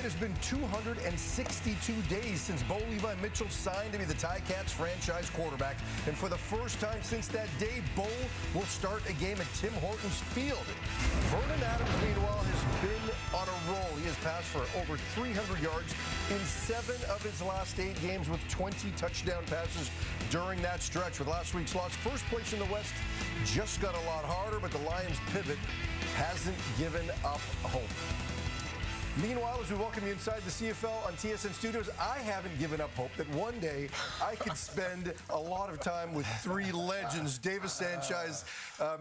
It has been 262 days since Bo Levi Mitchell signed to be the Ticats franchise quarterback. And for the first time since that day, Bo will start a game at Tim Hortons Field. Vernon Adams, meanwhile, has been on a roll. He has passed for over 300 yards in 7 of his last 8 games with 20 touchdown passes during that stretch. With last week's loss, first place in the West just got a lot harder, but the Lions' pivot hasn't given up hope. Meanwhile, as we welcome you inside the CFL on TSN Studios, I haven't given up hope that one day I could spend a lot of time with 3 legends, Davis Sanchez,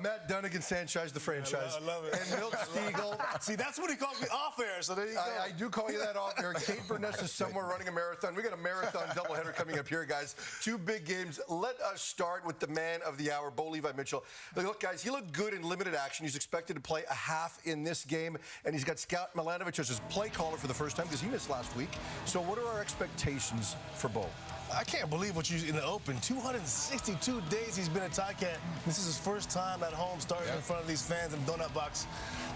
Matt Dunnigan Sanchez, the franchise, I love it. and Milt Stiegel. See, that's what he calls me off air, so there you go. I do call you that off air. Kate Burness is somewhere running a marathon. We got a marathon doubleheader coming up here, guys. 2 big games. Let us start with the man of the hour, Bo Levi Mitchell. Look, guys, he looked good in limited action. He's expected to play a half in this game, and he's got Scott Milanovic as his play caller for the first time because he missed last week. So what are our expectations for Bo? I can't believe what you in the open. 262 days he's been a Ticat. This is his first time at home starting in front of these fans in the donut box.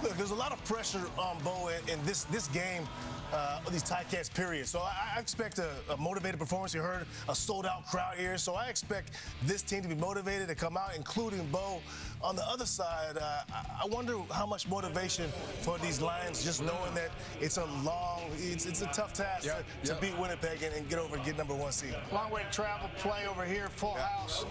Look, there's a lot of pressure on Bo in this game. These Ticats, period. So I expect a motivated performance. You heard a sold-out crowd here. So I expect this team to be motivated to come out, including Bo. On the other side, I wonder how much motivation for these Lions, just knowing that it's a tough task to beat Winnipeg and get over and get number 1 seed. Long way to travel, play over here, full house.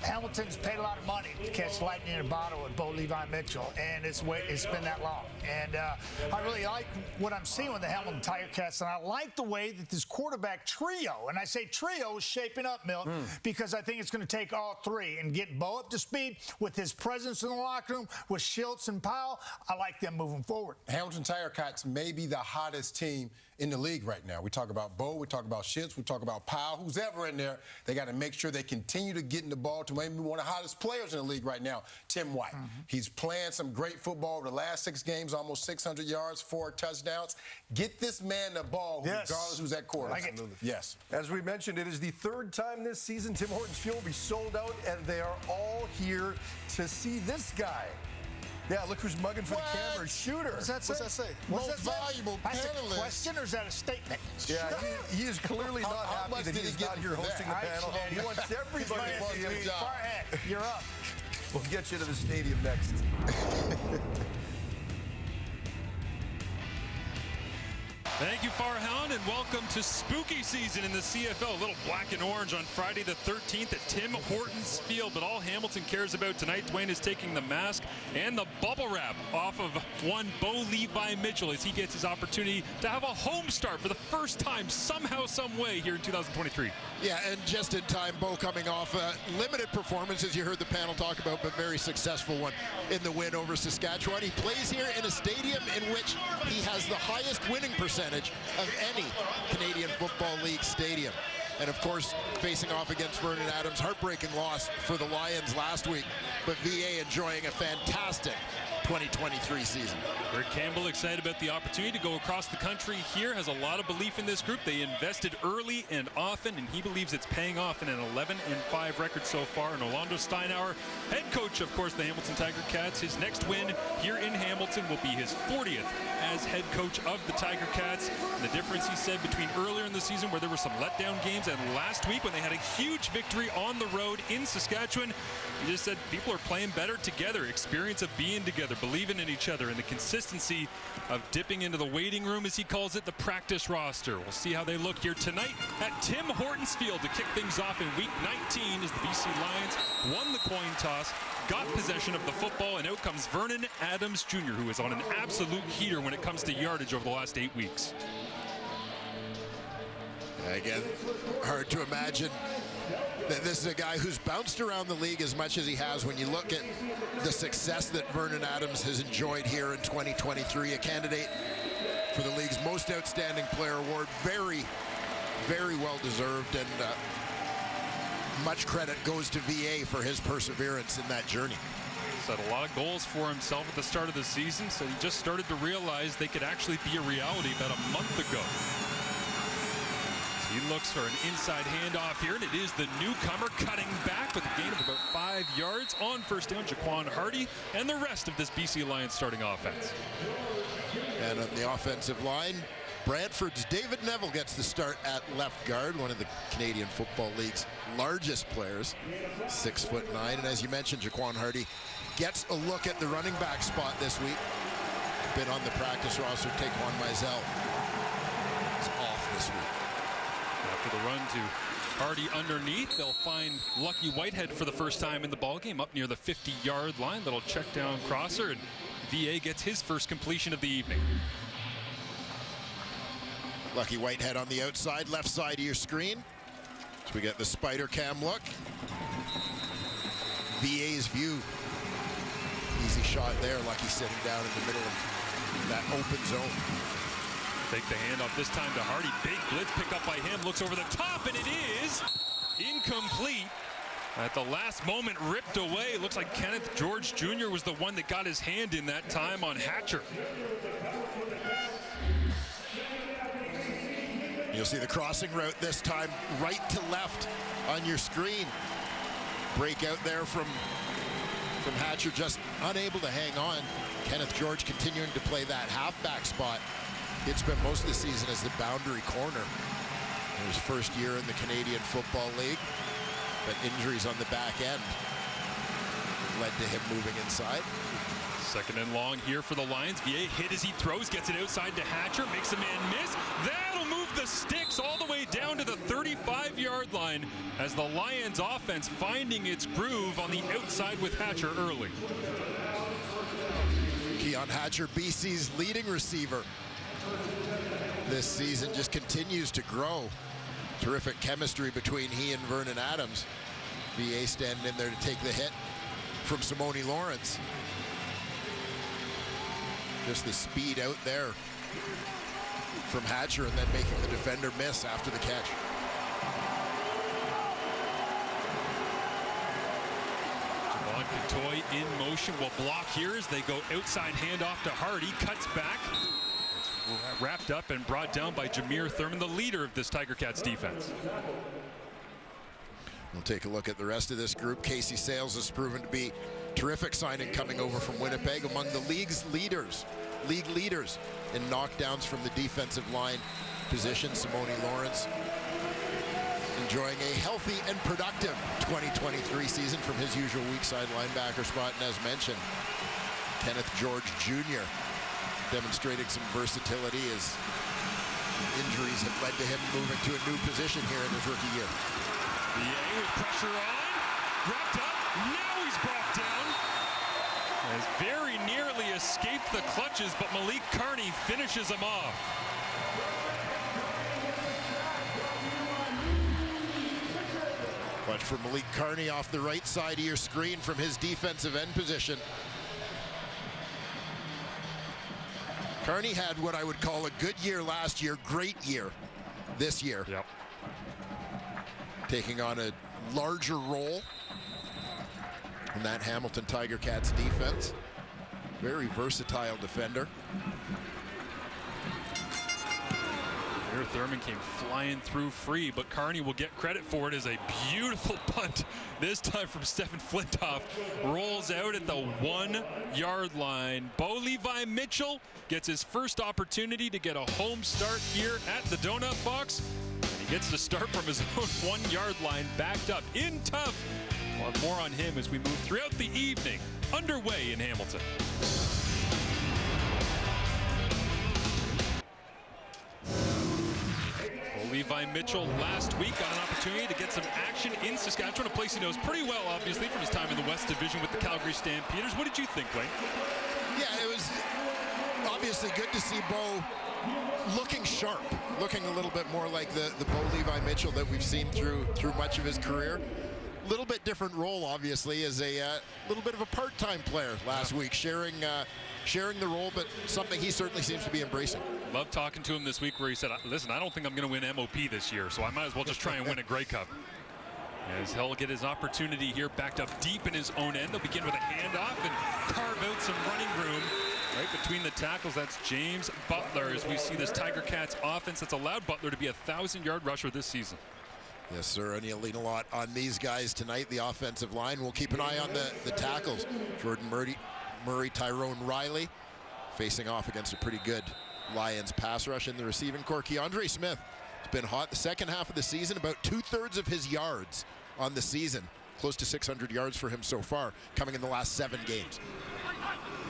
Hamilton's paid a lot of money to catch lightning in a bottle with Bo Levi Mitchell, and it's been that long. And I really like what I'm seeing with the Hamilton Tiger-Cats, and I like the way that this quarterback trio, and I say trio, is shaping up, Milt, because I think it's going to take all 3 and get Bo up to speed with his presence in the locker room, with Schultz and Powell. I like them moving forward. Hamilton Tiger-Cats may be the hottest team in the league right now. We talk about Bo, we talk about Schultz, we talk about Powell, who's ever in there. They got to make sure they continue to get in the ball to maybe one of the hottest players in the league right now, Tim White. He's playing some great football over the last 6 games, almost 600 yards, 4 touchdowns. Get this man the ball, regardless who's at quarterback. Absolutely. Yes. As we mentioned, it is the 3rd time this season Tim Hortons Field will be sold out, and they are all here to see this guy. Yeah, look who's mugging for the camera. Shooter. What's that say? Most valuable That's panelist. a question, or is that a statement? Yeah, he is clearly not happy that he's not here hosting the panel. He wants everybody to see him. Far ahead. You're up. We'll get you to the stadium next. Thank you, Farhound, and welcome to spooky season in the CFL. A little black and orange on Friday the 13th at Tim Hortons Field. But all Hamilton cares about tonight, Dwayne, is taking the mask and the bubble wrap off of one Bo Levi Mitchell as he gets his opportunity to have a home start for the first time somehow, some way here in 2023. Yeah, and just in time, Bo coming off a limited performance, as you heard the panel talk about, but very successful one in the win over Saskatchewan. He plays here in a stadium in which he has the highest winning percentage of any Canadian Football League stadium. And of course, facing off against Vernon Adams, heartbreaking loss for the Lions last week, but VA enjoying a fantastic 2023 season. Rick Campbell excited about the opportunity to go across the country here, has a lot of belief in this group. They invested early and often, and he believes it's paying off in an 11-5 record so far. And Orlando Steinauer, head coach, of course, the Hamilton Tiger-Cats, his next win here in Hamilton will be his 40th as head coach of the Tiger-Cats. And the difference, he said, between earlier in the season where there were some letdown games and last week when they had a huge victory on the road in Saskatchewan, he just said people are playing better together, experience of being together, believing in each other, and the consistency of dipping into the waiting room, as he calls it, the practice roster. We'll see how they look here tonight at Tim Hortons Field to kick things off in Week 19 as the BC Lions won the coin toss, got possession of the football, and out comes Vernon Adams Jr., who is on an absolute heater when it comes to yardage over the last 8 weeks. Again, hard to imagine that this is a guy who's bounced around the league as much as he has. When you look at the success that Vernon Adams has enjoyed here in 2023, a candidate for the league's most outstanding player award, very, very well deserved, and much credit goes to VA for his perseverance in that journey. Set a lot of goals for himself at the start of the season, so he just started to realize they could actually be a reality about a month ago. He looks for an inside handoff here, and it is the newcomer cutting back with a gain of about 5 yards on first down. Jaquan Hardy and the rest of this BC Lions starting offense. And on the offensive line, Brantford's David Neville gets the start at left guard, one of the Canadian Football League's largest players, 6'9", and as you mentioned, Jaquan Hardy gets a look at the running back spot this week. Been on the practice roster. Taquan Mizell is off this week. After the run to Hardy underneath, they'll find Lucky Whitehead for the first time in the ballgame up near the 50-yard line. Little check down crosser, and VA gets his first completion of the evening. Lucky Whitehead on the outside, left side of your screen. So we get the spider cam look. VA's view. Easy shot there. Lucky sitting down in the middle of that open zone. Take the handoff this time to Hardy. Big blitz pick up by him. Looks over the top, and it is incomplete. At the last moment, ripped away. Looks like Kenneth George Jr. was the one that got his hand in that time on Hatcher. You'll see the crossing route this time, right to left on your screen. Break out there from Hatcher, just unable to hang on. Kenneth George continuing to play that halfback spot. He'd spent most of the season as the boundary corner in his first year in the Canadian Football League, but injuries on the back end led to him moving inside. Second and long here for the Lions. VA hit as he throws, gets it outside to Hatcher, makes a man miss. That'll move the sticks all the way down to the 35-yard line as the Lions offense finding its groove on the outside with Hatcher early. Keon Hatcher, BC's leading receiver this season, just continues to grow. Terrific chemistry between he and Vernon Adams. VA standing in there to take the hit from Simone Lawrence. Just the speed out there from Hatcher, and then making the defender miss after the catch. Javon Catoy in motion will block here as they go outside handoff to Hardy. Cuts back. It's wrapped up and brought down by Jameer Thurman, the leader of this Tiger Cats defense. We'll take a look at the rest of this group. Casey Sales has proven to be terrific signing coming over from Winnipeg, among the league leaders in knockdowns from the defensive line position. Simone Lawrence enjoying a healthy and productive 2023 season from his usual weak side linebacker spot. And as mentioned, Kenneth George Jr. demonstrating some versatility as injuries have led to him moving to a new position here in his rookie year. VA with pressure on, wrapped up, now he's brought down. Has very nearly escaped the clutches, but Malik Carney finishes him off. Watch for Malik Carney off the right side of your screen from his defensive end position. Carney had what I would call a good year last year, great year this year. Yep. Taking on a larger role in that Hamilton Tiger Cats defense. Very versatile defender. Jameer Thurman came flying through free, but Carney will get credit for it as a beautiful punt, this time from Stephen Flintoff. Rolls out at the 1-yard line. Bo Levi Mitchell gets his first opportunity to get a home start here at the Donut Box. He gets to start from his own 1-yard line, backed up in tough. We'll have more on him as we move throughout the evening. Underway in Hamilton. Levi Mitchell last week got an opportunity to get some action in Saskatchewan, a place he knows pretty well, obviously, from his time in the West Division with the Calgary Stampeders. What did you think, Wayne? Yeah, it was obviously good to see Bo looking sharp, looking a little bit more like the Bo Levi Mitchell that we've seen through much of his career. A little bit different role, obviously, as a little bit of a part-time player last week, sharing the role, but something he certainly seems to be embracing. Love talking to him this week where he said, listen, I don't think I'm going to win MOP this year, so I might as well just try and win a Grey Cup. As he'll get his opportunity here, backed up deep in his own end. They'll begin with a handoff and carve out some running room right between the tackles. That's James Butler, as we see this Tiger Cats offense that's allowed Butler to be a 1,000-yard rusher this season. Yes, sir, and you'll lean a lot on these guys tonight, the offensive line. We'll keep an eye on the tackles. Jordan Murray, Tyrone Riley, facing off against a pretty good Lions pass rush in the receiving core. Keandre Smith has been hot the second half of the season, about 2/3 of his yards on the season. Close to 600 yards for him so far, coming in the last 7 games.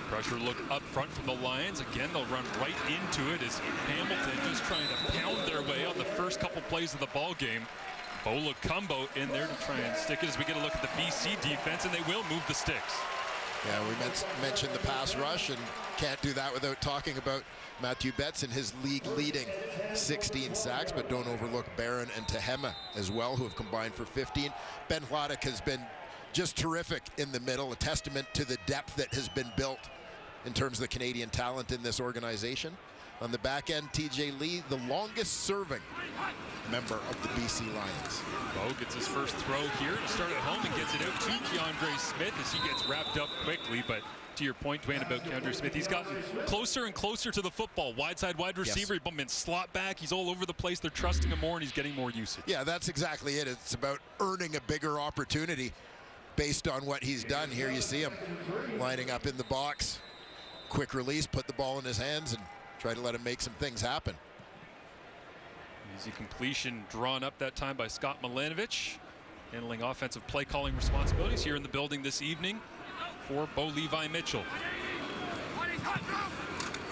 Pressure look up front from the Lions. Again, they'll run right into it as Hamilton just trying to pound their way on the first couple plays of the ball game. Bola Combo in there to try and stick it as we get a look at the BC defense, and they will move the sticks. Yeah, we mentioned the pass rush, and can't do that without talking about Matthew Betts and his league-leading 16 sacks, but don't overlook Barron and Tehema as well, who have combined for 15. Ben Hladek has been just terrific in the middle, a testament to the depth that has been built in terms of the Canadian talent in this organization. On the back end, TJ Lee, the longest serving member of the BC Lions. Bo gets his first throw here to start at home and gets it out to Keandre Smith as he gets wrapped up quickly. But to your point, Dwayne, about Keandre Smith, he's gotten closer and closer to the football. Wide side wide receiver, Yes. He's been slot back. He's all over the place. They're trusting him more, and he's getting more usage. Yeah, that's exactly it. It's about earning a bigger opportunity based on what he's done. Here you see him lining up in the box. Quick release, put the ball in his hands, and try to let him make some things happen. Easy completion drawn up that time by Scott Milanovic, handling offensive play calling responsibilities here in the building this evening for Bo Levi Mitchell.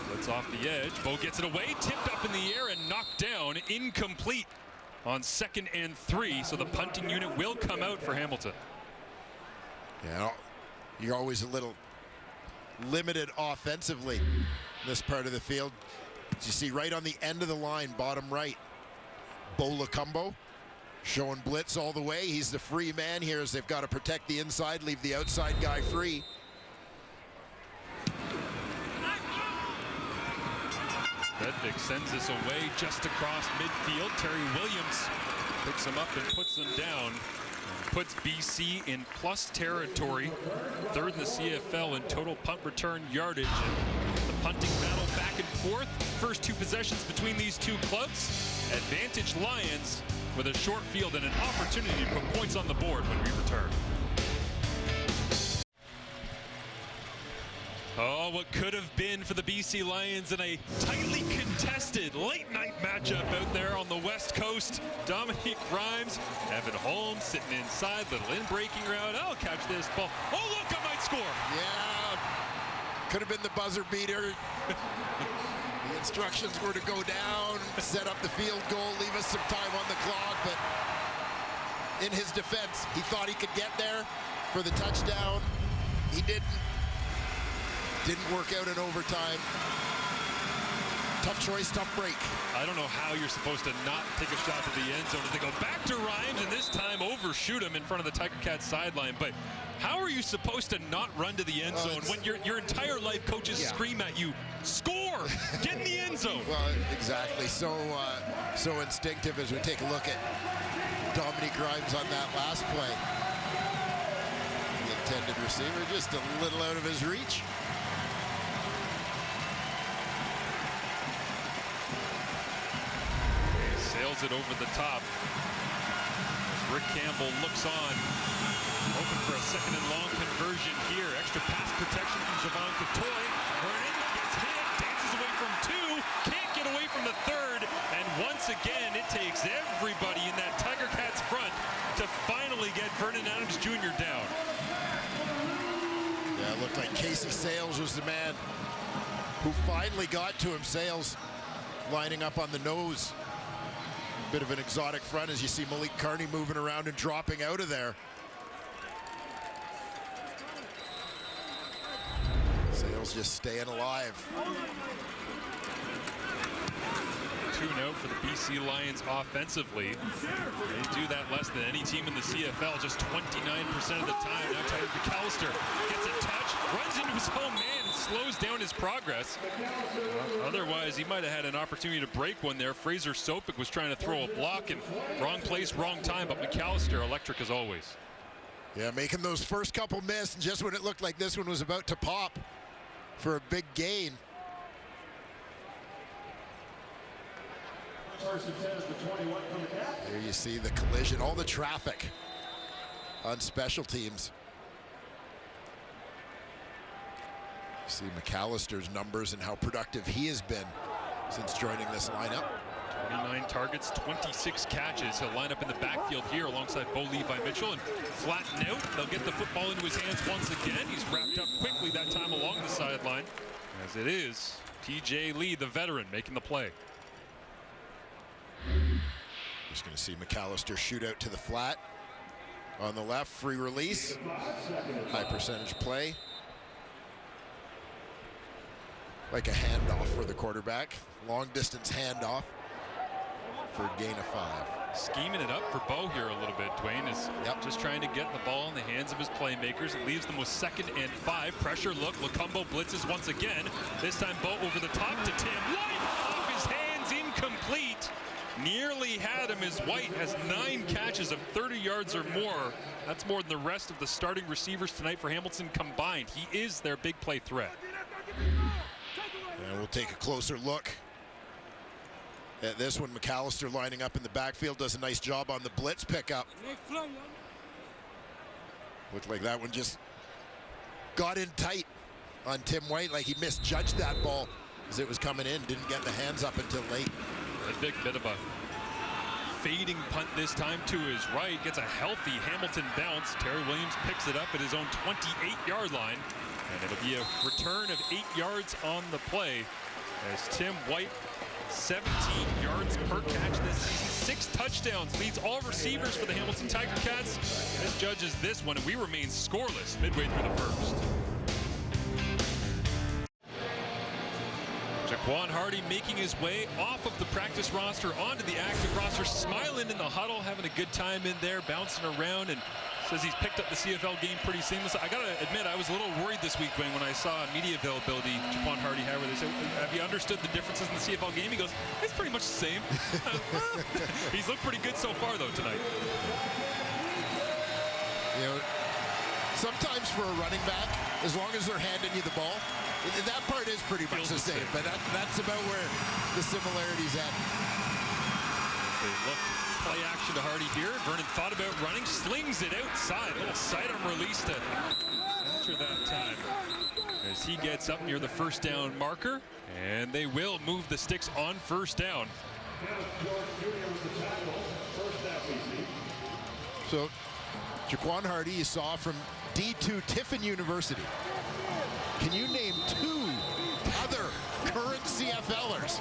Blitz off the edge. Bo gets it away, tipped up in the air and knocked down, incomplete on 2nd and 3. So the punting unit will come out for Hamilton. Yeah, you're always a little limited offensively in this part of the field. As you see right on the end of the line, bottom right, Bola Combo showing blitz all the way. He's the free man here as they've got to protect the inside, leave the outside guy free. Bedvik sends this away just across midfield. Terry Williams picks him up and puts them down. Puts BC in plus territory, 3rd in the CFL in total punt return yardage. And the punting battle back and forth. First 2 possessions between these 2 clubs. Advantage Lions with a short field and an opportunity to put points on the board when we return. Oh, what could have been for the BC Lions in a tightly contested late-night matchup out there on the West Coast. Dominique Grimes, Evan Holmes sitting inside, little in-breaking route. I'll catch this ball. Oh, look, I might score. Yeah, could have been the buzzer beater. The instructions were to go down, set up the field goal, leave us some time on the clock, but in his defense, he thought he could get there for the touchdown. He didn't. Didn't work out in overtime. Tough choice, tough break. I don't know how you're supposed to not take a shot to the end zone. They go back to Rhymes and this time overshoot him in front of the Tiger Cats sideline. But how are you supposed to not run to the end zone when your entire life coaches scream at you, score, get in the end zone? Well, exactly. So instinctive as we take a look at Dominique Grimes on that last play. The intended receiver just a little out of his reach. Sails it over the top. Rick Campbell looks on. Open for a 2nd and long conversion here. Extra pass protection from Javon Couture. Vernon gets hit, dances away from 2, can't get away from the 3rd. And once again, it takes everybody in that Tiger Cats front to finally get Vernon Adams Jr. down. Yeah, it looked like Casey Sales was the man who finally got to him. Sales lining up on the nose. Bit of an exotic front as you see Malik Carney moving around and dropping out of there. Sales just staying alive. 2-0 for the BC Lions offensively. They do that less than any team in the CFL, just 29% of the time. Now Tyler McAllister gets a touch, runs into his own man, and slows down his progress. Otherwise, he might have had an opportunity to break one there. Fraser Sopik was trying to throw a block, and wrong place, wrong time, but McAllister, electric as always. Yeah, making those first couple miss, and just when it looked like this one was about to pop for a big gain. Here you see the collision, all the traffic on special teams. See McAllister's numbers and how productive he has been since joining this lineup. 29 targets, 26 catches. He'll line up in the backfield here alongside Bo Levi Mitchell and flatten out. They'll get the football into his hands once again. He's wrapped up quickly that time along the sideline. As it is, TJ Lee, the veteran, making the play. Just going to see McAllister shoot out to the flat. On the left, free release. High percentage play. Like a handoff for the quarterback. Long distance handoff for a gain of 5. Scheming it up for Bo here a little bit. Dwayne is just trying to get the ball in the hands of his playmakers. It leaves them with 2nd and 5. Pressure look. Lacombo blitzes once again. This time Bo over the top to Tim White. Off his hands, incomplete. Nearly had him as White has 9 catches of 30 yards or more. That's more than the rest of the starting receivers tonight for Hamilton combined. He is their big play threat. And we'll take a closer look at this one. McAllister lining up in the backfield, does a nice job on the blitz pickup. Looked like that one just got in tight on Tim White, like he misjudged that ball as it was coming in, didn't get the hands up until late. A big bit of a fading punt this time to his right. Gets a healthy Hamilton bounce. Terry Williams picks it up at his own 28-yard line. And it'll be a return of 8 yards on the play as Tim White, 17 yards per catch this season, 6 touchdowns, leads all receivers for the Hamilton Tiger Cats. This judges this one, and we remain scoreless midway through the first. Jaquan Hardy making his way off of the practice roster onto the active roster, smiling in the huddle, having a good time in there, bouncing around, and says he's picked up the CFL game pretty seamlessly. I gotta admit, I was a little worried this week when I saw media availability Jaquan Hardy had, where they said, have you understood the differences in the CFL game? He goes, it's pretty much the same. He's looked pretty good so far, though, tonight. You know, sometimes for a running back, as long as they're handing you the ball, that part is pretty much the same. But that's about where the similarities end. They look play action to Hardy here. Vernon thought about running, slings it outside. A little sidearm release to enter that time as he gets up near the first down marker, and they will move the sticks on first down. So Jaquan Hardy you saw from D2 Tiffin University. Can you name 2 other current CFLers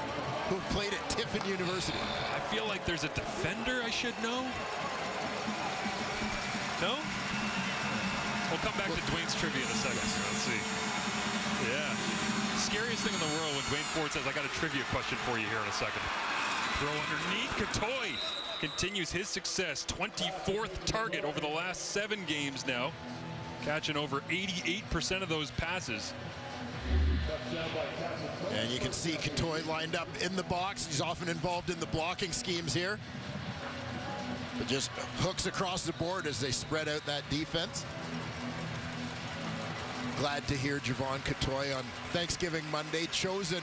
who've played at Tiffin University? I feel like there's a defender I should know. No? We'll come back to Dwayne's trivia in a second. Let's see. Yeah. Scariest thing in the world when Dwayne Ford says, I got a trivia question for you here in a second. Throw underneath. Katoy continues his success. 24th target over the last 7 games now. Catching over 88% of those passes. And you can see Katoy lined up in the box. He's often involved in the blocking schemes here. But just hooks across the board as they spread out that defense. Glad to hear Javon Katoy on Thanksgiving Monday chosen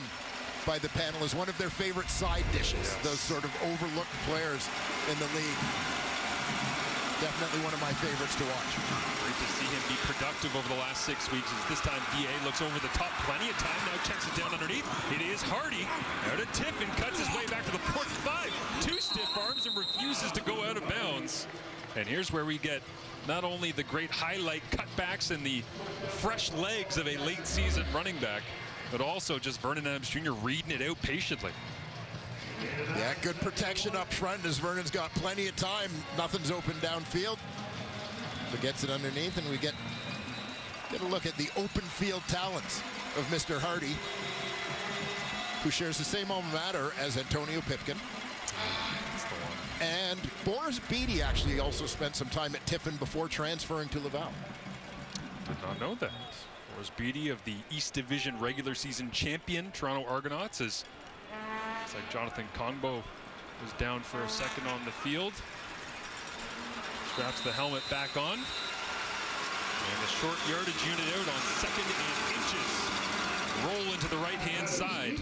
by the panel as one of their favorite side dishes. Those sort of overlooked players in the league. Definitely one of my favorites to watch. Great to see him be productive over the last 6 weeks as this time VA looks over the top, plenty of time, now checks it down underneath. It is Hardy out of Tiffin, cuts his way back to the 45. 2 stiff arms and refuses to go out of bounds. And here's where we get not only the great highlight cutbacks and the fresh legs of a late season running back, but also just Vernon Adams Jr. reading it out patiently. Yeah, good protection up front as Vernon's got plenty of time. Nothing's open downfield. But gets it underneath, and we get a look at the open field talents of Mr. Hardy, who shares the same alma mater as Antonio Pipkin. And Boris Beatty actually also spent some time at Tiffin before transferring to Laval. Did not know that. Boris Beatty of the East Division regular season champion Toronto Argonauts is. It's like Jonathan Kongbo was down for a second on the field. Straps the helmet back on. And the short yardage unit out on 2nd and inches. Roll into the right-hand side.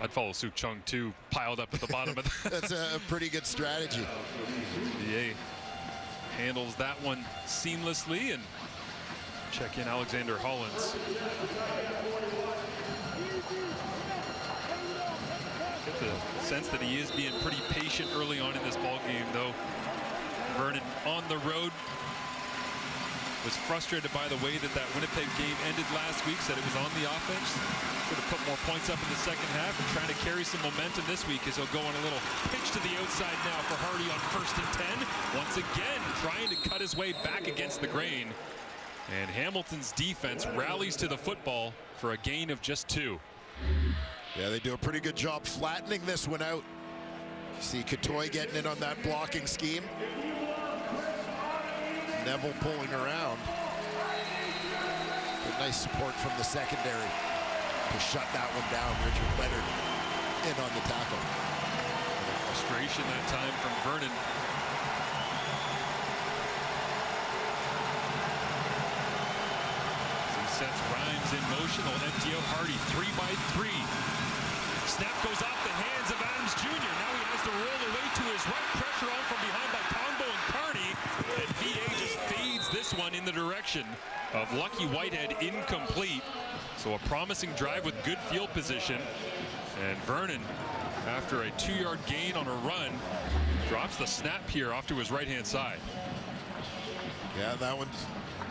I'd follow Suk Chung too, piled up at the bottom of that. That's a pretty good strategy. DA handles that one seamlessly and check in Alexander Hollins. Get the sense that he is being pretty patient early on in this ball game, though. Vernon on the road was frustrated by the way that Winnipeg game ended last week, said it was on the offense. Could have put more points up in the second half and trying to carry some momentum this week as he'll go on a little pitch to the outside now for Hardy on 1st and 10. Once again, trying to cut his way back against the grain. And Hamilton's defense rallies to the football for a gain of just 2. Yeah, they do a pretty good job flattening this one out. You see Katoy getting in on that blocking scheme. Neville pulling around. But nice support from the secondary to shut that one down. Richard Leonard in on the tackle. Frustration that time from Vernon. As he sets Rhymes in motion, he'll empty out Hardy 3-by-3. Snap goes off the hands of Adams Jr. Now he has to roll away to his right. Pressure on from behind by Combo and Carney. And VA just fades this one in the direction of Lucky Whitehead, incomplete. So a promising drive with good field position. And Vernon, after a 2-yard gain on a run, drops the snap here off to his right-hand side. Yeah, that one's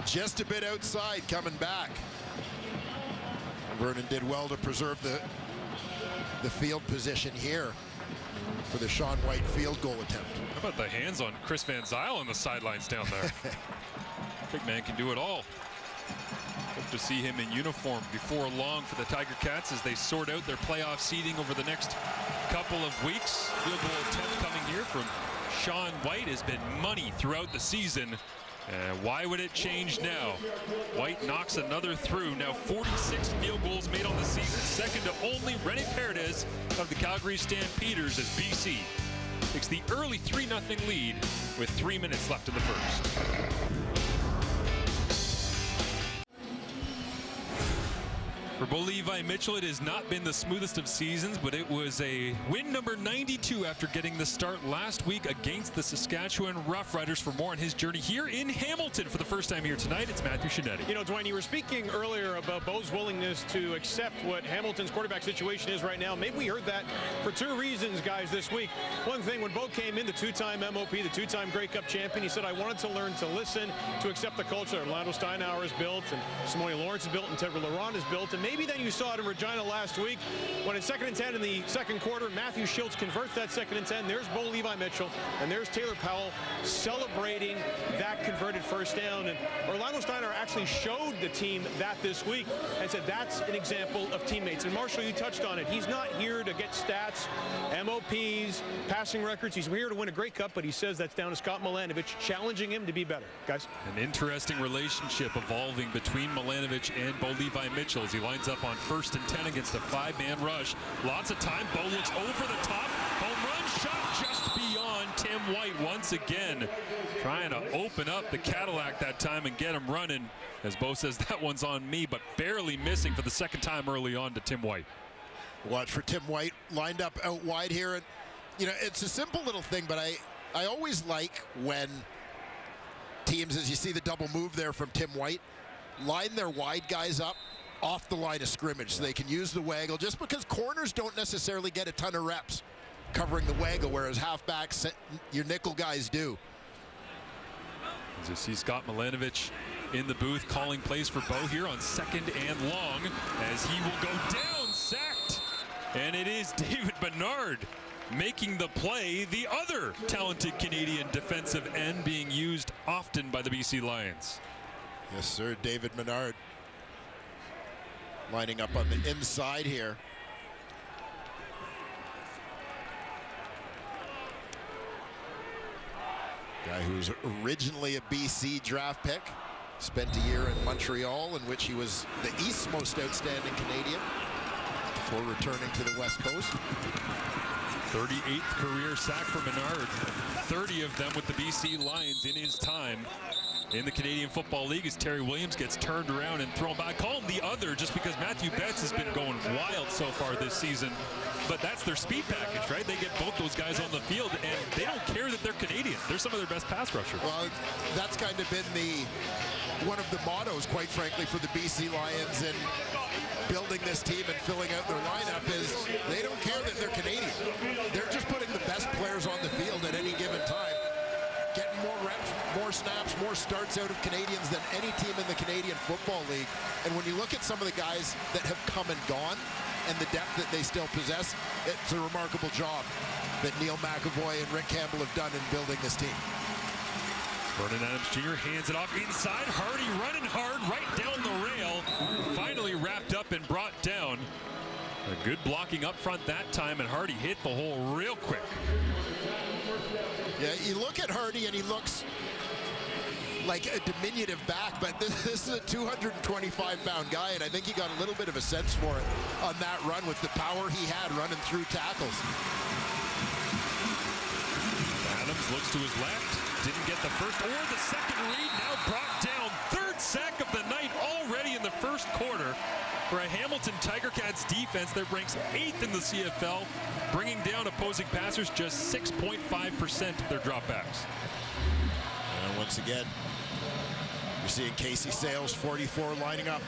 just a bit outside coming back. Vernon did well to preserve the field position here for the Sean White field goal attempt. How about the hands on Chris Van Zyl on the sidelines down there? Big man can do it all. Hope to see him in uniform before long for the Tiger Cats as they sort out their playoff seeding over the next couple of weeks. Field goal attempt coming here from Sean White has been money throughout the season. Why would it change now? White knocks another through. Now 46 field goals made on the season. Second to only Rene Paredes of the Calgary Stampeders as BC takes the early 3-0 lead with 3 minutes left in the first. For Bo Levi Mitchell, it has not been the smoothest of seasons, but it was a win number 92 after getting the start last week against the Saskatchewan Roughriders. For more on his journey here in Hamilton for the first time here tonight, it's Matthew Shinetti. You know, Dwayne, you were speaking earlier about Bo's willingness to accept what Hamilton's quarterback situation is right now. Maybe we heard that for 2 reasons, guys, this week. One thing, when Bo came in, the 2-time MOP, the 2-time Grey Cup champion, he said, I wanted to learn to listen, to accept the culture that Orlando Steinauer has built, and Simone Lawrence has built, and Tegra Laurent has built, and maybe then you saw it in Regina last week when it's 2nd and 10 in the second quarter, Matthew Schultz converts that 2nd and 10. There's Bo Levi Mitchell, and there's Taylor Powell celebrating that converted first down. And Orlando Steinauer actually showed the team that this week and said that's an example of teammates. And Marshall, you touched on it. He's not here to get stats, MOPs, passing records. He's here to win a Grey Cup, but he says that's down to Scott Milanovich, challenging him to be better. Guys? An interesting relationship evolving between Milanovich and Bo Levi Mitchell as he lines up on 1st and 10 against a 5-man rush. Lots of time. Bo looks over the top. Home run shot just beyond Tim White once again. Trying to open up the Cadillac that time and get him running. As Bo says, that one's on me, but barely missing for the 2nd time early on to Tim White. Watch for Tim White lined up out wide here. And, you know, it's a simple little thing, but I always like when teams, as you see the double move there from Tim White, line their wide guys up off the line of scrimmage so they can use the waggle, just because corners don't necessarily get a ton of reps covering the waggle, whereas halfbacks, your nickel guys do. As you see Scott Milanovich in the booth calling plays for Bo here on 2nd and long as he will go down, sacked. And it is David Bernard making the play, the other talented Canadian defensive end being used often by the BC Lions. Yes, sir, David Bernard. Lining up on the inside here. Guy who's originally a BC draft pick. Spent a year in Montreal in which he was the East's most outstanding Canadian before returning to the West Coast. 38th career sack for Menard. 30 of them with the BC Lions in his time in the Canadian Football League as Terry Williams gets turned around and thrown back. I call him the other just because Matthew Betts has been going wild so far this season. But that's their speed package, right? They get both those guys on the field, and they don't care that they're Canadian. They're some of their best pass rushers. Well, that's kind of been one of the mottos, quite frankly, for the BC Lions and building this team and filling out their lineup is they don't care that they're Canadian. They're just putting the best players on the field at any given time, getting more reps, more snaps, more starts out of Canadians than any team in the Canadian Football League. And when you look at some of the guys that have come and gone and the depth that they still possess, it's a remarkable job that Neil McAvoy and Rick Campbell have done in building this team. Vernon Adams Jr. hands it off inside. Hardy running hard right down the rail. Finally wrapped up and brought down. A good blocking up front that time, and Hardy hit the hole real quick. Yeah, you look at Hardy and he looks like a diminutive back, but this is a 225-pound guy, and I think he got a little bit of a sense for it on that run with the power he had running through tackles. Adams looks to his left. Didn't get the first or the second read. Now brought down. Third sack of the night already in the first quarter for a Hamilton Tiger Cats defense that ranks 8th in the CFL, bringing down opposing passers just 6.5% of their dropbacks. And once again, you're seeing Casey Sales, 44, lining up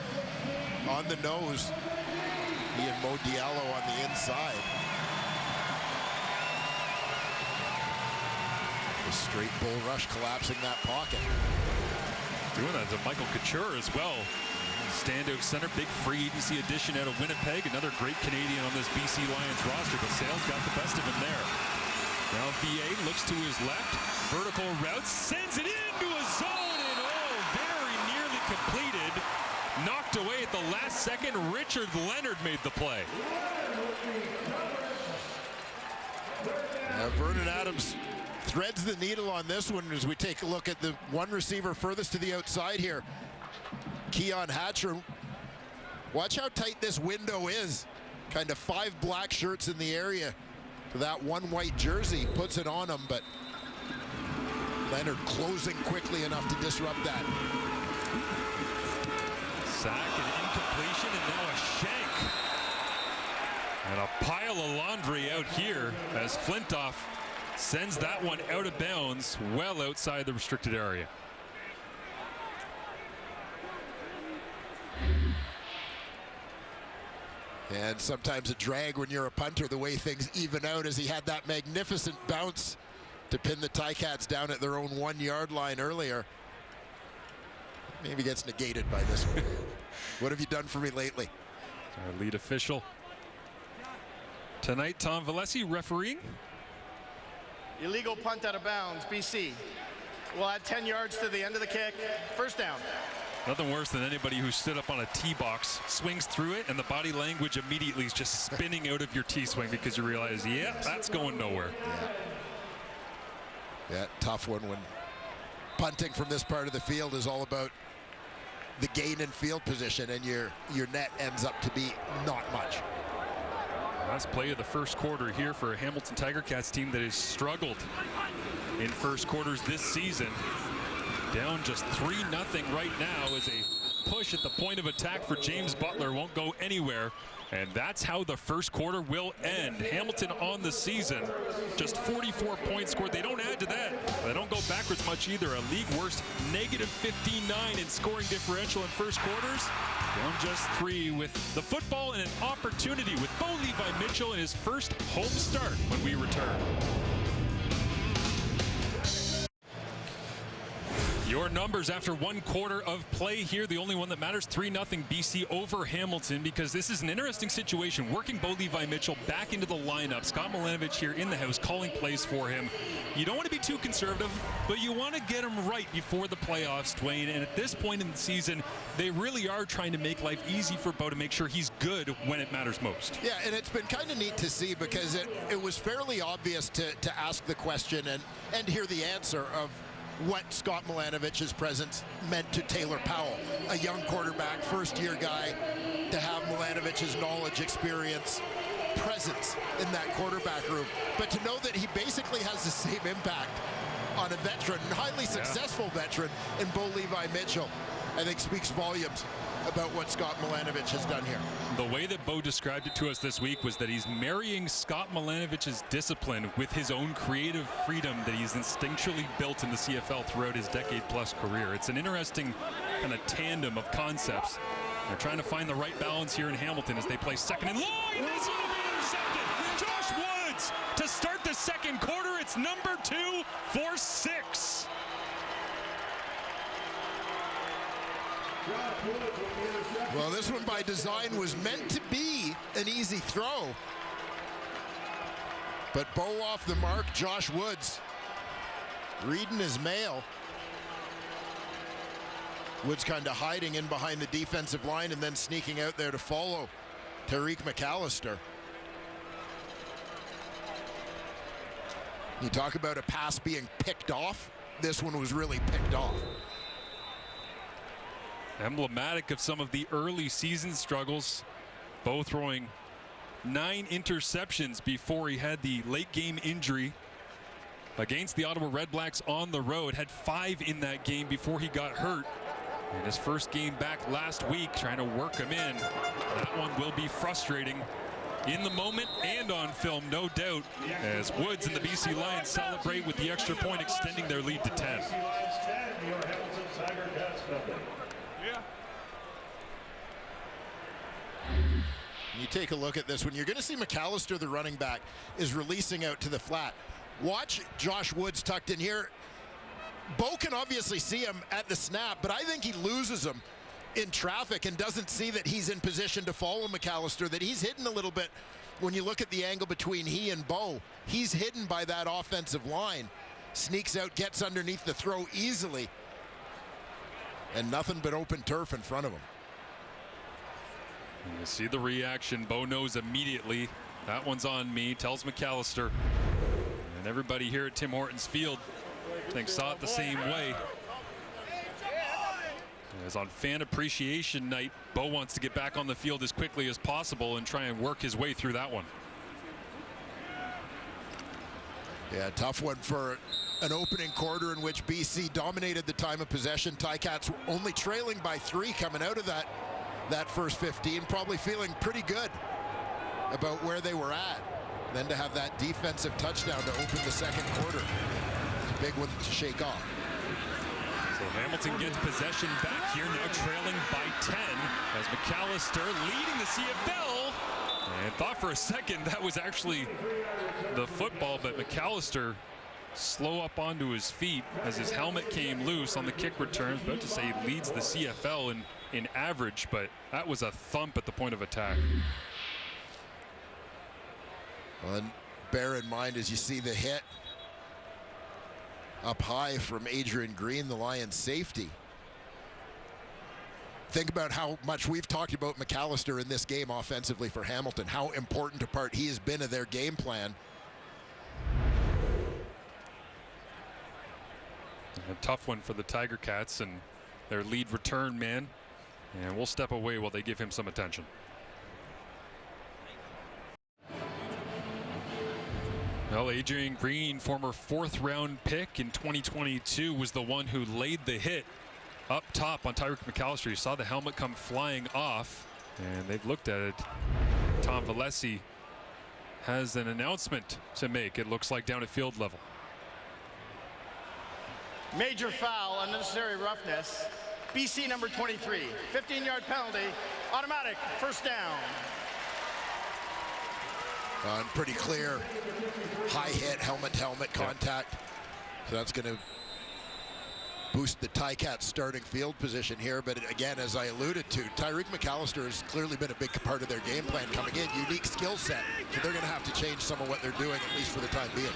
on the nose. He and Mo Diallo on the inside. A straight bull rush collapsing that pocket. Doing that to Michael Couture as well. Standout center, big free agency addition out of Winnipeg. Another great Canadian on this BC Lions roster, but Sales got the best of him there. Now VA looks to his left. Vertical route, sends it into a zone, and very nearly completed. Knocked away at the last second. Richard Leonard made the play. Vernon Adams threads the needle on this one as we take a look at the one receiver furthest to the outside here. Keon Hatcher. Watch how tight this window is. Kind of 5 black shirts in the area to that one white jersey. Puts it on him, but Leonard closing quickly enough to disrupt that. Sack and incompletion, and now a shank. And a pile of laundry out here as Flintoff sends that one out of bounds, well outside the restricted area. And sometimes a drag when you're a punter, the way things even out, as he had that magnificent bounce to pin the Ticats down at their own 1-yard line earlier. Maybe gets negated by this one. What have you done for me lately? Our lead official tonight, Tom Valesi, refereeing. Illegal punt out of bounds, BC. We'll add 10 yards to the end of the kick. First down. Nothing worse than anybody who stood up on a tee box, swings through it, and the body language immediately is just spinning out of your tee swing because you realize, yeah, that's going nowhere. Yeah, tough one when punting from this part of the field is all about the gain in field position, and your net ends up to be not much. Last play of the first quarter here for a Hamilton Tiger Cats team that has struggled in first quarters this season. Down just 3-0 right now as a push at the point of attack for James Butler won't go anywhere. And that's how the first quarter will end. Hamilton on the season, just 44 points scored. They don't add to that. They don't go backwards much either. A league worst -59 in scoring differential in first quarters. Down just 3 with the football and an opportunity with Bo Levi Mitchell in his first home start when we return. Your numbers after 1 quarter of play here. The only one that matters, 3-0 BC over Hamilton, because this is an interesting situation. Working Bo Levi Mitchell back into the lineup. Scott Milanovich here in the house calling plays for him. You don't want to be too conservative, but you want to get him right before the playoffs, Dwayne. And at this point in the season, they really are trying to make life easy for Bo to make sure he's good when it matters most. Yeah, and it's been kind of neat to see because it was fairly obvious to ask the question and hear the answer of what Scott Milanovich's presence meant to Taylor Powell, a young quarterback, first-year guy, to have Milanovich's knowledge, experience, presence in that quarterback room. But to know that he basically has the same impact on a veteran, highly successful veteran in Bo Levi Mitchell, I think speaks volumes about what Scott Milanovic has done here. The way that Bo described it to us this week was that he's marrying Scott Milanovic's discipline with his own creative freedom that he's instinctually built in the CFL throughout his decade-plus career. It's an interesting kind of tandem of concepts. They're trying to find the right balance here in Hamilton as they play second and long. This will be intercepted. Josh Woods to start the second quarter. It's number 2 for 6. Well, this one by design was meant to be an easy throw. But Bo off the mark, Josh Woods reading his mail. Woods kind of hiding in behind the defensive line and then sneaking out there to follow Tariq McAllister. You talk about a pass being picked off. This one was really picked off. Emblematic of some of the early season struggles. Bo throwing 9 interceptions before he had the late game injury against the Ottawa Redblacks on the road. Had 5 in that game before he got hurt. In his first game back last week, trying to work him in. That one will be frustrating in the moment and on film, no doubt, as Woods and the BC Lions celebrate with the extra point, extending their lead to 10. You take a look at this one, you're going to see McAllister, the running back, is releasing out to the flat. Watch Josh Woods tucked in here. Bo can obviously see him at the snap, but I think he loses him in traffic and doesn't see that he's in position to follow McAllister, that he's hidden a little bit. When you look at the angle between he and Bo, he's hidden by that offensive line. Sneaks out, gets underneath the throw easily, and nothing but open turf in front of him. You see the reaction. Bo knows immediately that one's on me, tells McAllister. And everybody here at Tim Hortons Field, I think, saw it the same way. As on fan appreciation night, Bo wants to get back on the field as quickly as possible and try and work his way through that one. Yeah, tough one for an opening quarter in which BC dominated the time of possession. Ticats only trailing by 3 coming out of that first 15, probably feeling pretty good about where they were at. Then to have that defensive touchdown to open the second quarter, it's a big one to shake off. So Hamilton gets possession back here, now trailing by 10 as McAllister leading the CFL. And thought for a second that was actually the football, but McAllister slow up onto his feet as his helmet came loose on the kick return. I was about to say he leads the CFL in average, but that was a thump at the point of attack. Well, and bear in mind as you see the hit up high from Adrian Green, the Lions safety. Think about how much we've talked about McAllister in this game offensively for Hamilton, how important a part he has been of their game plan. A tough one for the Tiger Cats and their lead return man. And we'll step away while they give him some attention. Well, Adrian Green, former 4th round pick in 2022, was the one who laid the hit up top on Tariq McAllister. You saw the helmet come flying off, and they've looked at it. Tom Valesi has an announcement to make, it looks like, down at field level. Major foul, unnecessary roughness. BC number 23, 15-yard penalty, automatic, first down. Pretty clear, high hit, helmet-to-helmet contact. So that's going to boost the Ticats starting field position here. But again, as I alluded to, Tariq McAllister has clearly been a big part of their game plan coming in. Unique skill set. So they're going to have to change some of what they're doing, at least for the time being.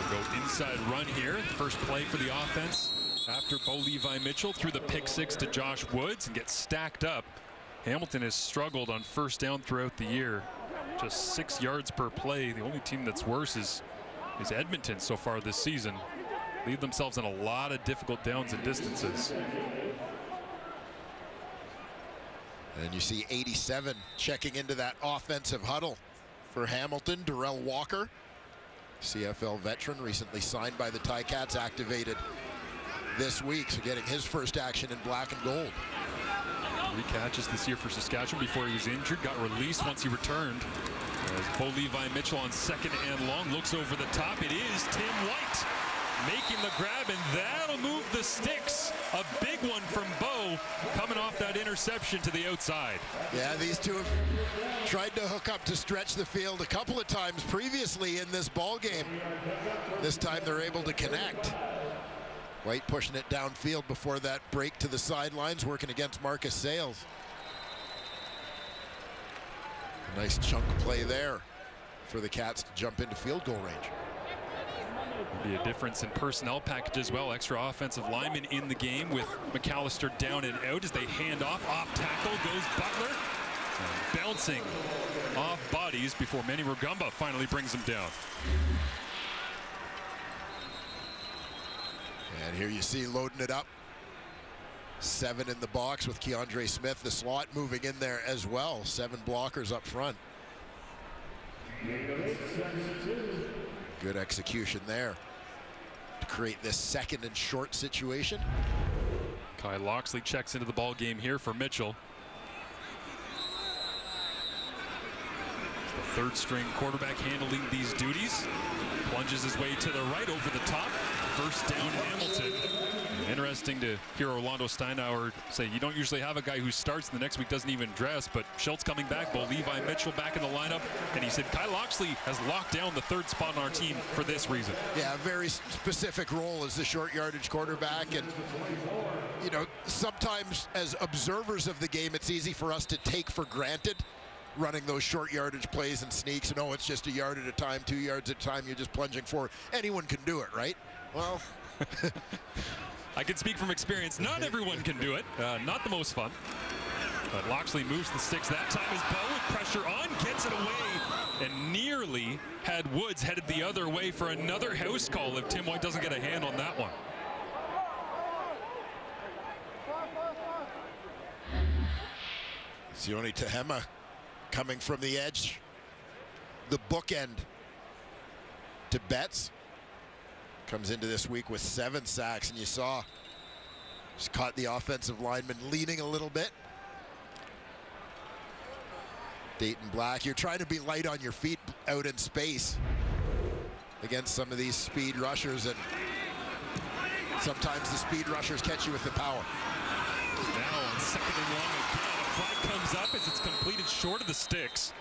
They'll go inside run here. First play for the offense after Bo Levi Mitchell threw the pick 6 to Josh Woods and gets stacked up. Hamilton has struggled on first down throughout the year. Just 6 yards per play. The only team that's worse is Edmonton so far this season. Leave themselves in a lot of difficult downs and distances. And you see 87 checking into that offensive huddle for Hamilton. Darrell Walker, CFL veteran, recently signed by the Ticats, activated this week, so getting his first action in black and gold. 3 catches this year for Saskatchewan before he was injured. Got released once he returned. As Bo Levi Mitchell on second and long looks over the top. It is Tim White making the grab, and that'll move the sticks. A big one from Bo coming off that interception to the outside. Yeah, these two have tried to hook up to stretch the field a couple of times previously in this ball game. This time they're able to connect. White pushing it downfield before that break to the sidelines, working against Marcus Sales. A nice chunk play there for the Cats to jump into field goal range. Be a difference in personnel package as well. Extra offensive linemen in the game with McAllister down and out as they hand off. Off tackle goes Butler. And bouncing off bodies before Manny Rugamba finally brings him down. And here you see loading it up. 7 in the box with Keandre Smith, the slot moving in there as well. 7 blockers up front. Good execution there to create this second and short situation. Kai Loxley checks into the ball game here for Mitchell. The 3rd string quarterback handling these duties. Plunges his way to the right over the top. First down Hamilton. Interesting to hear Orlando Steinauer say you don't usually have a guy who starts and the next week doesn't even dress, but Schultz coming back, Bo Levi Mitchell back in the lineup, and he said Kai Loxley has locked down the 3rd spot on our team for this reason. Yeah, a very specific role as the short yardage quarterback, and you know, sometimes as observers of the game it's easy for us to take for granted running those short yardage plays and sneaks, and oh, it's just a yard at a time, 2 yards at a time, you're just plunging forward. Anyone can do it, right? Well, I can speak from experience. Not everyone can do it. Not the most fun. But Loxley moves the sticks that time as Bo with pressure on, gets it away, and nearly had Woods headed the other way for another house call if Tim White doesn't get a hand on that one. Sione Tehema coming from the edge, the bookend to Betts. Comes into this week with 7 sacks, and you saw just caught the offensive lineman leaning a little bit. Dayton Black, you're trying to be light on your feet out in space against some of these speed rushers, and sometimes the speed rushers catch you with the power. Now on second and long again, a flag comes up as it's completed short of the sticks.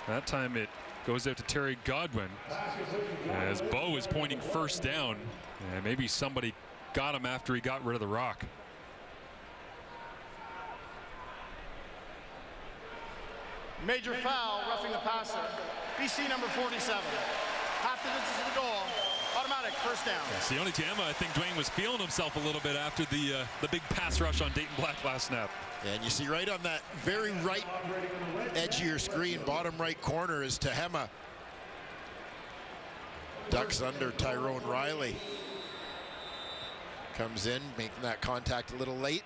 That time it goes out to Terry Godwin as Bo is pointing first down, and maybe somebody got him after he got rid of the rock. Major foul, roughing the passer. BC number 47. Half the distance to the goal. Automatic first down. Sione Tehema, I think Dwayne was feeling himself a little bit after the big pass rush on Dayton Black last snap. And you see right on that very right edge of your screen, bottom right corner, is Tehema. Ducks under Tyrone Riley. Comes in, making that contact a little late.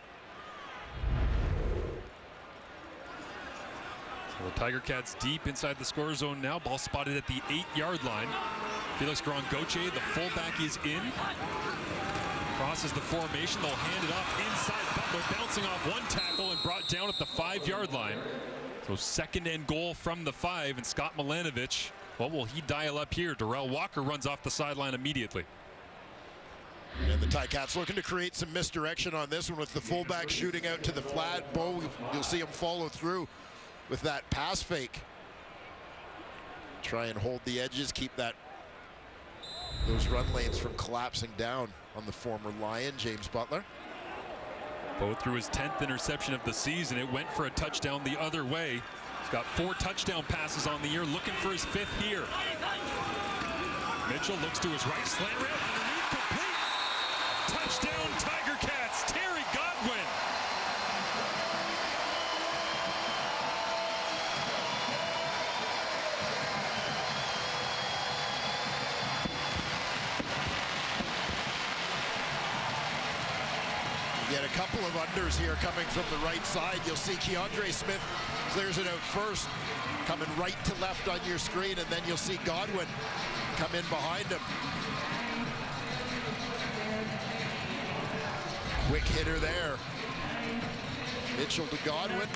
So the Tiger Cats deep inside the score zone now. Ball spotted at the 8-yard line. Felix Grongoche, the fullback, is in. Crosses the formation. They'll hand it off inside. Butler bouncing off one tackle and brought down at the 5-yard line. So second and goal from the 5, and Scott Milanovic, what will he dial up here? Darrell Walker runs off the sideline immediately. And the Ticats looking to create some misdirection on this one with the fullback shooting out to the flat. Bo, you'll see him follow through with that pass fake. Try and hold the edges, keep those run lanes from collapsing down on the former Lion, James Butler. Bo threw his 10th interception of the season. It went for a touchdown the other way. He's got 4 touchdown passes on the year, looking for his 5th here. Mitchell looks to his right, slant route, underneath, complete. Touchdown, Tiger Cats, Terry Godwin. Get a couple of unders here coming from the right side. You'll see Keandre Smith clears it out first, coming right to left on your screen, and then you'll see Godwin come in behind him. Quick hitter there. Mitchell to Godwin.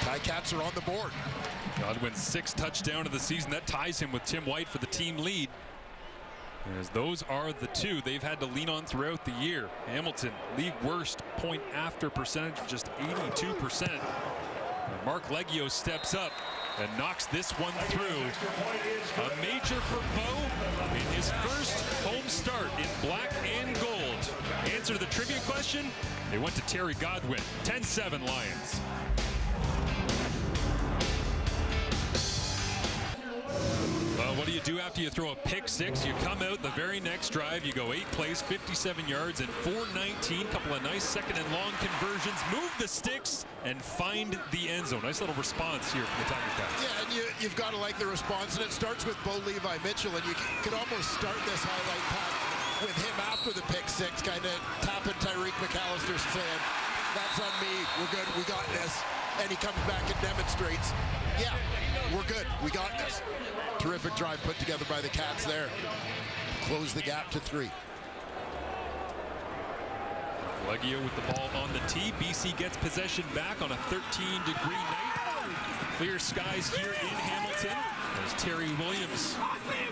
Ticats are on the board. Godwin's 6th touchdown of the season. That ties him with Tim White for the team lead. As those are the two they've had to lean on throughout the year. Hamilton, league worst point after percentage of just 82%. And Mark Leggio steps up and knocks this one through. A major for Bo in his first home start in black and gold. Answer to the trivia question, it went to Terry Godwin. 10-7 Lions. Well, what do you do after you throw a pick six? You come out the very next drive, you go 8 plays, 57 yards, and 419. Couple of nice second and long conversions. Move the sticks and find the end zone. Nice little response here from the Tiger Cats. Yeah, and you've got to like the response, and it starts with Bo Levi Mitchell, and you could almost start this highlight pack with him after the pick six, kind of tapping Tyreek McAllister, saying, "That's on me. We're good. We got this." And he comes back and demonstrates, "Yeah, we're good. We got this." Terrific drive put together by the Cats there. Close the gap to 3. Leggio with the ball on the tee. BC gets possession back on a 13-degree night. Clear skies here in Hamilton as Terry Williams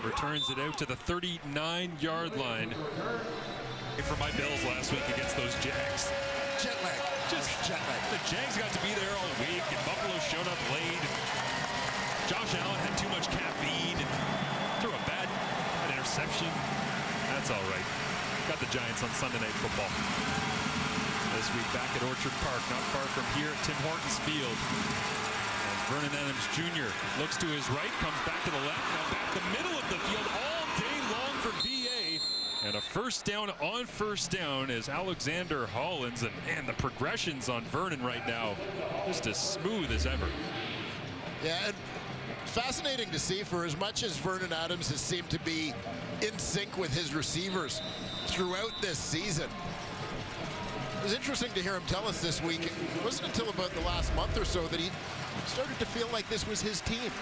returns it out to the 39-yard line. For my Bills last week against those Jags. Jet lag. Just jet lag. The Jags got to be there all week, and Buffalo showed up late. Josh Allen had too much caffeine and threw an interception. That's all right. Got the Giants on Sunday Night Football. This week back at Orchard Park, not far from here at Tim Hortons Field. And Vernon Adams Jr. looks to his right, comes back to the left, now back the middle of the field all day long for BA. And a first down on first down as Alexander Hollins, and the progressions on Vernon right now just as smooth as ever. Yeah, and fascinating to see, for as much as Vernon Adams has seemed to be in sync with his receivers throughout this season. It was interesting to hear him tell us this week. It wasn't until about the last month or so that he started to feel like this was his team.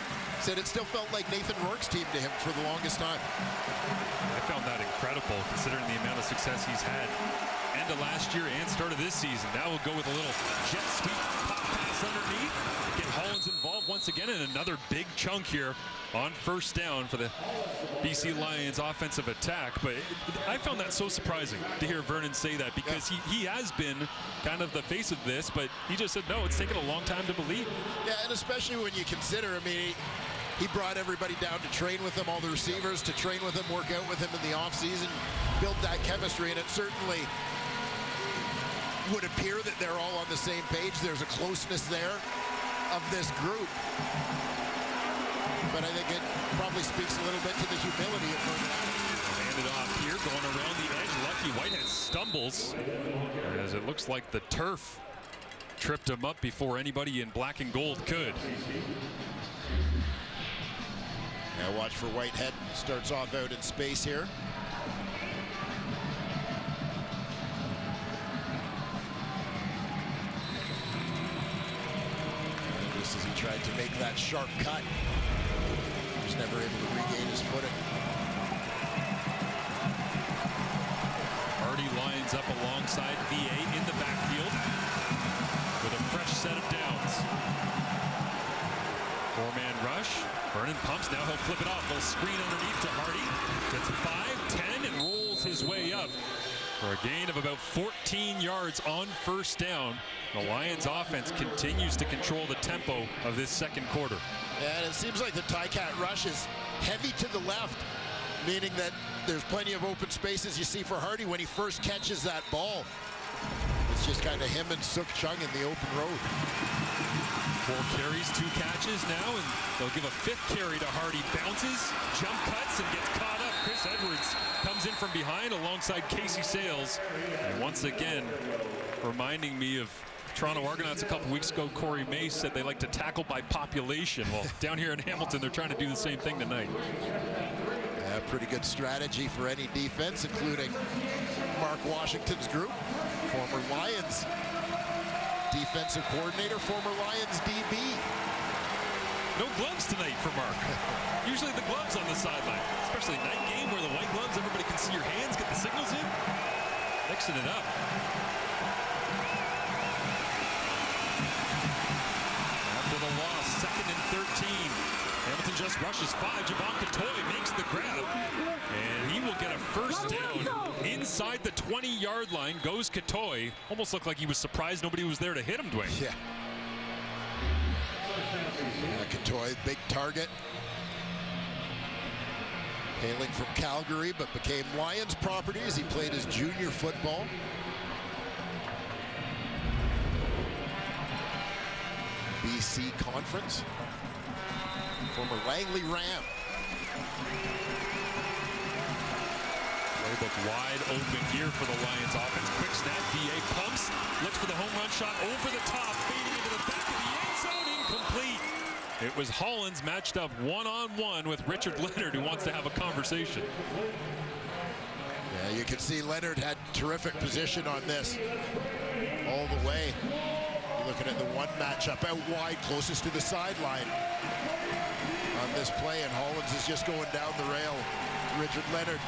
Said it still felt like Nathan Rourke's team to him for the longest time. I found that incredible considering the amount of success he's had end of last year and start of this season. Now we'll go with a little jet sweep pop pass underneath. Get Hollins involved once again in another big chunk here on first down for the BC Lions offensive attack. But I found that so surprising to hear Vernon say that, because he has been kind of the face of this, but he just said, no, it's taken a long time to believe. Yeah, and especially when you consider, I mean, he brought everybody down to train with him, all the receivers to train with him, work out with him in the offseason, build that chemistry, and it certainly would appear that they're all on the same page. There's a closeness there of this group. But I think it probably speaks a little bit to the humility of Vernon. Handed off here, going around the edge. Lucky Whitehead stumbles as it looks like the turf tripped him up before anybody in black and gold could. Now watch for Whitehead. Starts off out in space here. Just as he tried to make that sharp cut, he was never able to regain his footing. Hardy lines up alongside VA in the backfield with a fresh set of downs. 4-man rush. Vernon pumps. Now he'll flip it off. Little screen underneath to Hardy. Gets 5, 10, and rolls his way up for a gain of about 14 yards on first down. The Lions offense continues to control the tempo of this second quarter. Yeah, and it seems like the Ticat rush is heavy to the left, meaning that there's plenty of open spaces you see for Hardy when he first catches that ball. It's just kind of him and Suk Chung in the open road. 4 carries, 2 catches now, and they'll give a 5th carry to Hardy. Bounces, jump cuts, and gets caught up. Chris Edwards comes in from behind alongside Casey Sales. And once again, reminding me of Toronto Argonauts a couple weeks ago. Corey Mace said they like to tackle by population. Well, down here in Hamilton, they're trying to do the same thing tonight. Yeah, pretty good strategy for any defense, including Mark Washington's group, former Lions defensive coordinator, former Lions DB. No gloves tonight for Mark. Usually the gloves on the sideline, especially night game where the white gloves, everybody can see your hands, get the signals in. Mixing it up. just rushes 5. Javon Catoy makes the grab, and he will get a first down inside the 20-yard line. Goes Catoy. Almost looked like he was surprised nobody was there to hit him, Dwayne. Yeah. Catoy, big target. Hailing from Calgary, but became Lions property as he played his junior football. BC Conference. Former Langley Ram. Playbook wide open here for the Lions offense. Quick snap, VA pumps, looks for the home run shot over the top, fading into the back of the end zone, incomplete. It was Hollins matched up one-on-one with Richard Leonard, who wants to have a conversation. Yeah, you can see Leonard had terrific position on this all the way. You're looking at the one matchup out wide, closest to the sideline on this play, and Hollins is just going down the rail. Richard Leonard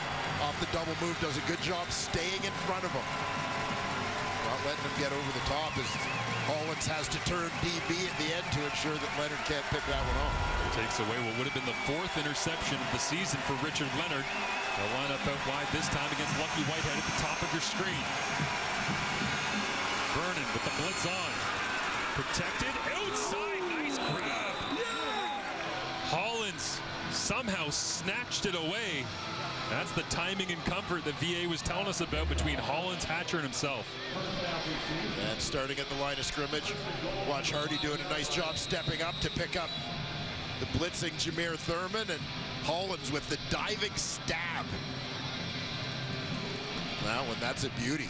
off the double move does a good job staying in front of him, not letting him get over the top as Hollins has to turn DB at the end to ensure that Leonard can't pick that one off. Takes away what would have been the 4th interception of the season for Richard Leonard. They'll line up out wide this time against Lucky Whitehead at the top of your screen. Vernon with the blitz on. Protected outside, nice grab. Hollins somehow snatched it away. That's the timing and comfort that VA was telling us about between Hollins, Hatcher, and himself. And starting at the line of scrimmage, watch Hardy doing a nice job stepping up to pick up the blitzing Jameer Thurman, and Hollins with the diving stab. That one, that's a beauty.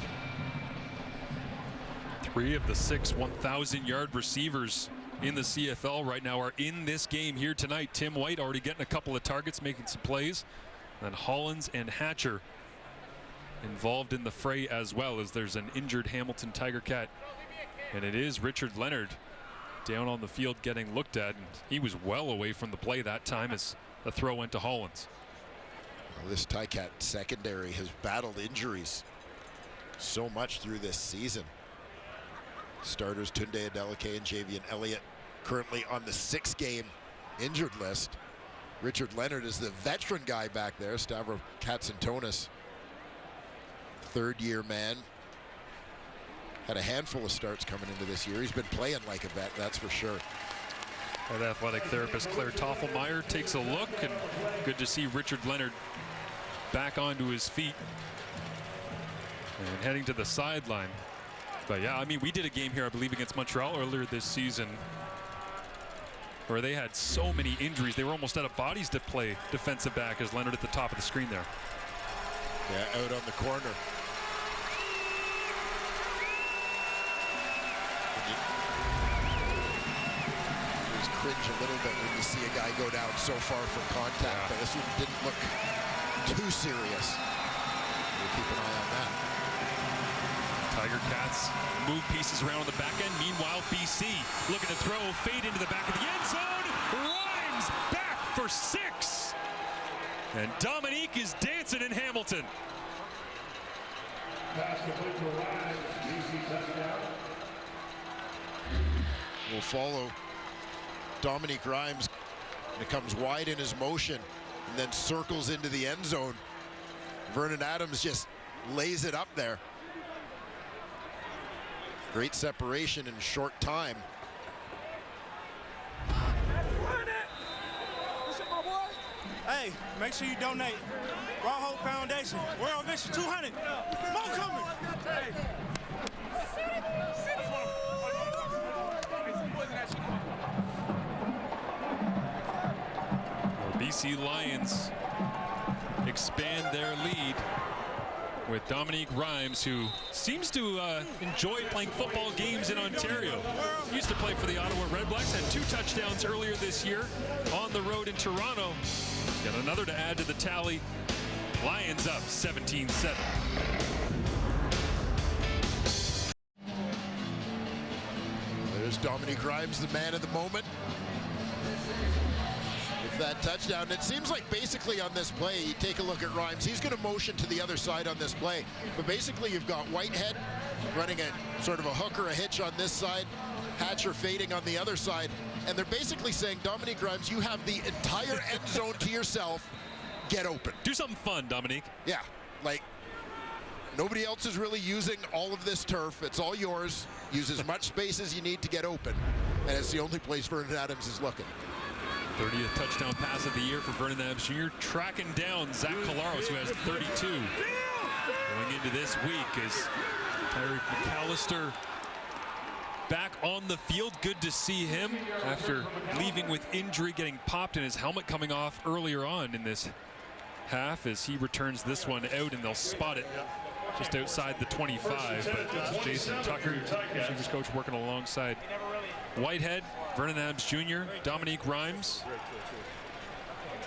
3 of the 6 1,000-yard receivers in the CFL right now are in this game here tonight. Tim White already getting a couple of targets, making some plays. And Hollins and Hatcher involved in the fray as well, as there's an injured Hamilton Tiger Cat. And it is Richard Leonard down on the field getting looked at, and he was well away from the play that time as the throw went to Hollins. Well, this Ticat secondary has battled injuries so much through this season. Starters Tunde Adeleke and Javian Elliott currently on the 6-game injured list. Richard Leonard is the veteran guy back there. Stavro Katsantonis, 3rd-year man. Had a handful of starts coming into this year. He's been playing like a vet, that's for sure. That athletic therapist Claire Toffelmeyer takes a look, and good to see Richard Leonard back onto his feet and heading to the sideline. But yeah, I mean, we did a game here, I believe, against Montreal earlier this season where they had so many injuries. They were almost out of bodies to play defensive back, as Leonard at the top of the screen there. Yeah, out on the corner. You just cringe a little bit when you see a guy go down so far from contact, but this one didn't look too serious. We'll keep an eye on that. Tiger Cats move pieces around on the back end. Meanwhile, BC looking to throw, fade into the back of the end zone. Rhymes back for 6. And Dominique is dancing in Hamilton. We'll follow Dominique Rhymes. And it comes wide in his motion and then circles into the end zone. Vernon Adams just lays it up there. Great separation in short time. Hey, make sure you donate. Raw Hope Foundation. World Vision 200. More coming. BC Lions expand their lead with Dominique Rhymes, who seems to enjoy playing football games in Ontario. Used to play for the Ottawa Redblacks, had 2 touchdowns earlier this year on the road in Toronto. Got another to add to the tally. Lions up 17-7. There's Dominique Rhymes, the man of the moment. With that touchdown, it seems like basically on this play, you take a look at Rhymes, he's going to motion to the other side on this play. But basically you've got Whitehead running a sort of a hook or a hitch on this side, Hatcher fading on the other side, and they're basically saying, Dominique Grimes, you have the entire end zone to yourself. Get open. Do something fun, Dominique. Yeah, like nobody else is really using all of this turf. It's all yours. Use as much space as you need to get open, and it's the only place Vernon Adams is looking. 30th touchdown pass of the year for Vernon Adams Jr. tracking down Zach Collaros, who has 32. Going into this week is Tyreek McAllister back on the field. Good to see him after leaving with injury, getting popped, and his helmet coming off earlier on in this half as he returns this one out, and they'll spot it just outside the 25. But this is Jason Tucker, receivers coach, working alongside Whitehead, Vernon Adams Jr., Dominique Grimes.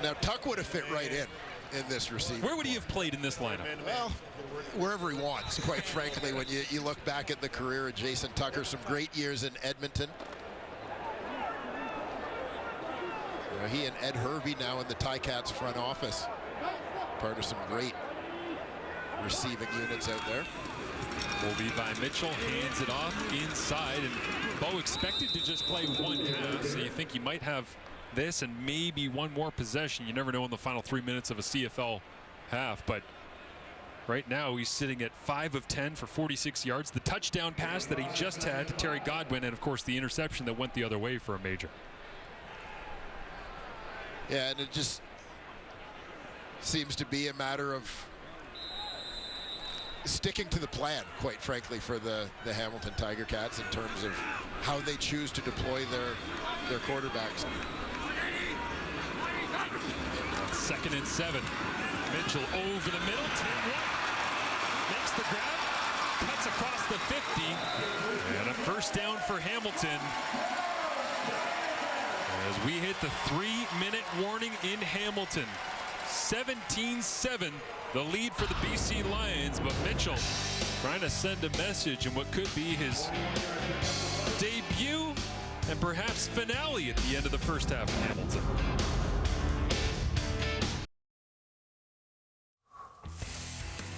Now Tuck would have fit right in this receiver. Where would he have played in this lineup? Well, wherever he wants, quite frankly, when you look back at the career of Jason Tucker. Some great years in Edmonton. He and Ed Hervey now in the Ticats front office. Part of some great receiving units out there. Well, Levi Mitchell hands it off inside, and Bo expected to just play one half, so you think he might have this and maybe one more possession. You never know in the final 3 minutes of a CFL half, but right now he's sitting at 5 of 10 for 46 yards. The touchdown pass that he just had to Terry Godwin, and of course the interception that went the other way for a major. Yeah, and it just seems to be a matter of sticking to the plan, quite frankly, for the Hamilton Tiger Cats in terms of how they choose to deploy their quarterbacks. 2nd and 7. Mitchell over the middle. Tim White makes the grab, cuts across the 50, and a first down for Hamilton. As we hit the 3-minute warning in Hamilton. 17-7, the lead for the BC Lions, but Mitchell trying to send a message in what could be his debut and perhaps finale at the end of the first half in Hamilton.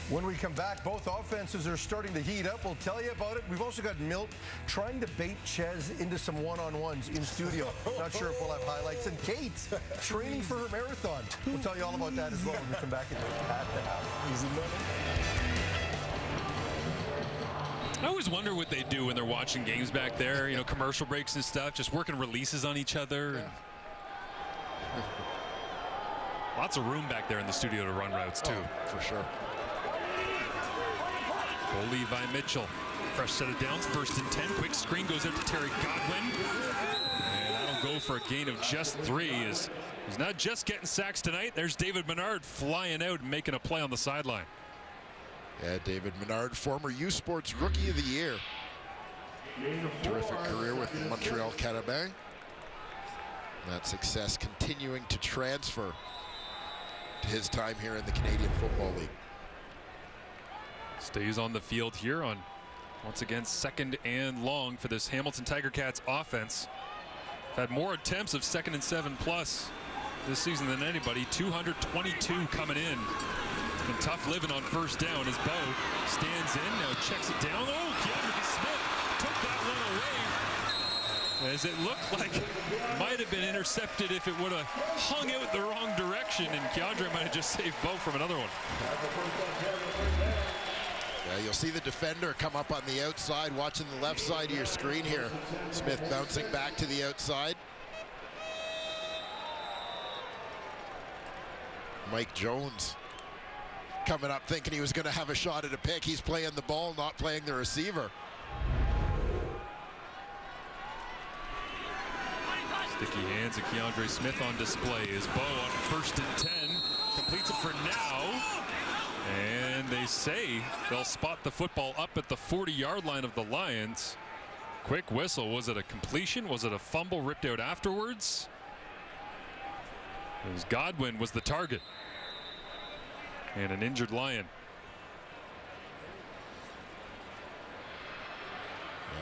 When we come back, both offenses are starting to heat up. We'll tell you about it. We've also got Milt trying to bait Ches into some one-on-ones in studio. Not sure if we'll have highlights. And Kate training for her marathon. We'll tell you all about that as well when we come back at the half. Easy money. I always wonder what they do when they're watching games back there, you know, commercial breaks and stuff, just working releases on each other. And lots of room back there in the studio to run routes, too. Oh, for sure. Levi Mitchell, fresh set of downs, 1st and 10. Quick screen goes out to Terry Godwin. And that'll go for a gain of just 3. He's not just getting sacks tonight. There's David Menard flying out and making a play on the sideline. Yeah, David Menard, former U Sports Rookie of the Year. Terrific career with the Montreal Carabins. That success continuing to transfer to his time here in the Canadian Football League. Stays on the field here on, once again, 2nd and long for this Hamilton Tiger Cats offense. Had more attempts of 2nd and 7 plus this season than anybody. 222 coming in. It's been tough living on first down as Bo stands in, now checks it down. Oh, Keandre Smith took that one away, as it looked like it might have been intercepted if it would have hung out the wrong direction, and Keandre might have just saved Bo from another one. Yeah, you'll see the defender come up on the outside, watching the left side of your screen here. Smith bouncing back to the outside. Mike Jones coming up thinking he was going to have a shot at a pick. He's playing the ball, not playing the receiver. Sticky hands of Keandre Smith on display as Bo on 1st and 10 completes it for now. And they say they'll spot the football up at the 40-yard line of the Lions. Quick whistle. Was it a completion? Was it a fumble ripped out afterwards? It was Godwin was the target. And an injured Lion.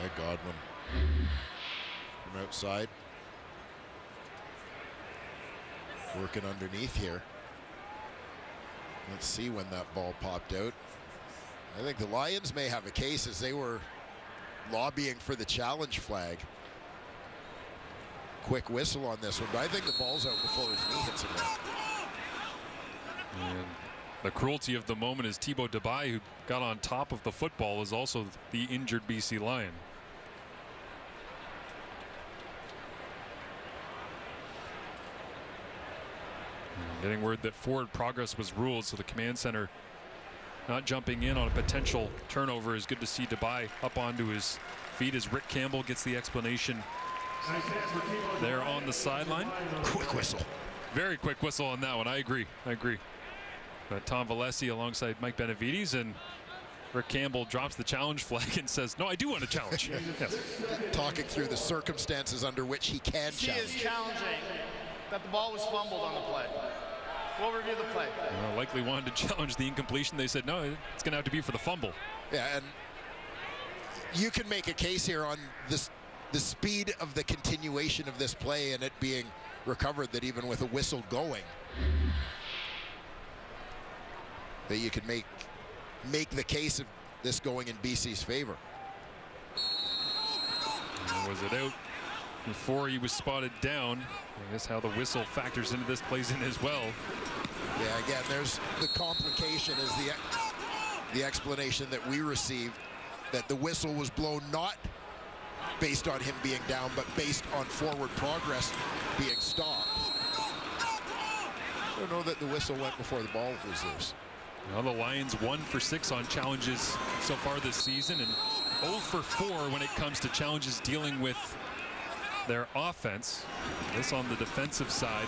Yeah, Godwin from outside. Working underneath here. Let's see when that ball popped out. I think the Lions may have a case as they were lobbying for the challenge flag. quick whistle on this one, but I think the ball's out before his knee hits him. And the cruelty of the moment is Thibaut Debye, who got on top of the football, is also the injured BC Lion. And getting word that forward progress was ruled, so the command center not jumping in on a potential turnover. Is good to see Debye up onto his feet as Rick Campbell gets the explanation there on the sideline. Quick whistle. Very quick whistle on that one. I agree. But Tom Valesi alongside Mike Benavides, and Rick Campbell drops the challenge flag and says, no, I do want to challenge. Yes. Talking through the circumstances under which he can He challenge. is challenging that the ball was fumbled on the play. We'll review the play. Likely wanted to challenge the incompletion. They said, no, it's going to have to be for the fumble. Yeah, and you can make a case here on this, the speed of the continuation of this play and it being recovered, that even with a whistle going, that you could make the case of this going in BC's favor. And was it out before he was spotted down? I guess how the whistle factors into this plays in as well. Yeah, again, there's the complication is the explanation that we received, that the whistle was blown not based on him being down, but based on forward progress being stopped. I don't know that the whistle went before the ball was loose. Well, the Lions 1 for 6 on challenges so far this season, and 0 for 4 when it comes to challenges dealing with their offense. This on the defensive side.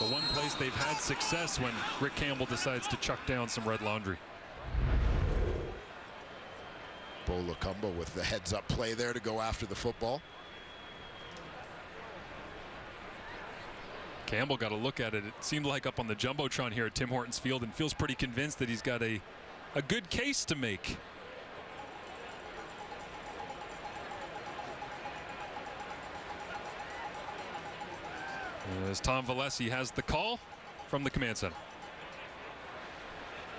The one place they've had success when Rick Campbell decides to chuck down some red laundry. Bo Lacumba with the heads-up play there to go after the football. Campbell got a look at it. It seemed like up on the Jumbotron here at Tim Hortons Field, and feels pretty convinced that he's got a good case to make. As Tom Valesi has the call from the command center.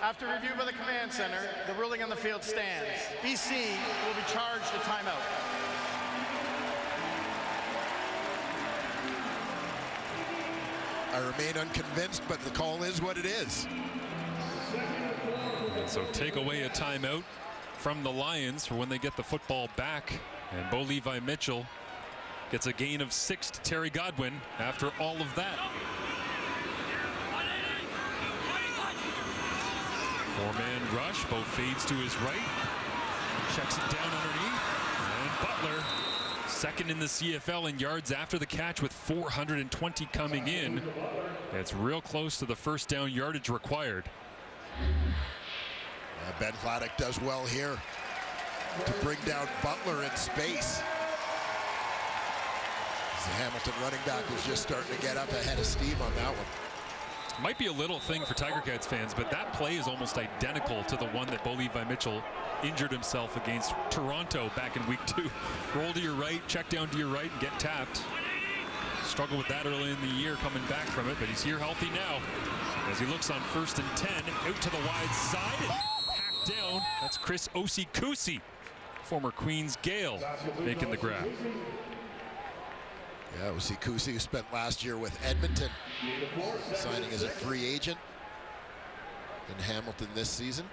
After review by the command center, the ruling on the field stands. BC will be charged a timeout. I remain unconvinced, but the call is what it is. So take away a timeout from the Lions for when they get the football back. And Bo Levi Mitchell gets a gain of 6 to Terry Godwin after all of that. 4-man rush. Bo fades to his right. Checks it down underneath. And Butler, second in the CFL in yards after the catch with 420 coming in. It's real close to the first down yardage required. Ben Vladek does well here to bring down Butler in space. The Hamilton running back was just starting to get up ahead of steam on that one. Might be a little thing for Tiger Cats fans, but that play is almost identical to the one that Bo Levi Mitchell injured himself against Toronto back in week 2. Roll to your right, check down to your right, and get tapped. Struggled with that early in the year coming back from it, but he's here healthy now as he looks on 1st and 10, out to the wide side and hacked down. That's Chris Osikusi, former Queens Gale, making the grab. Yeah, Osikusi, who spent last year with Edmonton, signing as a free agent in Hamilton this season.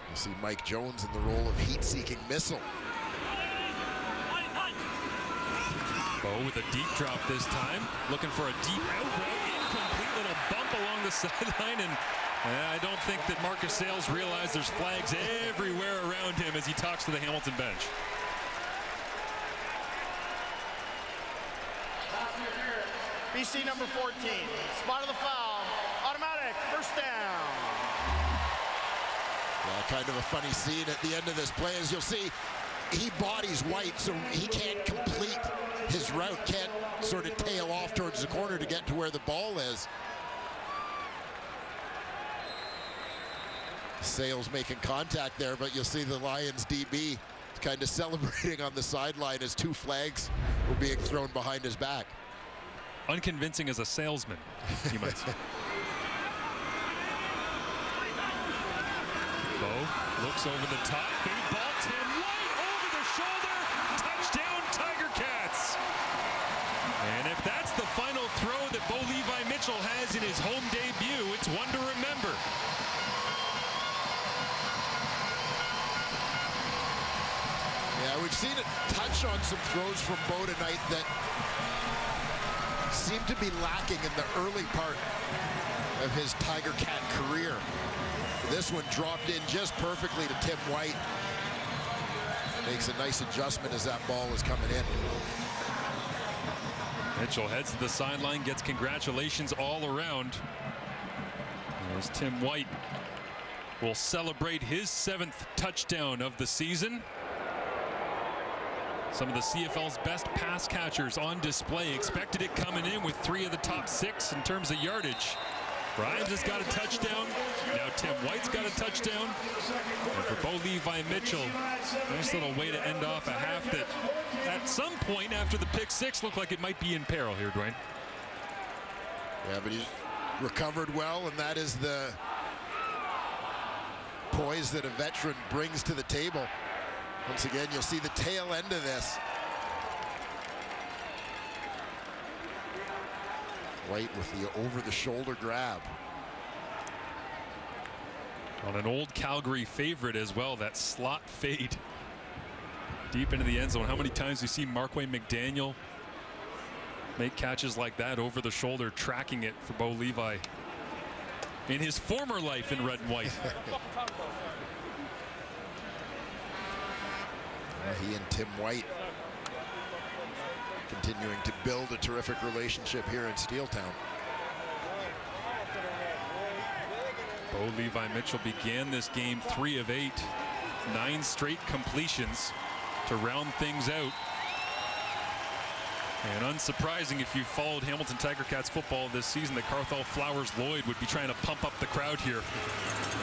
You'll see Mike Jones in the role of heat-seeking missile. Bo with a deep drop this time, looking for a deep out route, incomplete little bump along the sideline, and I don't think that Marcus Sales realized there's flags everywhere around him as he talks to the Hamilton bench. BC number 14, spot of the foul, automatic, first down. Well, kind of a funny scene at the end of this play, as you'll see, he bodies White, so he can't complete his route, can't sort of tail off towards the corner to get to where the ball is. Sales making contact there, but you'll see the Lions DB kind of celebrating on the sideline as 2 flags were being thrown behind his back. Unconvincing as a salesman, you might say. Bo looks over the top, fade ball, Tim White over the shoulder, touchdown Mitchell has in his home debut. It's one to remember. Yeah, we've seen it touch on some throws from Bo tonight that seem to be lacking in the early part of his Tiger Cat career. This one dropped in just perfectly to Tim White. Makes a nice adjustment as that ball is coming in. Mitchell heads to the sideline, gets congratulations all around. As Tim White will celebrate his 7th touchdown of the season. Some of the CFL's best pass catchers on display. Expected it coming in with 3 of the top 6 in terms of yardage. Rhymes has got a touchdown. Now Tim White's got a touchdown. And for Bo Levi Mitchell, nice little way to end off a half that at some point after the pick 6 looked like it might be in peril here, Dwayne. Yeah, but he's recovered well, and that is the poise that a veteran brings to the table. Once again, you'll see the tail end of this. White with the over-the-shoulder grab. On an old Calgary favorite as well, that slot fade deep into the end zone. How many times we see Marquay McDaniel make catches like that over the shoulder, tracking it for Bo Levi in his former life in red and white. He and Tim White continuing to build a terrific relationship here in Steeltown. Bo Levi Mitchell began this game 3 of 8, 9 straight completions to round things out. And unsurprising if you followed Hamilton Tiger Cats football this season that Carthel Flowers Lloyd would be trying to pump up the crowd here.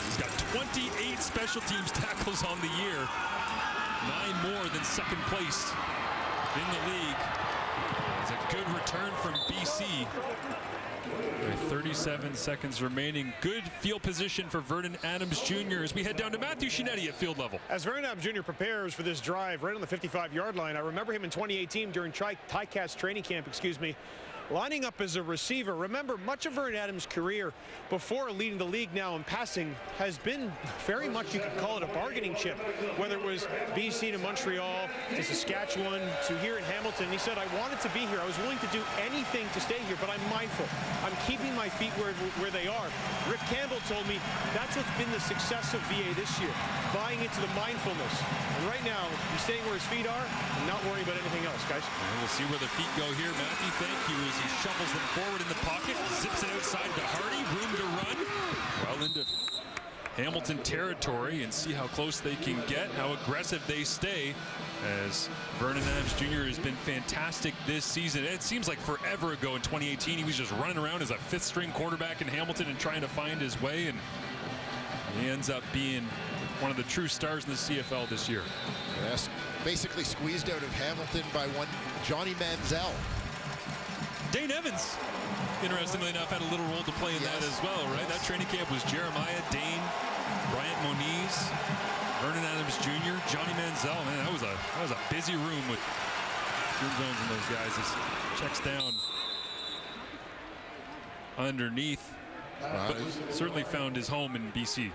He's got 28 special teams tackles on the year. 9 more than second place in the league. It's a good return from BC. 37 seconds remaining. Good field position for Vernon Adams Jr. as we head down to Matthew Shinetti at field level. As Vernon Adams Jr. prepares for this drive right on the 55-yard line, I remember him in 2018 during Ticats training camp, lining up as a receiver. Remember, much of Vernon Adams' career before leading the league now in passing has been very much, you could call it a bargaining chip, whether it was BC to Montreal to Saskatchewan to here in Hamilton. He said, I wanted to be here. I was willing to do anything to stay here, but I'm mindful. I'm keeping my feet where they are. Rick Campbell told me that's what's been the success of VA this year, buying into the mindfulness. And right now, he's staying where his feet are and not worrying about anything else, guys. And we'll see where the feet go here. Matthew, thank you. He shuffles them forward in the pocket, zips it outside to Hardy, room to run. Well into Hamilton territory, and see how close they can get, how aggressive they stay, as Vernon Adams Jr. has been fantastic this season. It seems like forever ago in 2018, he was just running around as a 5th-string quarterback in Hamilton and trying to find his way, and he ends up being one of the true stars in the CFL this year. Yes, basically squeezed out of Hamilton by one Johnny Manziel. Dane Evans, interestingly enough, had a little role to play in that as well, right? That training camp was Jeremiah, Dane, Bryant Moniz, Vernon Adams Jr., Johnny Manziel. Man, that was a busy room with Jim Jones and those guys. This checks down underneath, but certainly found his home in BC.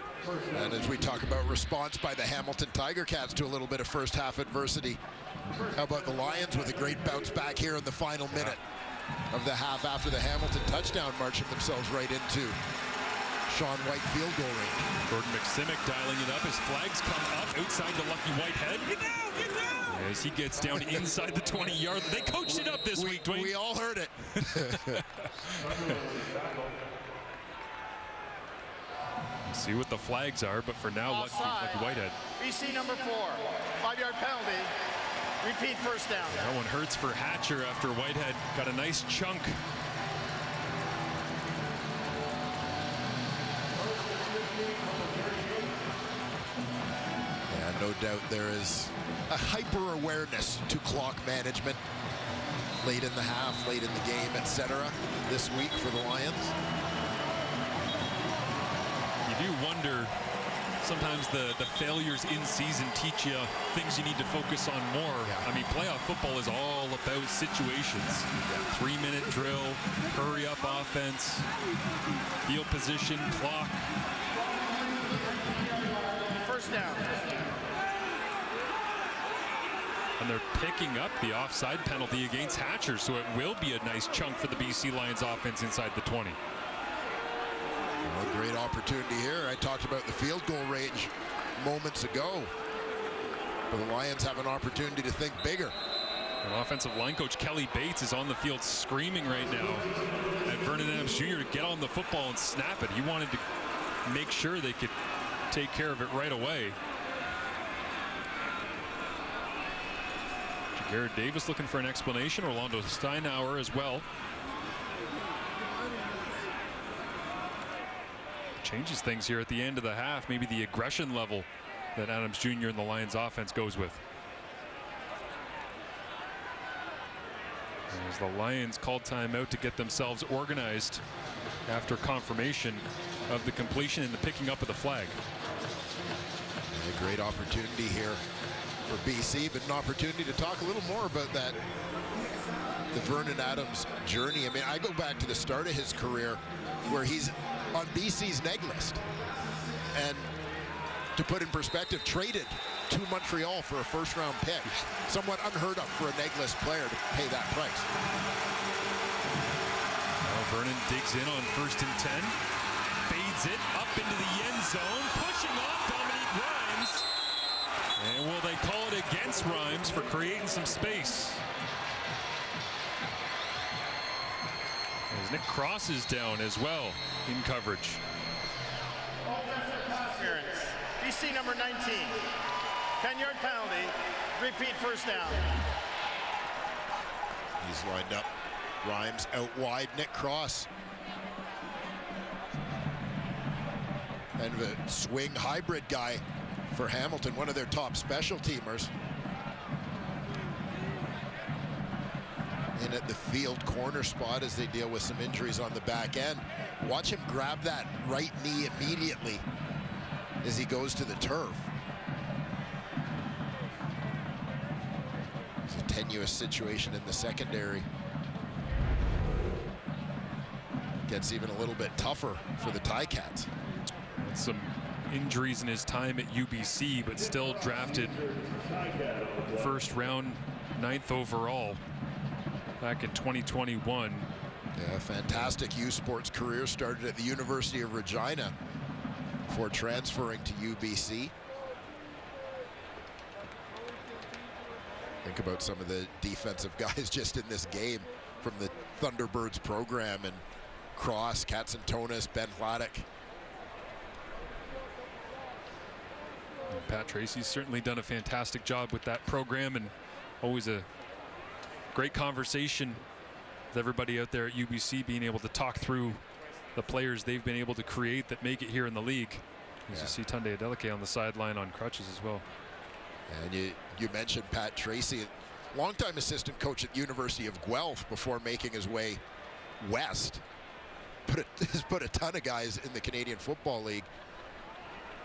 And as we talk about response by the Hamilton Tiger Cats to a little bit of first half adversity, how about the Lions with a great bounce back here in the final minute of the half after the Hamilton touchdown, marching themselves right into Sean White field goal range. Jordan McSimic dialing it up as flags come up outside the Lucky Whitehead. Get down! As he gets down inside the 20-yard. They coached it up this week, Dwayne. We all heard it. See what the flags are, but for now, Lucky Whitehead. BC number 4, 5-yard penalty. Repeat first down. That one hurts for Hatcher after Whitehead got a nice chunk. Yeah, no doubt there is a hyper awareness to clock management late in the half, late in the game, etc. this week for the Lions. You do wonder sometimes the failures in season teach you things you need to focus on more. I mean, playoff football is all about situations. 3-minute drill, hurry up offense, field position, clock. First down. And they're picking up the offside penalty against Hatcher, so it will be a nice chunk for the BC Lions offense inside the 20. Well, a great opportunity here. I talked about the field goal range moments ago. But the Lions have an opportunity to think bigger. And offensive line coach Kelly Bates is on the field screaming right now at Vernon Adams Jr. to get on the football and snap it. He wanted to make sure they could take care of it right away. Jared Davis looking for an explanation. Orlando Steinauer as well. Changes things here at the end of the half. Maybe the aggression level that Adams Jr. and the Lions offense goes with. As the Lions called timeout to get themselves organized after confirmation of the completion and the picking up of the flag. A great opportunity here for BC, but an opportunity to talk a little more about that, the Vernon Adams journey. I mean, I go back to the start of his career where he's on BC's neg list. And to put in perspective, traded to Montreal for a first-round pick. Somewhat unheard of for a neg list player to pay that price. Well, Vernon digs in on 1st and 10. Fades it up into the end zone. Pushing off Dominique Rhymes. And will they call it against Rhymes for creating some space? As Nick Cross is down as well in coverage. BC number 19. 10-yard penalty. Repeat first down. He's lined up. Rhymes out wide. Nick Cross. Kind of a swing hybrid guy for Hamilton, one of their top special teamers. In at the field corner spot as they deal with some injuries on the back end. Watch him grab that right knee immediately as he goes to the turf. It's a tenuous situation in the secondary. Gets even a little bit tougher for the Ticats. Some injuries in his time at UBC, but still drafted 1st round, 9th overall back in 2021. Yeah, fantastic U Sports career. Started at the University of Regina before transferring to UBC. Think about some of the defensive guys just in this game from the Thunderbirds program, and Cross, Katsantonis, Ben Hladek. Pat Tracy's certainly done a fantastic job with that program, and always a great conversation with everybody out there at UBC, being able to talk through the players they've been able to create that make it here in the league. As you see Tunde Adeleke on the sideline on crutches as well. And you mentioned Pat Tracy, longtime assistant coach at the University of Guelph before making his way west. Has put a ton of guys in the Canadian Football League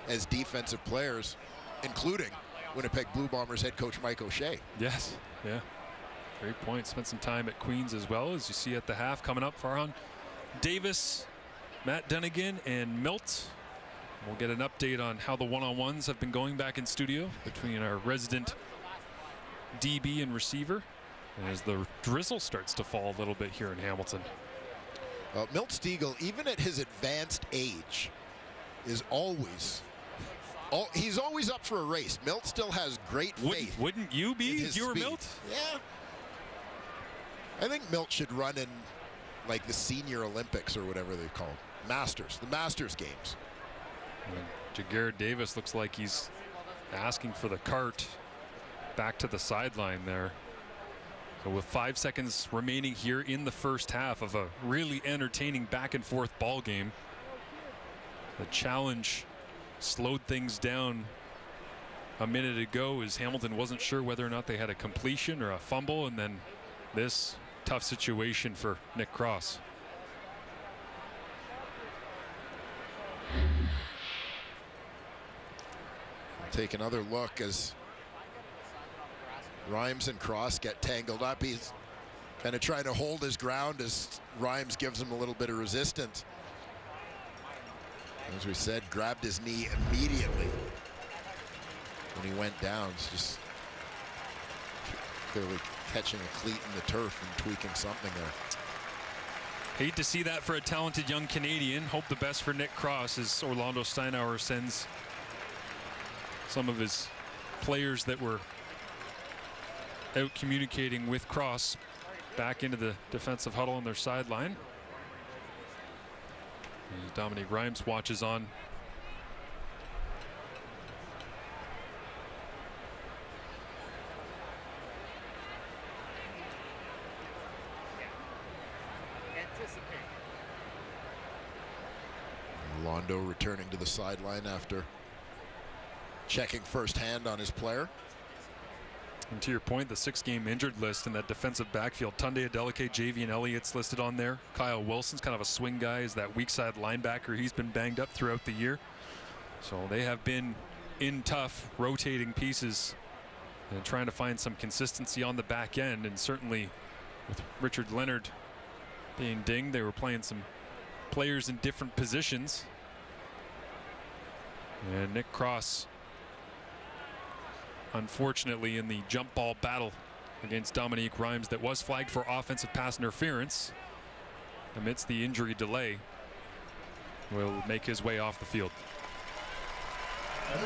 as defensive players, including Winnipeg Blue Bombers head coach Mike O'Shea. Yes, yeah, great point. Spent some time at Queens as well, as you see at the half coming up. Farhan Davis, Matt Dunnigan, and Milt. We'll get an update on how the one-on-ones have been going back in studio between our resident DB and receiver, and as the drizzle starts to fall a little bit here in Hamilton. Milt Stiegel, even at his advanced age, is always he's always up for a race. Milt still has great faith. Wouldn't you be if you were speed. Milt? Yeah. I think Milt should run in like the Senior Olympics or whatever they call it. The Masters games. Jaguar Davis looks like he's asking for the cart back to the sideline there. So with 5 seconds remaining here in the first half of a really entertaining back and forth ball game, the challenge slowed things down a minute ago as Hamilton wasn't sure whether or not they had a completion or a fumble, and then this tough situation for Nick Cross. Take another look as Rhymes and Cross get tangled up. He's kind of trying to hold his ground as Rhymes gives him a little bit of resistance. As we said, grabbed his knee immediately when he went down. It's just clearly catching a cleat in the turf and tweaking something there. Hate to see that for a talented young Canadian. Hope the best for Nick Cross as Orlando Steinauer sends some of his players that were out communicating with Cross back into the defensive huddle on their sideline. As Dominique Rhymes watches on. Orlando returning to the sideline after checking firsthand on his player. And to your point, the 6-game injured list in that defensive backfield. Tunde Adeleke, Javian Elliott's listed on there. Kyle Wilson's kind of a swing guy, is that weak side linebacker. He's been banged up throughout the year. So they have been in tough, rotating pieces and trying to find some consistency on the back end. And certainly with Richard Leonard being dinged, they were playing some players in different positions. And Nick Cross, unfortunately, in the jump ball battle against Dominique Rhymes that was flagged for offensive pass interference amidst the injury delay, will make his way off the field. And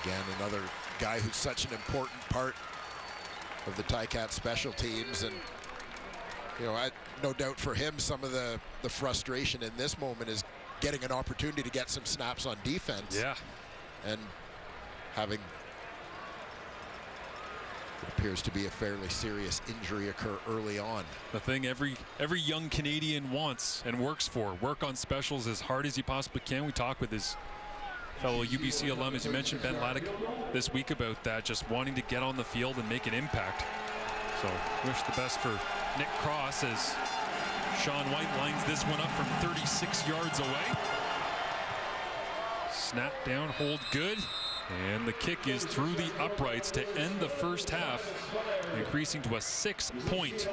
again, another guy who's such an important part of the Ticats special teams, and you know, no doubt for him, some of the frustration in this moment is getting an opportunity to get some snaps on defense. Yeah. And having what appears to be a fairly serious injury occur early on. The thing every young Canadian wants and works for, work on specials as hard as he possibly can. We talked with his fellow UBC alum, as you mentioned, Ben Laddick, this week about that, just wanting to get on the field and make an impact. So wish the best for Nick Cross as Sean White lines this one up from 36 yards away. Snap down, hold good. And the kick is through the uprights to end the first half, increasing to a 6-point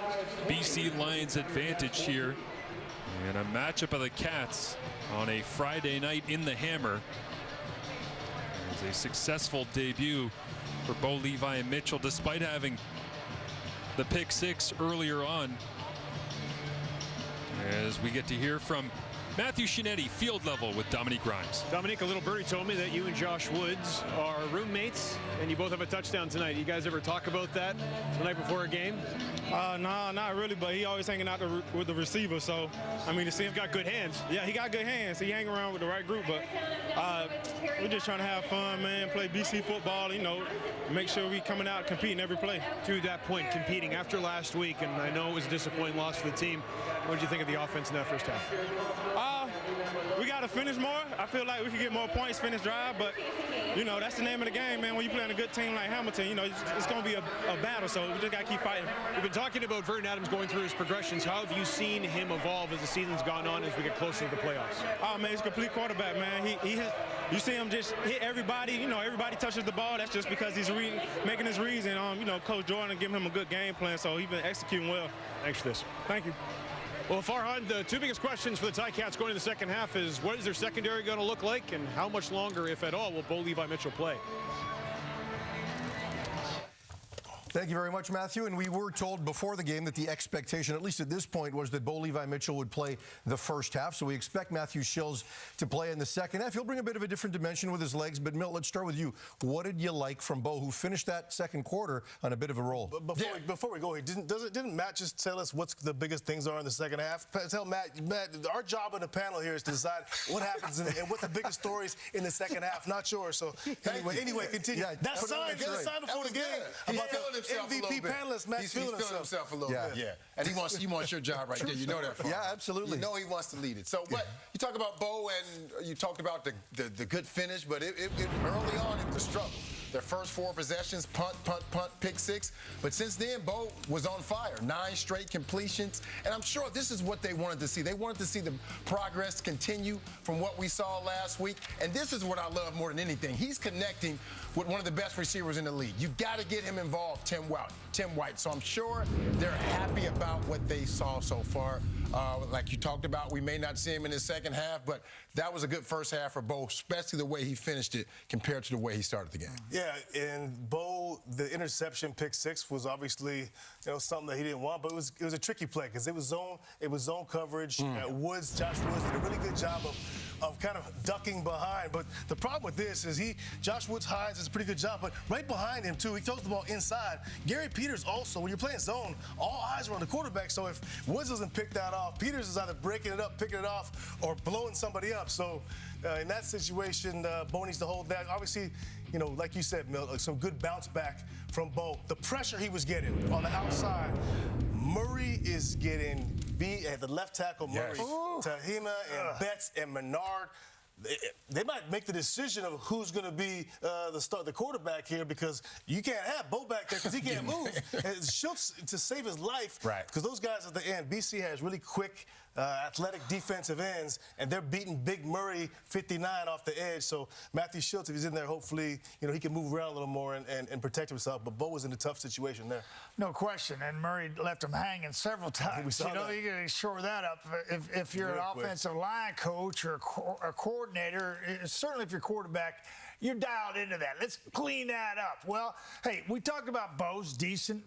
BC Lions advantage here. And a matchup of the Cats on a Friday night in the Hammer. It was a successful debut for Bo Levi and Mitchell, despite having the pick 6 earlier on. As we get to hear from Matthew Shinetti, field level with Dominique Rhymes. Dominique, a little birdie told me that you and Josh Woods are roommates, and you both have a touchdown tonight. You guys ever talk about that the night before a game? No, not really, but he always hanging out with the receiver, so, I mean, to see him. He's got good hands. Yeah, he got good hands. He hang around with the right group, but we're just trying to have fun, man, play BC football, you know, make sure we coming out competing every play. To that point, competing after last week, and I know it was a disappointing loss for the team. What did you think of the offense in that first half? We got to finish more. I feel like we could get more points, finish drive, but, you know, that's the name of the game, man. When you play on a good team like Hamilton, you know, it's going to be a battle, so we just got to keep fighting. We've been talking about Vernon Adams going through his progressions. How have you seen him evolve as the season's gone on, as we get closer to the playoffs? Oh, man, he's a complete quarterback, man. You see him just hit everybody. You know, everybody touches the ball. That's just because he's making his reads, and, you know, Coach Jordan giving him a good game plan, so he's been executing well. Thanks for this. Thank you. Well, Farhan, the two biggest questions for the Ticats going into the second half is, what is their secondary going to look like, and how much longer, if at all, will Bo Levi Mitchell play? Thank you very much, Matthew. And we were told before the game that the expectation, at least at this point, was that Bo Levi Mitchell would play the first half. So we expect Matthew Shills to play in the second half. He'll bring a bit of a different dimension with his legs. But, Milt, let's start with you. What did you like from Bo, who finished that second quarter on a bit of a roll? Before we go here, didn't Matt just tell us what's the biggest things are in the second half? Tell Matt, our job on the panel here is to decide what happens and what the biggest stories in the second half. Not yours. So anyway, continue. Yeah, that sign before the game. He's feeling himself MVP panelist, Matt, he's feeling himself a little bit. Yeah. And he wants your job right there. You know that. Yeah, absolutely. You know he wants to lead it. So, but you talk about Bo, and you talked about the good finish, but it early on it was a struggle. Their first 4 possessions, punt, pick 6. But since then, Bo was on fire. 9 straight completions. And I'm sure this is what they wanted to see. They wanted to see the progress continue from what we saw last week. And this is what I love more than anything. He's connecting with one of the best receivers in the league. You got to get him involved, Tim White. So I'm sure they're happy about what they saw so far. Like you talked about, we may not see him in his second half, but that was a good first half for Bo, especially the way he finished it compared to the way he started the game. Yeah, and Bo, the interception pick 6 was obviously, something that he didn't want, but it was a tricky play because it was zone coverage. Josh Woods did a really good job of kind of ducking behind. But the problem with this is Josh Woods hides does a pretty good job, but right behind him too, he throws the ball inside. Gary Peters also, when you're playing zone, all eyes are on the quarterback. So if Woods doesn't pick that off, Peters is either breaking it up, picking it off, or blowing somebody up. So in that situation, Bo needs to hold that. Obviously, like you said, Mill, some good bounce back from Bo. The pressure he was getting on the outside, Murray is getting beat at the left tackle. Murray, Tahima, and Betts and Menard. They might make the decision of who's going to be the quarterback here, because you can't have Bo back there because he can't move. And Schultz, to save his life, because those guys at the end, BC has really quick, athletic defensive ends, and they're beating Big Murray 59 off the edge. So Matthew Schultz, if he's in there, hopefully, he can move around a little more and protect himself. But Bo was in a tough situation there. No question. And Murray left him hanging several times. You got to shore that up. If you're an offensive line coach or a coordinator, certainly if you're quarterback, you're dialed into that. Let's clean that up. Well, hey, we talked about Bo's decent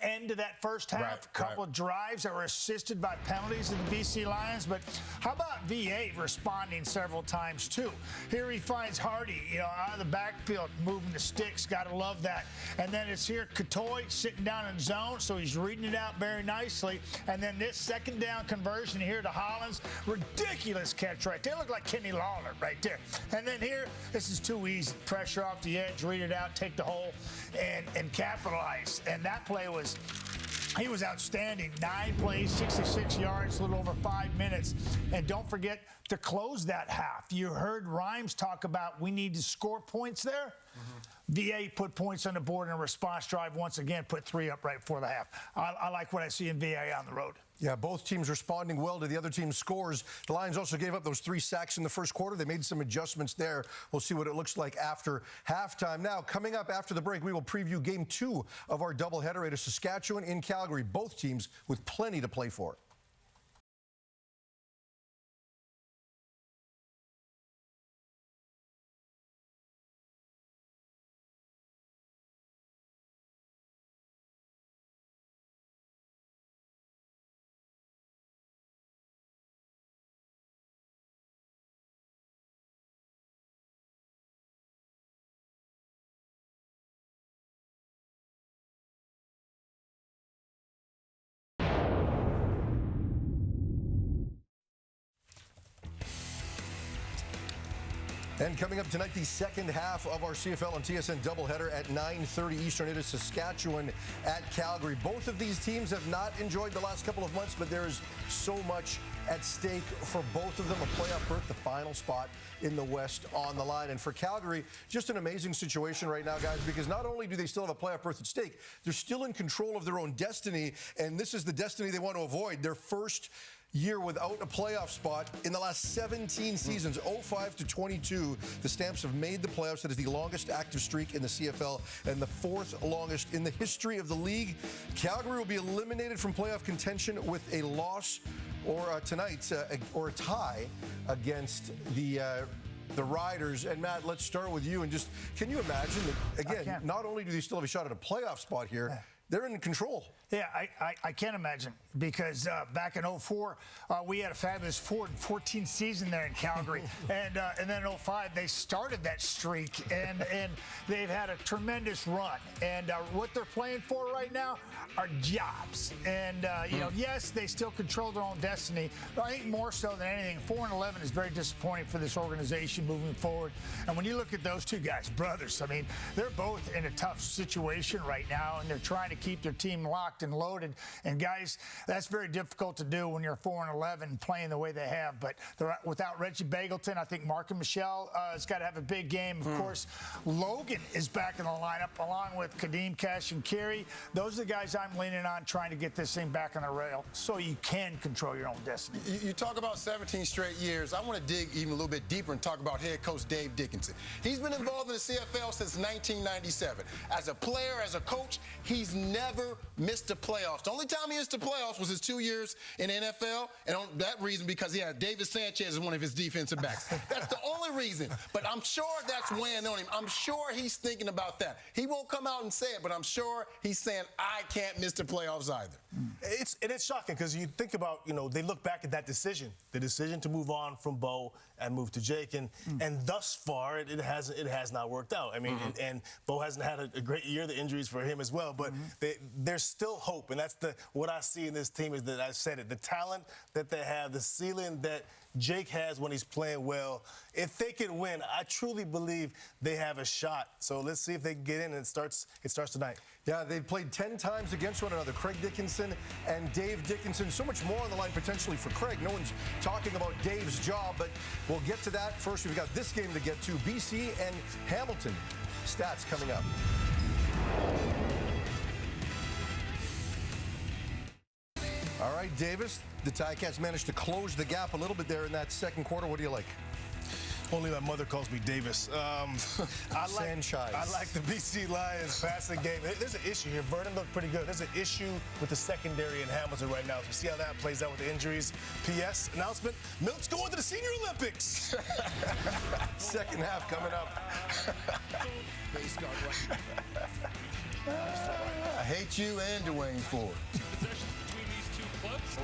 end to that first half. A couple of drives that were assisted by penalties of the BC Lions. But how about VA responding several times, too? Here he finds Hardy, out of the backfield, moving the sticks. Got to love that. And then it's here Katoy sitting down in zone, so he's reading it out very nicely. And then this second down conversion here to Hollins. Ridiculous catch right there. Looked like Kenny Lawler right there. And then here, this is too easy. Pressure off the edge, read it out, take the hole, and capitalize. And that play he was outstanding. 9 plays, 66 yards, a little over 5 minutes. And don't forget to close that half. You heard Rhymes talk about we need to score points there. VA put points on the board in a response drive once again, put 3 up right before the half. I like what I see in VA on the road. Yeah, both teams responding well to the other team's scores. The Lions also gave up those 3 sacks in the first quarter. They made some adjustments there. We'll see what it looks like after halftime. Now, coming up after the break, we will preview Game 2 of our doubleheader. It is Saskatchewan in Calgary. Both teams with plenty to play for. And coming up tonight, the second half of our CFL and TSN doubleheader at 9:30 Eastern. It is Saskatchewan at Calgary. Both of these teams have not enjoyed the last couple of months, but there is so much at stake for both of them. A playoff berth, the final spot in the West on the line. And for Calgary, just an amazing situation right now, guys, because not only do they still have a playoff berth at stake, they're still in control of their own destiny, and this is the destiny they want to avoid. Their first year without a playoff spot in the last 17 seasons, 05 to 22. The Stamps have made the playoffs. That is the longest active streak in the CFL and the 4th longest in the history of the league. Calgary will be eliminated from playoff contention with a loss or tonight or a tie against the Riders. And Matt, let's start with you. And just, can you imagine that, again, not only do they still have a shot at a playoff spot here, they're in control. Yeah, I can't imagine, because back in 04, we had a fabulous 4-14 season there in Calgary. and then in 05, they started that streak, and they've had a tremendous run. And what they're playing for right now are jobs. And, yes, they still control their own destiny, but I think more so than anything, 4-11 is very disappointing for this organization moving forward. And when you look at those two guys, brothers, I mean, they're both in a tough situation right now, and they're trying to keep their team locked and loaded. And guys, that's very difficult to do when you're 4-11 playing the way they have. But without Reggie Bagleton, I think Mark and Michelle has got to have a big game. Of course, Logan is back in the lineup along with Kadeem, Cash, and Carey. Those are the guys I'm leaning on trying to get this thing back on the rail so you can control your own destiny. You talk about 17 straight years. I want to dig even a little bit deeper and talk about head coach Dave Dickinson. He's been involved in the CFL since 1997. As a player, as a coach, he's never missed the playoffs. The only time he missed the playoffs was his 2 years in the NFL, and on that reason because he had David Sanchez as one of his defensive backs. That's the only reason. But I'm sure that's weighing on him. I'm sure he's thinking about that. He won't come out and say it, but I'm sure he's saying, I can't miss the playoffs either. It's shocking because you think about, they look back at that decision, the decision to move on from Bo and move to Jake, and thus far it has not worked out. I mean, and Bo hasn't had a great year. The injuries for him as well, but there's still hope, and that's what I see in this team is that I said it, the talent that they have, the ceiling that Jake has when he's playing well. If they can win, I truly believe they have a shot. So let's see if they can get in, and it starts tonight. Yeah, they've played 10 times against one another, Craig Dickinson and Dave Dickinson. So much more on the line potentially for Craig. No one's talking about Dave's job, but we'll get to that. First, we've got this game to get to, BC and Hamilton. Stats coming up. All right, Davis, the Ticats managed to close the gap a little bit there in that second quarter. What do you like? Only my mother calls me Davis. I like the BC Lions passing game. There's an issue here. Vernon looked pretty good. There's an issue with the secondary in Hamilton right now. So we see how that plays out with the injuries. P.S. announcement, Milt's going to the Senior Olympics. Second half coming up. I hate you and Dwayne Ford. Possessions between these two clubs.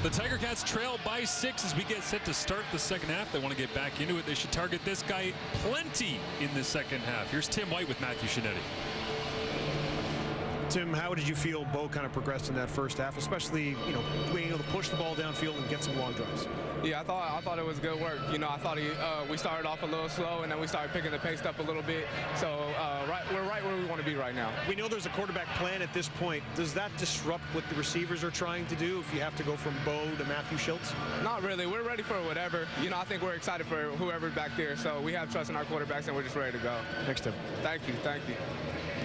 The Tiger Cats trail by 6 as we get set to start the second half. They want to get back into it. They should target this guy plenty in the second half. Here's Tim White with Matthew Shinetti. Tim, how did you feel Bo kind of progressed in that first half, especially, being able to push the ball downfield and get some long drives? Yeah, I thought it was good work. I thought we started off a little slow, and then we started picking the pace up a little bit. So we're right where we want to be right now. We know there's a quarterback plan at this point. Does that disrupt what the receivers are trying to do if you have to go from Bo to Matthew Schultz? Not really. We're ready for whatever. I think we're excited for whoever's back there. So we have trust in our quarterbacks, and we're just ready to go. Thanks, Tim. Thank you.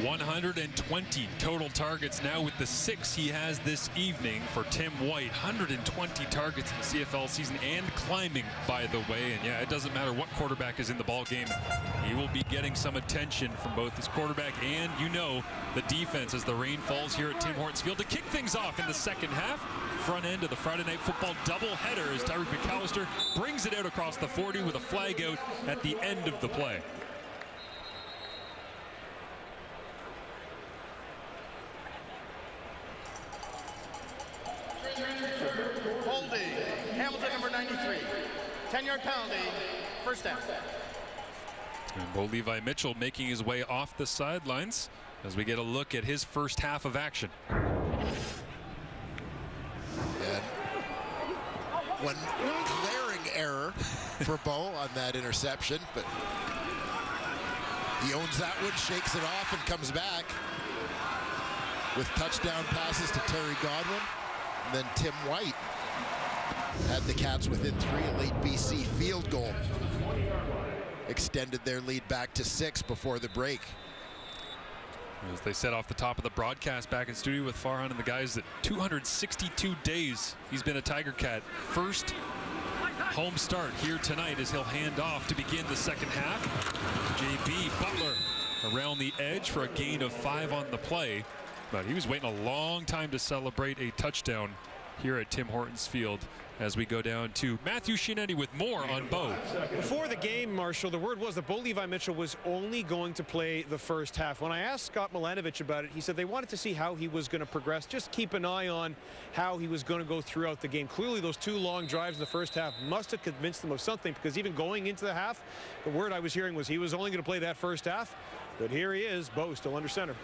120 total targets now with the 6 he has this evening for Tim White. 120 targets in the CFL season and climbing, by the way. And yeah, it doesn't matter what quarterback is in the ball game. He will be getting some attention from both his quarterback and, the defense as the rain falls here at Tim Hortons Field to kick things off in the second half. Front end of the Friday Night Football doubleheader as Tyreek McAllister brings it out across the 40 with a flag out at the end of the play. Holding. Hamilton, number 93. 10-yard penalty. First down. And Bo Levi Mitchell making his way off the sidelines as we get a look at his first half of action. And one glaring error for Bo on that interception, but he owns that one, shakes it off, and comes back with touchdown passes to Terry Godwin. And then Tim White had the Cats within 3, a late BC field goal. Extended their lead back to 6 before the break. As they said off the top of the broadcast back in studio with Farhan and the guys, that 262 days he's been a Tiger Cat. First home start here tonight as he'll hand off to begin the second half. JB Butler around the edge for a gain of 5 on the play. But he was waiting a long time to celebrate a touchdown here at Tim Hortons Field as we go down to Matthew Shinetti with more on Bo. Before the game, Marshall, the word was that Bo Levi Mitchell was only going to play the first half. When I asked Scott Milanovic about it, he said they wanted to see how he was going to progress, just keep an eye on how he was going to go throughout the game. Clearly, those 2 long drives in the first half must have convinced them of something, because even going into the half, the word I was hearing was he was only going to play that first half. But here he is, Bo still under center.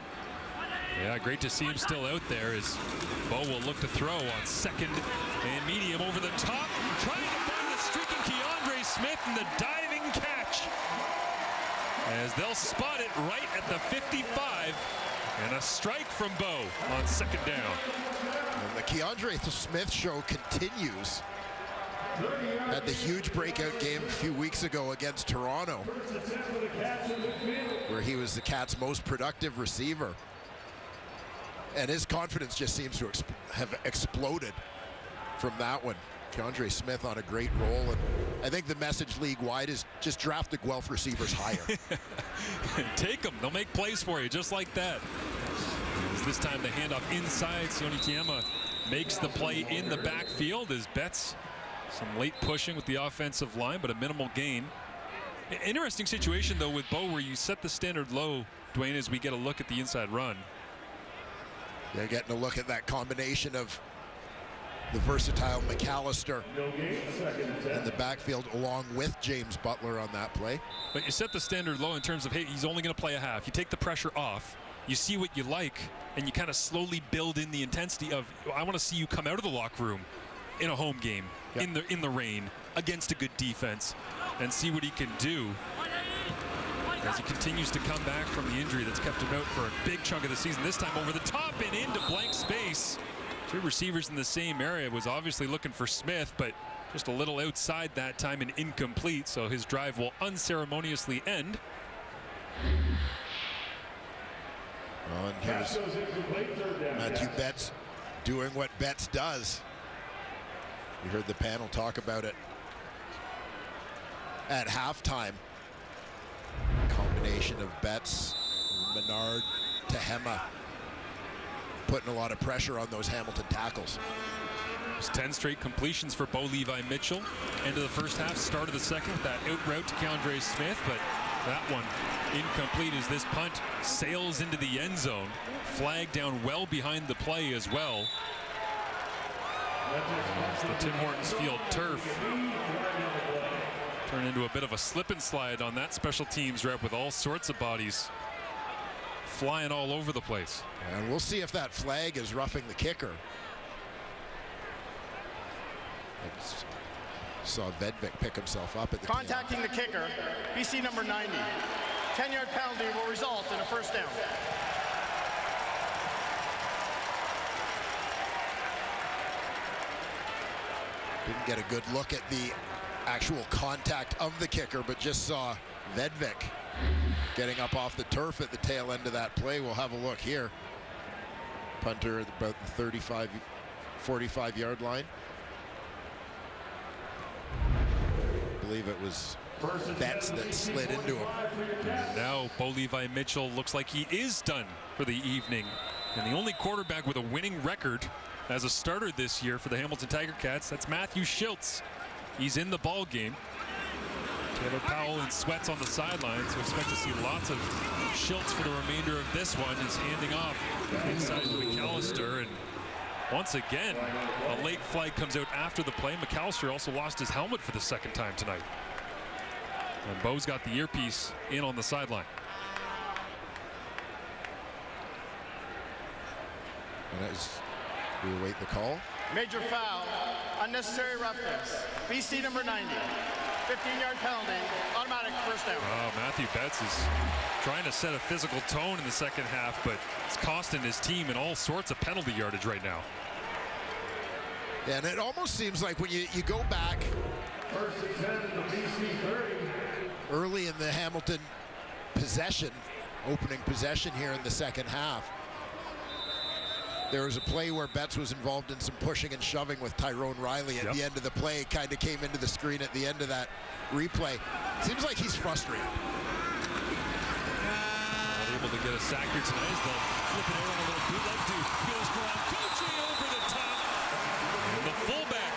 Yeah, great to see him still out there as Bo will look to throw on second and medium over the top, trying to find the streaking Keandre Smith and the diving catch as they'll spot it right at the 55, and a strike from Bo on second down. And the Keandre Smith show continues. Had the huge breakout game a few weeks ago against Toronto, where he was the Cats' most productive receiver. And his confidence just seems to have exploded from that one. Keandre Smith on a great roll, and I think the message league-wide is just draft the Guelph receivers higher. Take them. They'll make plays for you just like that. As this time the handoff inside. Sione Tiema makes the play in the backfield as Betts some late pushing with the offensive line, but a minimal gain. Interesting situation, though, with Bo, where you set the standard low, Dwayne, as we get a look at the inside run. They're getting a look at that combination of the versatile McAllister in the backfield along with James Butler on that play. But you set the standard low in terms of, hey, he's only going to play a half. You take the pressure off, you see what you like, and you kind of slowly build in the intensity of, I want to see you come out of the locker room in a home game, in the rain, against a good defense, and see what he can do as he continues to come back from the injury that's kept him out for a big chunk of the season. This time over the top and into blank space. 2 receivers in the same area. Was obviously looking for Smith, but just a little outside that time and incomplete, so his drive will unceremoniously end. Well, and here's Matthew Betts doing what Betts does. You heard the panel talk about it at halftime. Combination of Betts, Menard, Tehema, putting a lot of pressure on those Hamilton tackles. It's 10 straight completions for Bo Levi Mitchell. End of the first half, start of the second with that out route to Keandre Smith, but that one incomplete as this punt sails into the end zone. Flag down well behind the play as well. As the Tim Hortons Field turf turned into a bit of a slip and slide on that special teams rep with all sorts of bodies flying all over the place. And we'll see if that flag is roughing the kicker. I saw Vedvik pick himself up at the contacting the kicker, BC number 90. 10-yard penalty will result in a first down. Didn't get a good look at the actual contact of the kicker, but just saw Vedvik getting up off the turf at the tail end of that play. We'll have a look here. Punter at about the 35, 45-yard line. I believe it was Betts that slid into him. And now Bo Levi Mitchell looks like he is done for the evening. And the only quarterback with a winning record as a starter this year for the Hamilton Tiger Cats, that's Matthew Schiltz. He's in the ball game. Taylor Powell and Sweats on the sidelines, so expect to see lots of Schiltz for the remainder of this one. Is handing off inside to McAllister, and once again a late flag comes out after the play. McAllister also lost his helmet for the second time tonight, and Bo's got the earpiece in on the sideline. And as we await the call. Major foul, unnecessary roughness. BC number 90. 15-yard penalty, automatic first down. Matthew Betts is trying to set a physical tone in the second half, but it's costing his team in all sorts of penalty yardage right now. Yeah, and it almost seems like when you go back early in the Hamilton possession, opening possession here in the second half, there was a play where Betts was involved in some pushing and shoving with Tyrone Riley at the end of the play. Kind of came into the screen at the end of that replay. Seems like he's frustrated. Not able to get a sack here tonight as they'll flip it over a little bootleg to Phil Strong. Coaching over the top. the fullback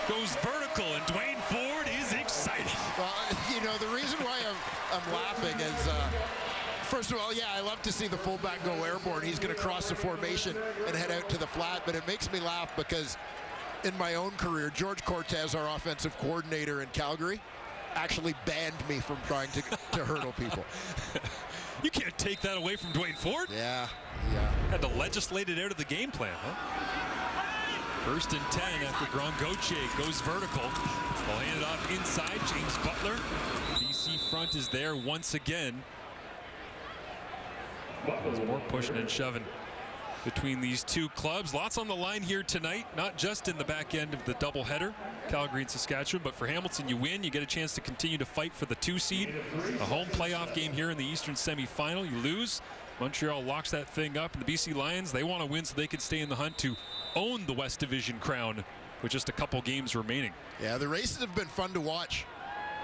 goes vertical, and Dwayne Ford is excited. Well, you know, the reason why I'm laughing is, first of all, yeah, I love to see the fullback go airborne. He's going to cross the formation and head out to the flat, but it makes me laugh because in my own career, George Cortez, our offensive coordinator in Calgary, actually banned me from trying to hurdle people. You can't take that away from Dwayne Ford. Yeah. Had to legislate it out of the game plan, huh? 1st and 10 after Grongoche goes vertical. Ball handed off inside. James Butler. BC front is there once again. There's more pushing and shoving between these two clubs. Lots on the line here tonight, not just in the back end of the doubleheader, Calgary and Saskatchewan, but for Hamilton, you win, you get a chance to continue to fight for the 2 seed. A home playoff game here in the Eastern semifinal. You lose, Montreal locks that thing up, and the BC Lions, they want to win so they can stay in the hunt to own the West Division crown with just a couple games remaining. Yeah, the races have been fun to watch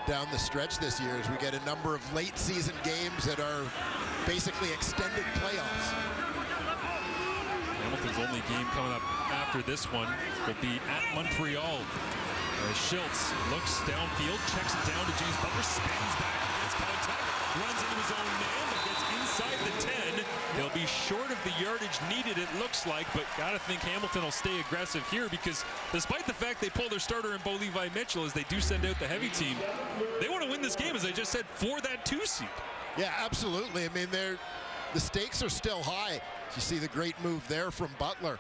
down the stretch this year as we get a number of late season games that are basically extended playoffs. Hamilton's only game coming up after this one will be at Montreal. Schultz looks downfield, checks it down to James Butler, spins back, gets contact, runs into his own man, but gets inside the 10. He'll be short of the yardage needed, it looks like, but gotta think Hamilton will stay aggressive here because despite the fact they pull their starter in Bo Levi Mitchell as they do send out the heavy team, they want to win this game, as I just said, for that 2 seed. Yeah, absolutely. I mean, the stakes are still high. You see the great move there from Butler.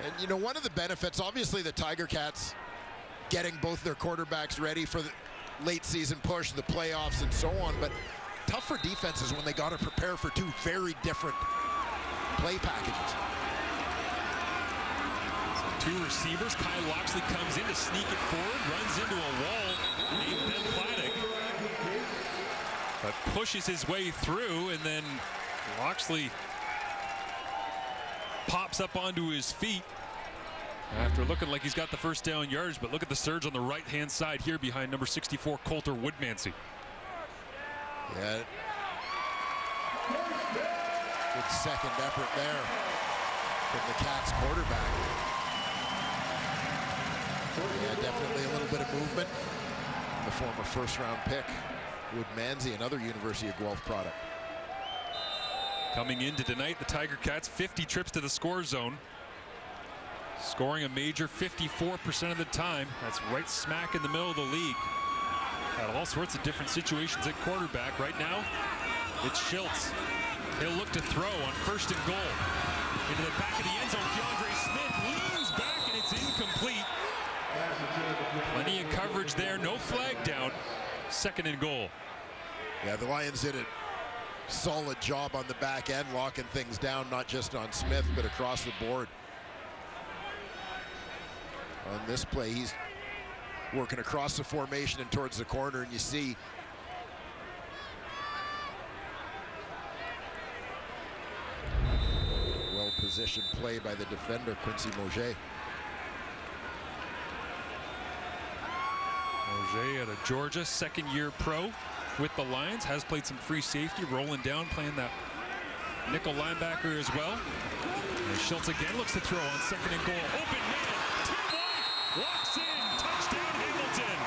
And, you know, one of the benefits, obviously the Tiger Cats getting both their quarterbacks ready for the late season push, the playoffs, and so on, but tough for defenses when they got to prepare for 2 very different play packages. So 2 receivers. Kyle Loxley comes in to sneak it forward, runs into a wall named Ben Platic, but pushes his way through, and then Loxley pops up onto his feet after looking like he's got the first down yardage, but look at the surge on the right-hand side here behind number 64, Coulter Woodmansey. Yeah. Good second effort there from the Cats quarterback. Yeah, definitely a little bit of movement. The former first-round pick, Woodmansey, another University of Guelph product. Coming into tonight, the Tiger Cats 50 trips to the score zone, scoring a major 54% of the time. That's right smack in the middle of the league. Had all sorts of different situations at quarterback. Right now, it's Schultz. He'll look to throw on 1st and goal. Into the back of the end zone, DeAndre Smith leans back, and it's incomplete. Plenty of coverage there, no flag down. 2nd and goal. Yeah, the Lions did a solid job on the back end, locking things down, not just on Smith, but across the board. On this play, he's working across the formation and towards the corner, and you see well-positioned play by the defender, Quincy Moget. Moget out of Georgia, 2nd-year pro with the Lions, has played some free safety, rolling down, playing that nickel linebacker as well. And Schultz again looks to throw on 2nd and goal. Open man, Tim White walks in, touchdown Hamilton.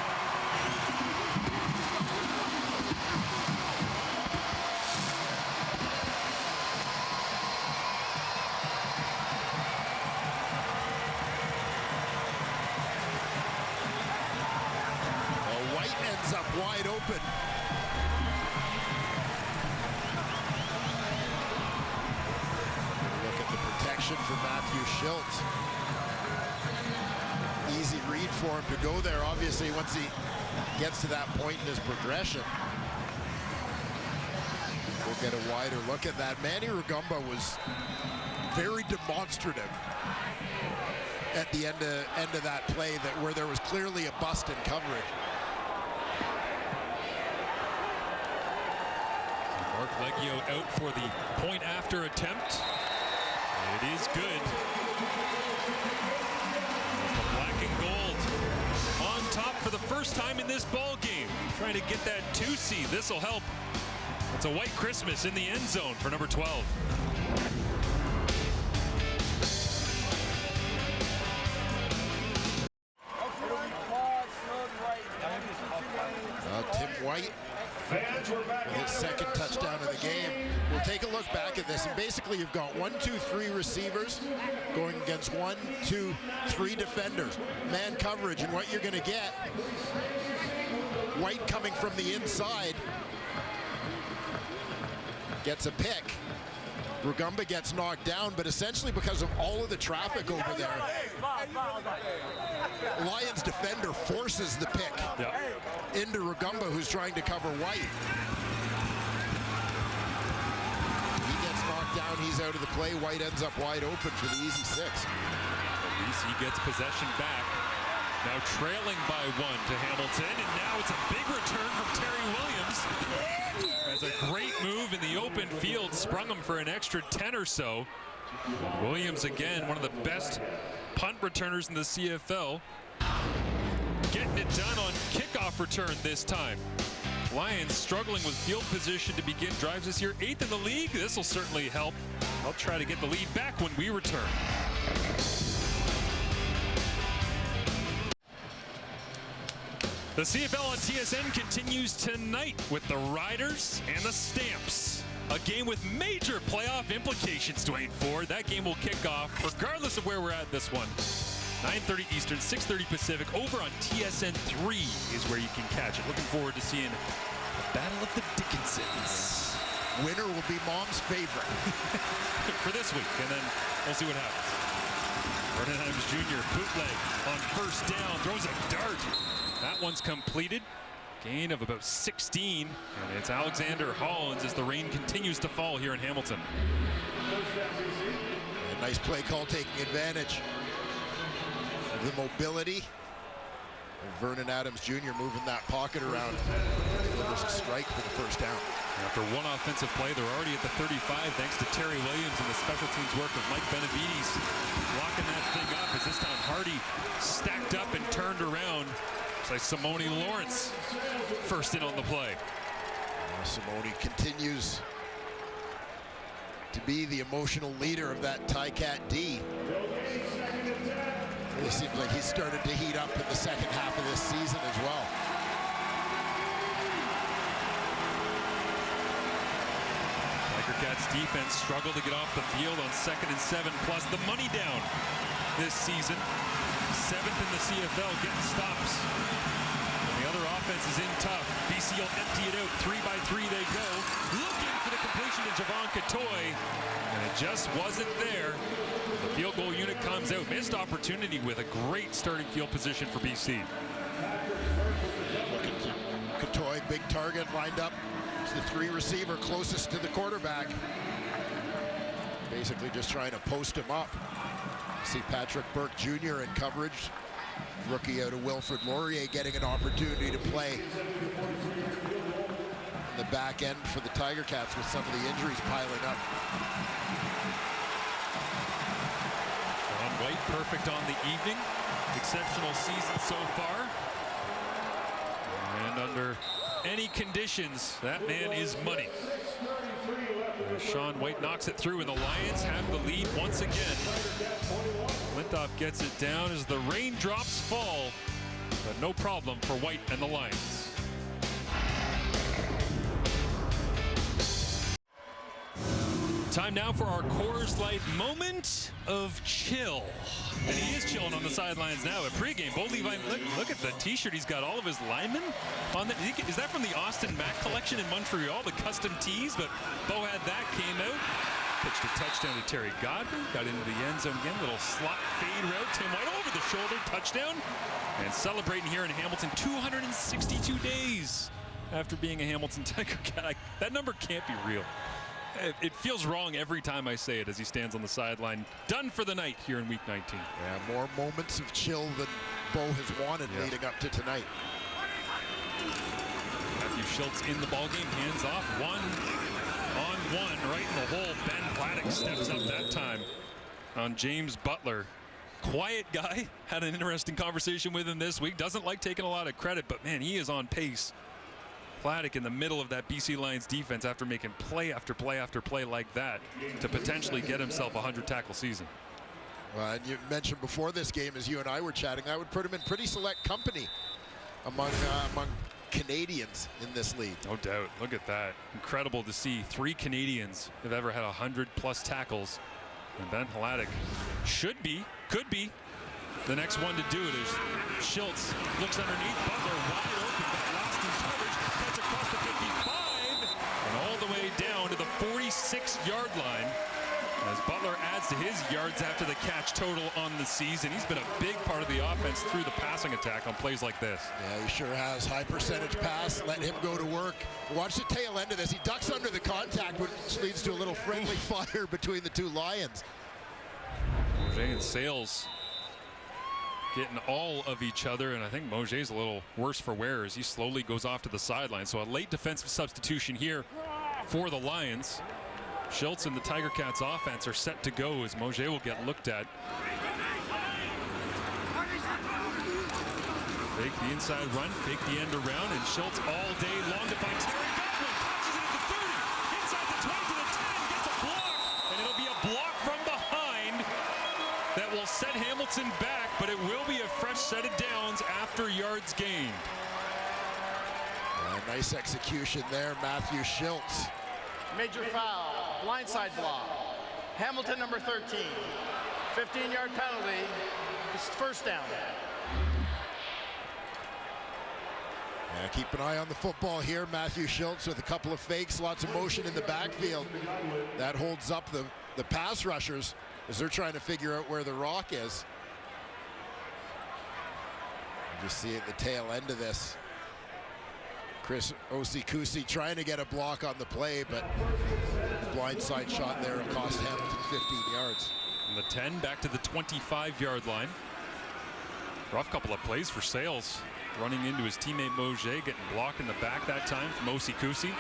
Well, White ends up wide open. For Matthew Schultz. Easy read for him to go there, obviously, once he gets to that point in his progression. We'll get a wider look at that. Manny Rugamba was very demonstrative at the end of that play, where there was clearly a bust in coverage. Mark Leggio out for the point after attempt. It is good. The black and gold on top for the first time in this ball game. Trying to get that 2 seed. This will help. It's a white Christmas in the end zone for number 12. his second touchdown of the game. We'll take a look back at this, and basically you've got 1, 2, 3 receivers going against 1, 2, 3 defenders. Man coverage, and what you're going to get, White coming from the inside gets a pick. Rugamba gets knocked down, but essentially because of all of the traffic over there, Lions defender forces the pick into Rugamba, who's trying to cover White. He gets knocked down, he's out of the play. White ends up wide open for the easy 6. BC gets possession back. Now trailing by 1 to Hamilton, and now it's a big return from Terry Williams. That's a great move in the open field, sprung him for an extra 10 or so. Williams, again, one of the best punt returners in the CFL. Getting it done on kickoff return this time. Lions struggling with field position to begin drives this year, 8th in the league. This will certainly help. They'll try to get the lead back when we return. The CFL on TSN continues tonight with the Riders and the Stamps. A game with major playoff implications, Dwayne Ford. That game will kick off regardless of where we're at this one. 9:30 Eastern, 6:30 Pacific. Over on TSN 3 is where you can catch it. Looking forward to seeing the Battle of the Dickinsons. Winner will be Mom's favorite. For this week, and then we'll see what happens. Vernon Adams Jr. bootleg on first down, throws a dart. That one's completed. Gain of about 16, and it's Alexander Hollins as the rain continues to fall here in Hamilton. A nice play call, taking advantage of the mobility of Vernon Adams Jr. moving that pocket around. Delivers a strike for the first down. After one offensive play, they're already at the 35 thanks to Terry Williams and the special teams work of Mike Benavides locking that thing up as this time Hardy stacked up and turned around. It's like Simone Lawrence first in on the play. Simone continues to be the emotional leader of that Ticat D. It seems like he's started to heat up in the second half of this season as well. Tiger Cats defense struggled to get off the field on 2nd and 7, plus the money down this season. 7th in the CFL, getting stops. And the other offense is in tough. BC will empty it out. 3 by 3 they go. Looking for the completion to Javon Catoy. And it just wasn't there. The field goal unit comes out. Missed opportunity with a great starting field position for BC. Looking to Catoy, big target lined up. It's the 3 receiver closest to the quarterback. Basically just trying to post him up. See Patrick Burke Jr. in coverage. Rookie out of Wilfrid Laurier getting an opportunity to play in the back end for the Tiger Cats with some of the injuries piling up. Sean White perfect on the evening. Exceptional season so far. And under any conditions, that man is money. Sean White knocks it through, and the Lions have the lead once again. Flintoff gets it down as the raindrops fall, but no problem for White and the Lions. Time now for our Coors Light moment of chill. And he is chilling on the sidelines now at pregame. Bo Levi, look at the t-shirt. He's got all of his linemen on the, is that from the Austin Mack collection in Montreal, the custom tees? But Bo had that, came out. Pitched a touchdown to Terry Godwin. Got into the end zone again. Little slot fade route. Tim White over the shoulder. Touchdown. And celebrating here in Hamilton 262 days after being a Hamilton Tiger Cat. That number can't be real. It feels wrong every time I say it as he stands on the sideline. Done for the night here in Week 19. Yeah, more moments of chill than Bo has wanted leading up to tonight. Matthew Schultz in the ballgame. Hands off. 1-on-1 right in the hole. Ben Platic steps up that time on James Butler. Quiet guy. Had an interesting conversation with him this week. Doesn't like taking a lot of credit, but man, he is on pace. Platic in the middle of that BC Lions defense after making play after play after play like that to potentially get himself a 100-tackle season. Well, and you mentioned before this game, as you and I were chatting, I would put him in pretty select company among Canadians in this league. No doubt. Look at that. Incredible to see 3 Canadians have ever had 100+ tackles. And Ben Hladik could be the next one to do it. As Schultz looks underneath, Butler wide open, but lost in coverage, cuts across the 55 and all the way down to the 46-yard line. As Butler adds to his yards after the catch total on the season. He's been a big part of the offense through the passing attack on plays like this. Yeah, he sure has. High percentage pass. Let him go to work. Watch the tail end of this. He ducks under the contact, which leads to a little friendly fire between the two Lions. Mauger and Sales getting all of each other, and I think Mauger's a little worse for wear as he slowly goes off to the sideline. So a late defensive substitution here for the Lions. Schultz and the Tiger Cats offense are set to go as Mauger will get looked at. Fake the inside run, fake the end around, and Schultz all day long to find Terry Godwin. Passes it at the 30, inside the 20 to the 10, gets a block, and it'll be a block from behind that will set Hamilton back, but it will be a fresh set of downs after yards gained. Nice execution there, Matthew Schultz. Major foul, blindside block. Hamilton number 13. 15-yard penalty. This is first down. Yeah, keep an eye on the football here. Matthew Schultz with a couple of fakes, lots of motion in the backfield. That holds up the pass rushers as they're trying to figure out where the rock is. You just see at the tail end of this. Chris Osikusi trying to get a block on the play, but the blindside shot there cost Hamilton 15 yards. From the 10 back to the 25-yard line. Rough couple of plays for Sales. Running into his teammate Mauger, getting blocked in the back that time from Osikusi.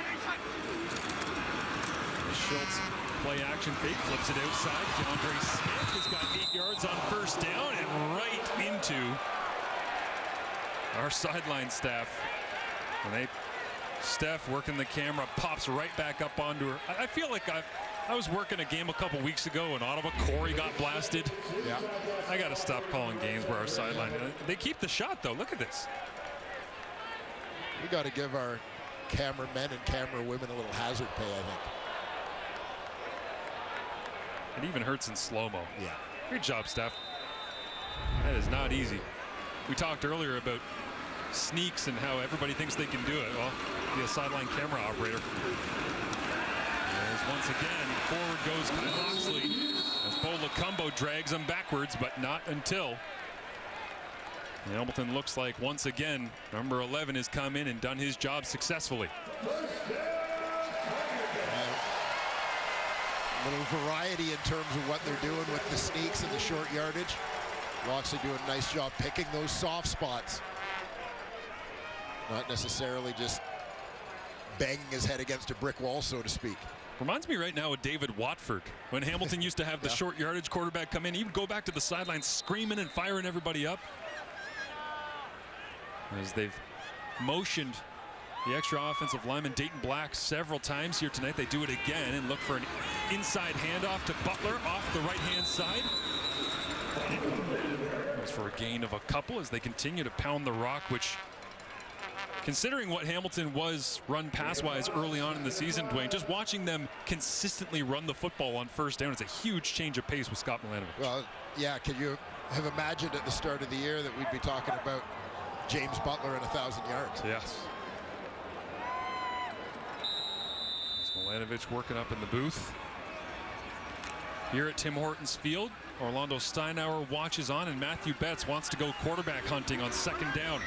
Schultz play action fake, flips it outside. DeAndre Smith has got 8 yards on first down and right into our sideline staff. And Steph working the camera, pops right back up onto her. I feel like I was working a game a couple weeks ago in Ottawa. Corey got blasted. Yeah. I got to stop calling games where our sideline. They keep the shot, though. Look at this. We got to give our cameramen and camera women a little hazard pay, I think. It even hurts in slow-mo. Yeah. Good job, Steph. That is not easy. We talked earlier about sneaks and how everybody thinks they can do it. Well, be a sideline camera operator. As once again, forward goes Kyle Oxley as Bo Lacumbo drags him backwards, but not until. And Hamilton looks like once again number 11 has come in and done his job successfully. A little variety in terms of what they're doing with the sneaks and the short yardage. Loxley doing a nice job picking those soft spots. Not necessarily just banging his head against a brick wall, so to speak. Reminds me right now of David Watford. When Hamilton used to have the short yardage quarterback come in, he would go back to the sidelines screaming and firing everybody up. As they've motioned the extra offensive lineman Dayton Black several times here tonight, they do it again and look for an inside handoff to Butler off the right-hand side. Goes for a gain of a couple as they continue to pound the rock, which, considering what Hamilton was run pass-wise early on in the season, Dwayne, just watching them consistently run the football on first down, it's a huge change of pace with Scott Milanovic. Well, yeah, could you have imagined at the start of the year that we'd be talking about James Butler and 1,000 yards? Yes. Milanovic working up in the booth. Here at Tim Hortons Field, Orlando Steinauer watches on, and Matthew Betts wants to go quarterback hunting on second down.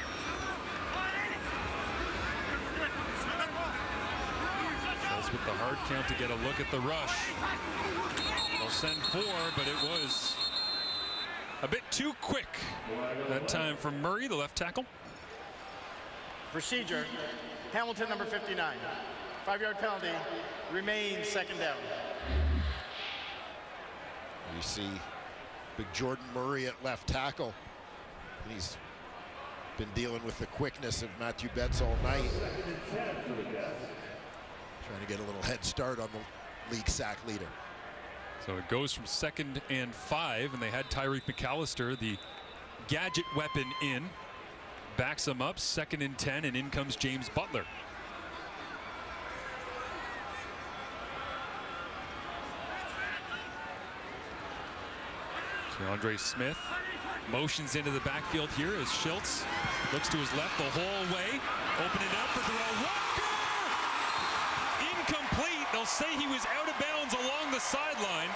With the hard count to get a look at the rush. They'll send 4, but it was a bit too quick that time from Murray, the left tackle. Procedure, Hamilton number 59. 5-yard penalty, remains second down. You see big Jordan Murray at left tackle. He's been dealing with the quickness of Matthew Betts all night. Trying to get a little head start on the league sack leader. So it goes from 2nd and 5, and they had Tyreek McAllister, the gadget weapon, in. backs him up. 2nd and 10, and in comes James Butler. DeAndre Smith motions into the backfield here as Schultz looks to his left the whole way. Opening up for Darrell Walker. Incomplete. They'll say he was out of bounds along the sideline.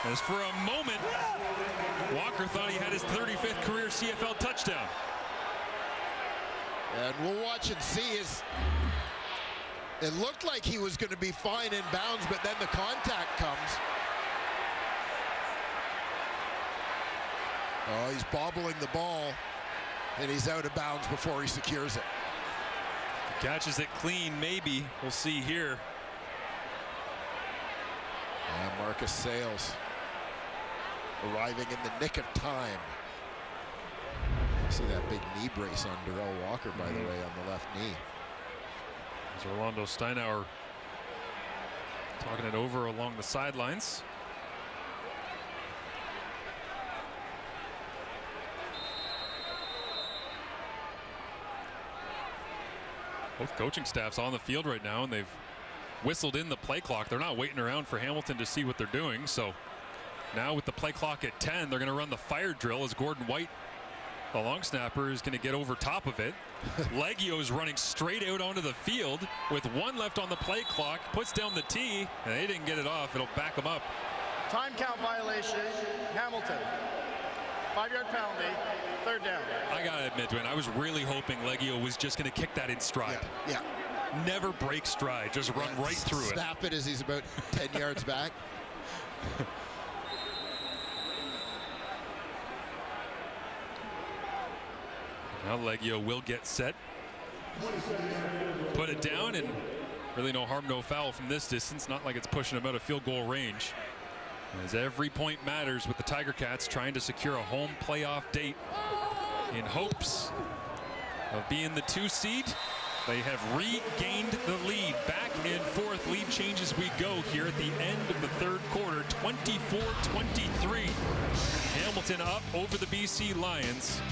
As for a moment, Walker thought he had his 35th career CFL touchdown. And we'll watch and see. It looked like he was going to be fine in bounds, but then the contact comes. Oh, he's bobbling the ball, and he's out of bounds before he secures it. Catches it clean, maybe. We'll see here. And Marcus Sales arriving in the nick of time. See that big knee brace on Darrell Walker, by the way, on the left knee. As Orlando Steinauer talking it over along the sidelines. Both coaching staffs on the field right now, and they've whistled in the play clock. They're not waiting around for Hamilton to see what they're doing. So now with the play clock at 10, they're going to run the fire drill as Gordon White, the long snapper, is going to get over top of it. Leggio is running straight out onto the field with 1 left on the play clock, puts down the tee, and they didn't get it off. It'll back them up. Time count violation, Hamilton. 5-yard penalty, 3rd down. I got to admit, Dwayne, I was really hoping Leggio was just going to kick that in stride. Yeah. Never break stride, just run right through it. Snap it as he's about 10 yards back. Now Leggio will get set. Put it down, and really no harm, no foul from this distance. Not like it's pushing him out of field goal range. As every point matters with the Tiger Cats trying to secure a home playoff date in hopes of being the 2 seed. They have regained the lead. Back and forth lead change as we go here at the end of the 3rd quarter. 24-23. Hamilton up over the BC Lions.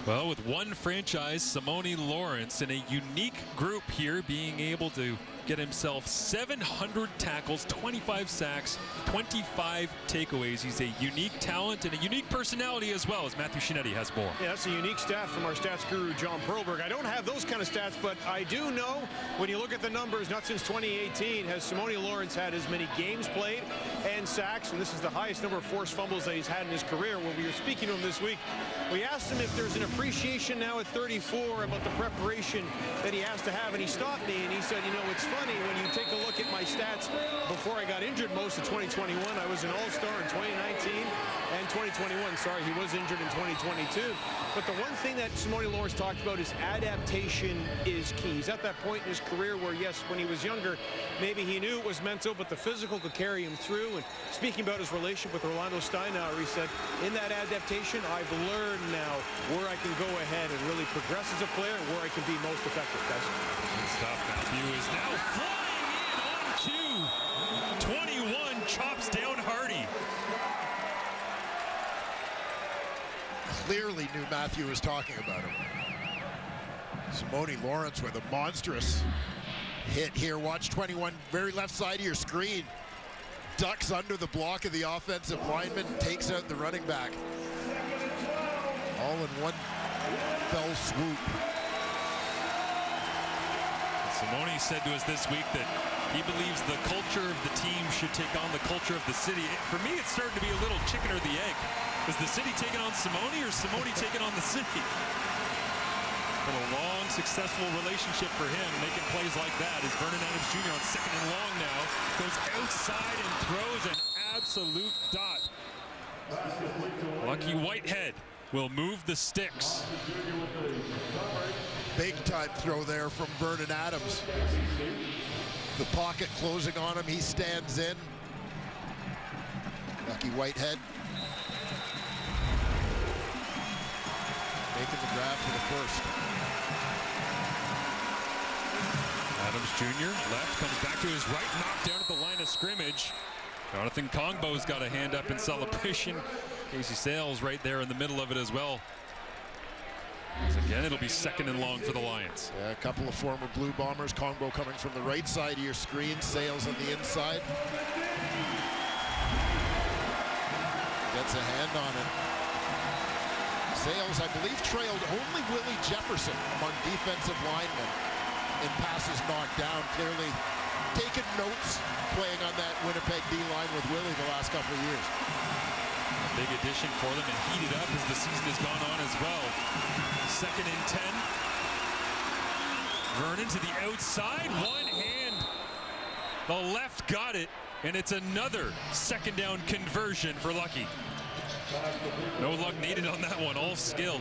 Well, with one franchise, Simone Lawrence, in a unique group here, being able to get himself 700 tackles, 25 sacks, 25 takeaways. He's a unique talent and a unique personality as well, as Matthew Shinetti has more. Yeah, that's a unique stat from our stats guru, John Perlberg. I don't have those kind of stats, but I do know when you look at the numbers, not since 2018 has Simone Lawrence had as many games played and sacks, and this is the highest number of forced fumbles that he's had in his career. When we were speaking to him this week, we asked him if there's an appreciation now at 34 about the preparation that he has to have, and he stopped me and he said, you know, it's funny when you take a look at my stats before I got injured most of 2021. I was an all-star in 2019 and 2021. Sorry, he was injured in 2022. But the one thing that Simone Lawrence talked about is adaptation is key. He's at that point in his career where, yes, when he was younger, maybe he knew it was mental, but the physical could carry him through. And speaking about his relationship with Orlando Steinauer, he said, in that adaptation, I've learned now where I can go ahead and really progress as a player and where I can be most effective, guys. Good stuff. Matthew is now flying in on 2. 21 chops down Hardy. Clearly knew Matthew was talking about him. Simone Lawrence with a monstrous hit here. Watch 21, very left side of your screen. Ducks under the block of the offensive lineman, takes out the running back. All in one fell swoop. Simone said to us this week that he believes the culture of the team should take on the culture of the city. For me, it's starting to be a little chicken or the egg. Is the city taking on Simone, or Simone taking on the city? Been a long, successful relationship for him, making plays like that as Vernon Adams Jr. on 2nd and long now goes outside and throws an absolute dot. Lucky Whitehead will move the sticks. Big time throw there from Vernon Adams. The pocket closing on him, he stands in. Lucky Whitehead making the grab for the first. Adams Jr. left, comes back to his right, knocked down at the of scrimmage. Jonathan Kongbo's got a hand up in celebration. Casey Sales right there in the middle of it as well. So again, it'll be 2nd and long for the Lions. Yeah, a couple of former Blue Bombers. Kongbo coming from the right side of your screen. Sales on the inside. Gets a hand on it. Sales, I believe, trailed only Willie Jefferson among defensive linemen in passes knocked down. Clearly taking notes playing on that Winnipeg D-line with Willie the last couple of years. A big addition for them and heated up as the season has gone on as well. 2nd and 10. Vernon to the outside, one hand. The left got it, and it's another 2nd down conversion for Lucky. No luck needed on that one, all skill.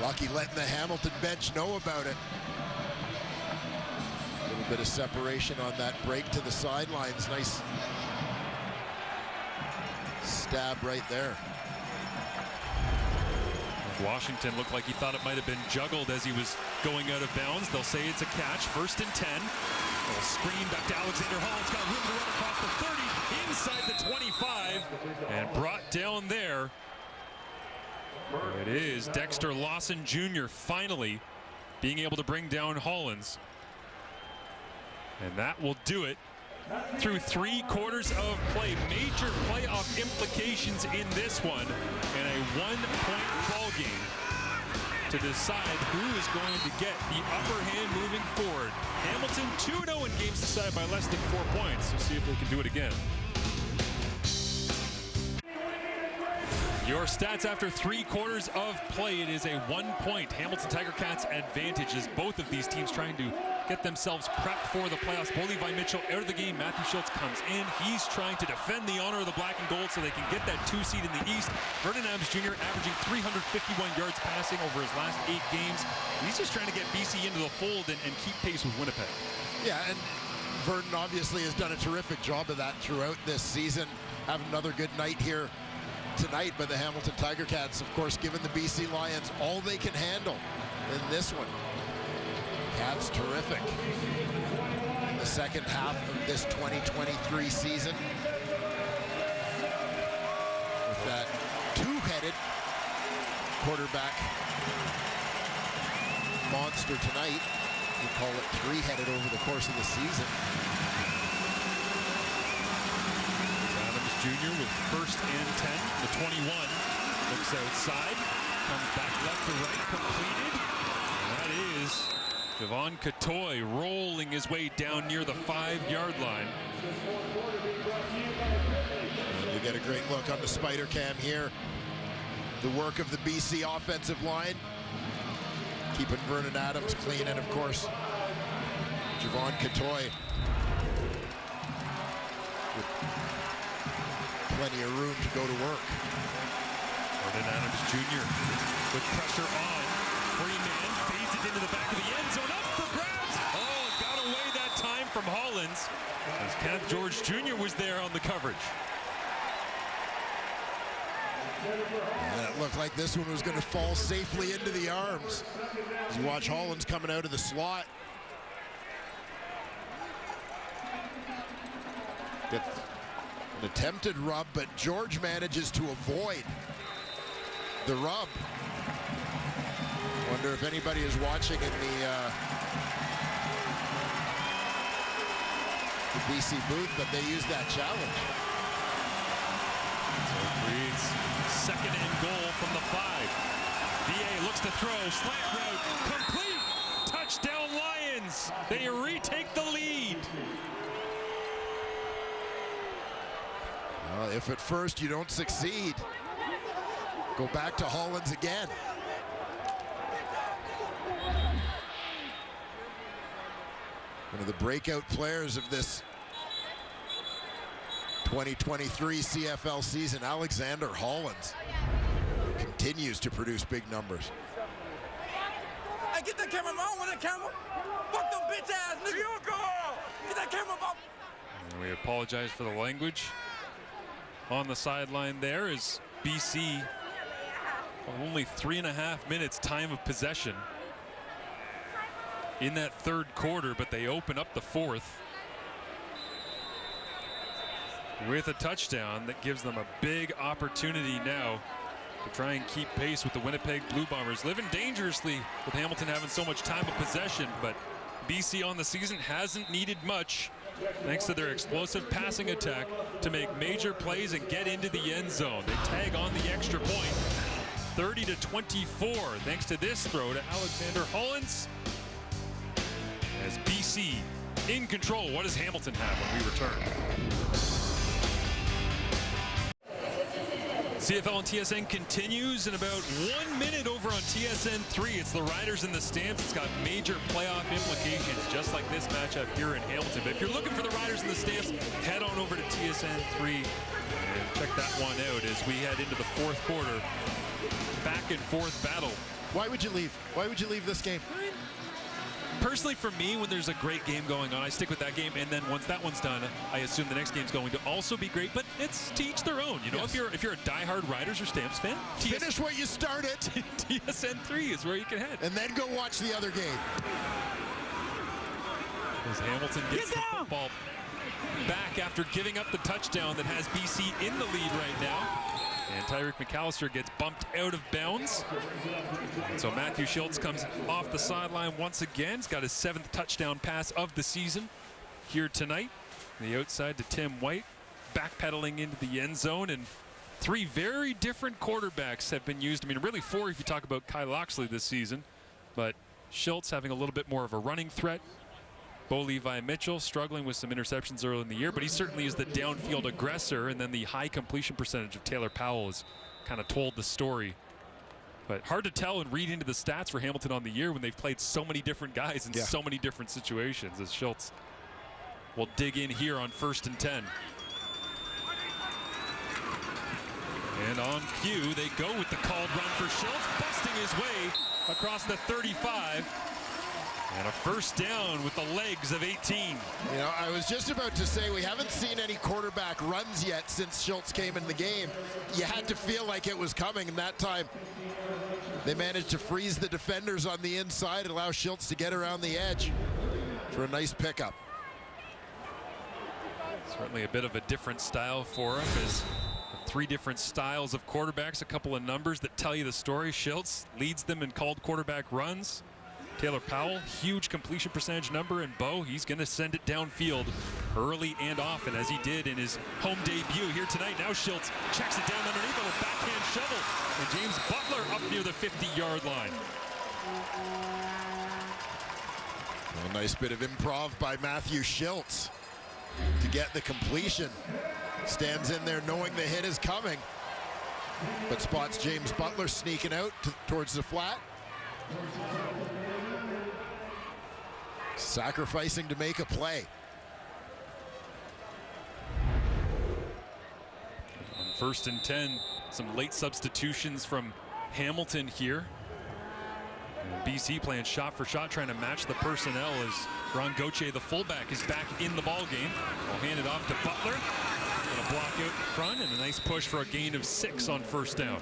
Lucky letting the Hamilton bench know about it. A little bit of separation on that break to the sidelines. Nice stab right there. Washington looked like he thought it might have been juggled as he was going out of bounds. They'll say it's a catch. 1st and 10. Little screen back to Alexander Hollins. Got room to run across the 30, inside the 25, and brought down there. There it is. Dexter Lawson Jr. finally being able to bring down Hollins. And that will do it through 3 quarters of play. Major playoff implications in this one, and a 1-point ball game to decide who is going to get the upper hand moving forward. Hamilton 2-0 in games decided by less than 4 points. We'll see if they can do it again. Your stats after 3 quarters of play. It is a 1-point Hamilton Tiger Cats advantage as both of these teams trying to get themselves prepped for the playoffs. Bo Levi Mitchell out of the game. Matthew Schultz comes in. He's trying to defend the honor of the black and gold so they can get that 2 seed in the East. Vernon Adams Jr. averaging 351 yards passing over his last 8 games. He's just trying to get BC into the fold and keep pace with Winnipeg. Yeah, and Vernon obviously has done a terrific job of that throughout this season. Have another good night here tonight by the Hamilton Tiger Cats, of course, giving the BC Lions all they can handle in this one. Cats terrific in the second half of this 2023 season with that 2-headed quarterback monster tonight. We call it 3-headed over the course of the season. Jr. with 1st and 10. The 21 looks outside, comes back left to right, completed. And that is Javon Catoy rolling his way down near the 5-yard line. And we get a great look on the spider cam here. The work of the BC offensive line, keeping Vernon Adams clean, and of course, Javon Catoy. Plenty of room to go to work. Vernon Adams Jr. with pressure on. Freeman fades it into the back of the end zone. Up for grabs. Oh, got away that time from Hollins. As Kenneth George Jr. was there on the coverage. And it looked like this one was going to fall safely into the arms. As you watch Hollins coming out of the slot. Gets an attempted rub, but George manages to avoid the rub. Wonder if anybody is watching in the BC booth, but they used that challenge. So it creates 2nd and goal from the 5. VA looks to throw, slant route, complete, touchdown Lions. They retake the lead. Well, if at first you don't succeed, go back to Hollins again. One of the breakout players of this 2023 CFL season, Alexander Hollins, continues to produce big numbers. Hey, get that camera, I don't want that camera. Fuck them bitch ass niggas. Get that camera, bro. And we apologize for the language. On the sideline there is BC. Only 3.5 minutes time of possession. in that third quarter, but they open up the fourth with a touchdown that gives them a big opportunity now to try and keep pace with the Winnipeg Blue Bombers. Living dangerously with Hamilton having so much time of possession, but BC on the season hasn't needed much thanks to their explosive passing attack to make major plays and get into the end zone. They tag on the extra point, 30-24, thanks to this throw to Alexander Hollins. As BC in control, what does Hamilton have when we return? CFL on TSN continues in about 1 minute over on TSN 3. It's the Riders in the stands. It's got major playoff implications, just like this matchup here in Hamilton. But if you're looking for the Riders in the stands, head on over to TSN 3 and check that one out as we head into the fourth quarter. Back and forth battle. Why would you leave? Why would you leave this game? Personally, for me, when there's a great game going on, I stick with that game, and then once that one's done, I assume the next game's going to also be great. But it's to each their own. You know, Yes. if you're a diehard Riders or Stamps fan, Finish what you started. TSN 3 is where you can head. And then go watch the other game. As Hamilton gets the football back after giving up the touchdown that has BC in the lead right now. And Tyreek McAllister gets bumped out of bounds. And so Matthew Schultz comes off the sideline once again. He's got his 7th touchdown pass of the season here tonight. The outside to Tim White, backpedaling into the end zone. And 3 very different quarterbacks have been used. I mean, really 4 if you talk about Kyle Loxley this season. But Schultz having a little bit more of a running threat. Bo Levi Mitchell struggling with some interceptions early in the year, but he certainly is the downfield aggressor, and then the high completion percentage of Taylor Powell has kind of told the story. But hard to tell and read into the stats for Hamilton on the year when they've played so many different guys in so many different situations, as Schultz will dig in here on 1st and 10. And on cue, they go with the called run for Schultz, busting his way across the 35. And a first down with the legs of 18. You know, I was just about to say we haven't seen any quarterback runs yet since Schultz came in the game. You had to feel like it was coming, and that time they managed to freeze the defenders on the inside and allow Schultz to get around the edge for a nice pickup. Certainly a bit of a different style for him. As 3 different styles of quarterbacks, a couple of numbers that tell you the story. Schultz leads them in called quarterback runs. Taylor Powell, huge completion percentage number, and Bo, he's going to send it downfield early and often, as he did in his home debut here tonight. Now Schultz checks it down underneath with a backhand shovel, and James Butler up near the 50-yard line. A nice bit of improv by Matthew Schultz to get the completion. Stands in there knowing the hit is coming, but spots James Butler sneaking out towards the flat. Sacrificing to make a play. On 1st and 10, some late substitutions from Hamilton here. And BC playing shot for shot, trying to match the personnel as Ron Gauthier, the fullback, is back in the ball game. I'll hand it off to Butler. And a block out in front, and a nice push for a gain of 6 on 1st down.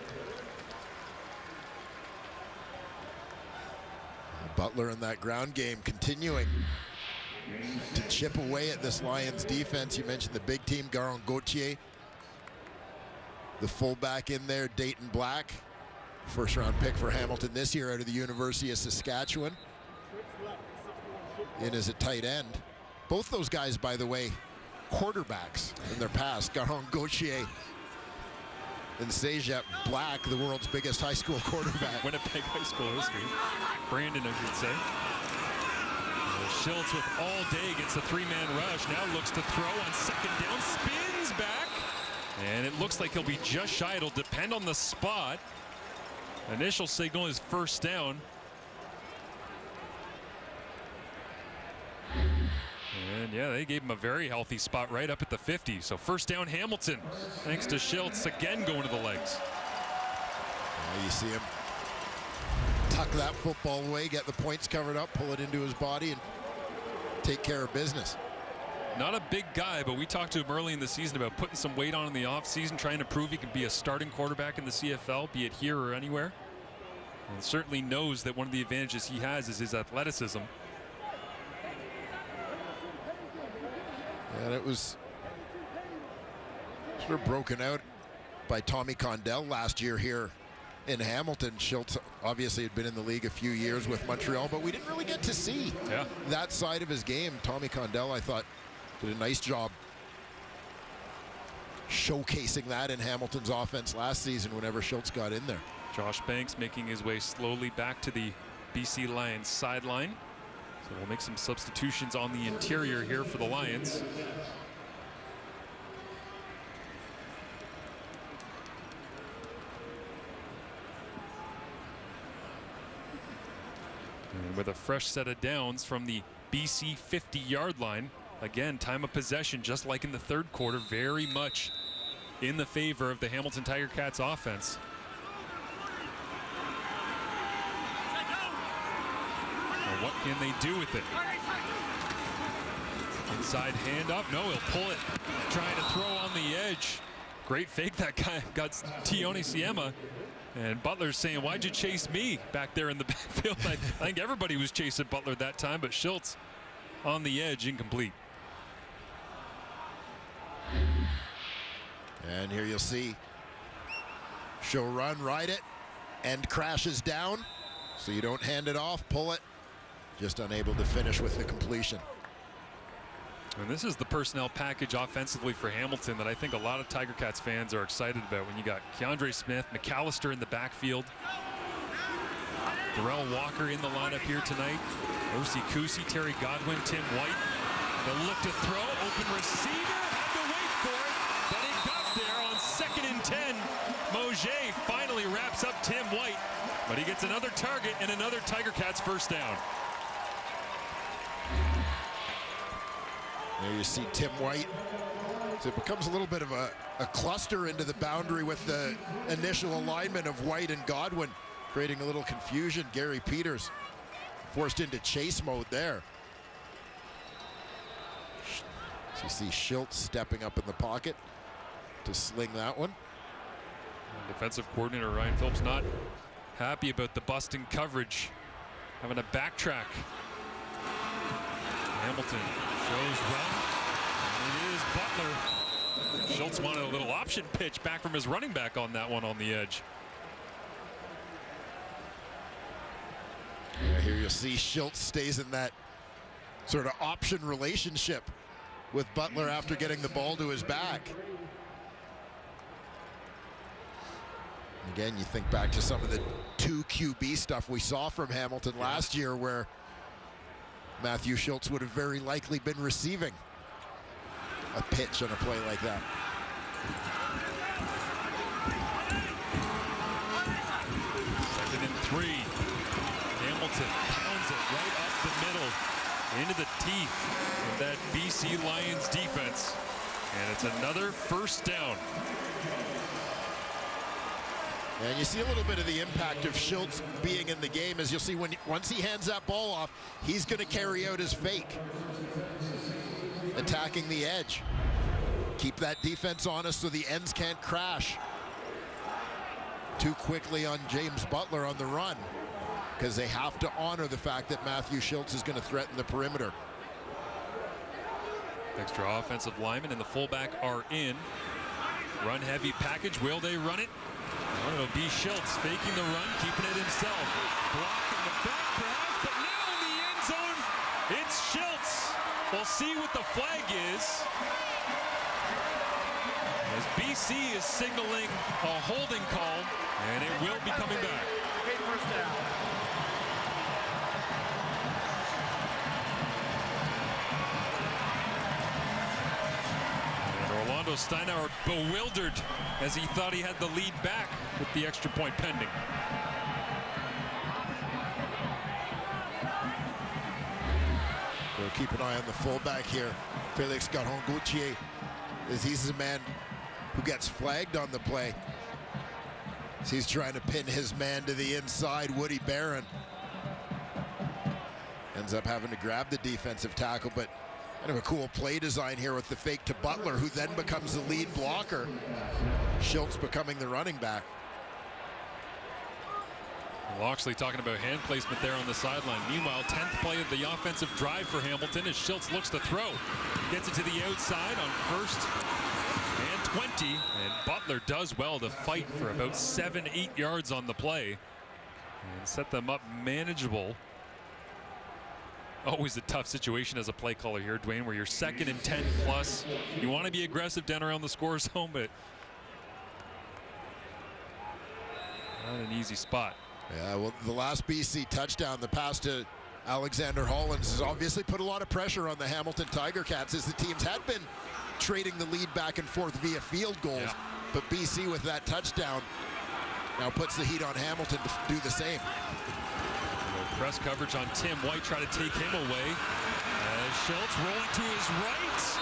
Butler in that ground game continuing to chip away at this Lions defense. You mentioned the big team, Ron Gauthier. The fullback in there, Dayton Black. 1st-round pick for Hamilton this year out of the University of Saskatchewan. In as a tight end. Both those guys, by the way, quarterbacks in their past. Ron Gauthier and Sejap Black, the world's biggest high school quarterback. Winnipeg high school history. Brandon, I should say. Schultz with all day gets a 3-man rush. Now looks to throw on 2nd down. Spins back. And it looks like he'll be just shy. It'll depend on the spot. Initial signal is 1st down. And yeah, they gave him a very healthy spot right up at the 50. So 1st down Hamilton, thanks to Schultz again going to the legs. You see him tuck that football away, get the points covered up, pull it into his body, and take care of business. Not a big guy, but we talked to him early in the season about putting some weight on in the offseason, trying to prove he can be a starting quarterback in the CFL, be it here or anywhere. And certainly knows that one of the advantages he has is his athleticism. And it was sort of broken out by Tommy Condell last year here in Hamilton. Schultz obviously had been in the league a few years with Montreal, but we didn't really get to see that side of his game. Tommy Condell, I thought, did a nice job showcasing that in Hamilton's offense last season whenever Schultz got in there. Josh Banks making his way slowly back to the BC Lions sideline. So we'll make some substitutions on the interior here for the Lions. And with a fresh set of downs from the BC 50-yard line. Again, time of possession, just like in the third quarter, very much in the favor of the Hamilton Tiger Cats offense. Now what can they do with it? Inside handoff. No, he'll pull it. Trying to throw on the edge. Great fake that guy got Tione Siema. And Butler's saying, why'd you chase me back there in the backfield? I think everybody was chasing Butler that time, but Schultz on the edge, incomplete. And here you'll see show run, ride it, and crashes down. So you don't hand it off, pull it. Just unable to finish with the completion. And this is the personnel package offensively for Hamilton that I think a lot of Tiger Cats fans are excited about. When you got Keandre Smith, McAllister in the backfield, Darrell Walker in the lineup here tonight, O.C. Kusi, Terry Godwin, Tim White. They'll look to throw, open receiver, had to wait for it, but it got there on 2nd and 10. Mauger finally wraps up Tim White, but he gets another target and another Tiger Cats first down. There you see Tim White. So it becomes a little bit of a cluster into the boundary with the initial alignment of White and Godwin, creating a little confusion. Gary Peters forced into chase mode there. So you see Schultz stepping up in the pocket to sling that one. And defensive coordinator Ryan Phillips not happy about the busting coverage, having to backtrack. Hamilton shows run, and it is Butler. Schultz wanted a little option pitch back from his running back on that one on the edge. Yeah, here you'll see Schultz stays in that sort of option relationship with Butler after getting the ball to his back. Again, you think back to some of the 2 QB stuff we saw from Hamilton last year, where Matthew Schultz would have very likely been receiving a pitch on a play like that. Second and 3. Hamilton pounds it right up the middle into the teeth of that BC Lions defense. And it's another first down. And you see a little bit of the impact of Schultz being in the game, as you'll see once he hands that ball off, he's going to carry out his fake. Attacking the edge. Keep that defense honest so the ends can't crash too quickly on James Butler on the run, because they have to honor the fact that Matthew Schultz is going to threaten the perimeter. Extra offensive linemen and the fullback are in. Run heavy package. Will they run it? Oh, it'll be Schultz faking the run, keeping it himself. Blocked in the back perhaps, but now in the end zone, it's Schultz. We'll see what the flag is, as BC is signaling a holding call, and it will be coming back. Great first down. Orlando Steinauer bewildered as he thought he had the lead back with the extra point pending. We'll keep an eye on the fullback here, Felix Garon-Gauthier, as he's the man who gets flagged on the play. So he's trying to pin his man to the inside, Woody Barron. Ends up having to grab the defensive tackle, but kind of a cool play design here with the fake to Butler, who then becomes the lead blocker. Schultz becoming the running back. Loxley talking about hand placement there on the sideline. Meanwhile, 10th play of the offensive drive for Hamilton as Schultz looks to throw. Gets it to the outside on 1st and 20. And Butler does well to fight for about 7-8 yards on the play and set them up manageable. Always a tough situation as a play caller here, Dwayne, where you're 2nd and 10 plus. You want to be aggressive down around the score zone, but not an easy spot. Yeah, well, the last BC touchdown, the pass to Alexander Hollins, has obviously put a lot of pressure on the Hamilton Tiger Cats as the teams had been trading the lead back and forth via field goals. Yeah. But BC with that touchdown now puts the heat on Hamilton to do the same. Press coverage on Tim White, try to take him away. Schultz rolling to his right.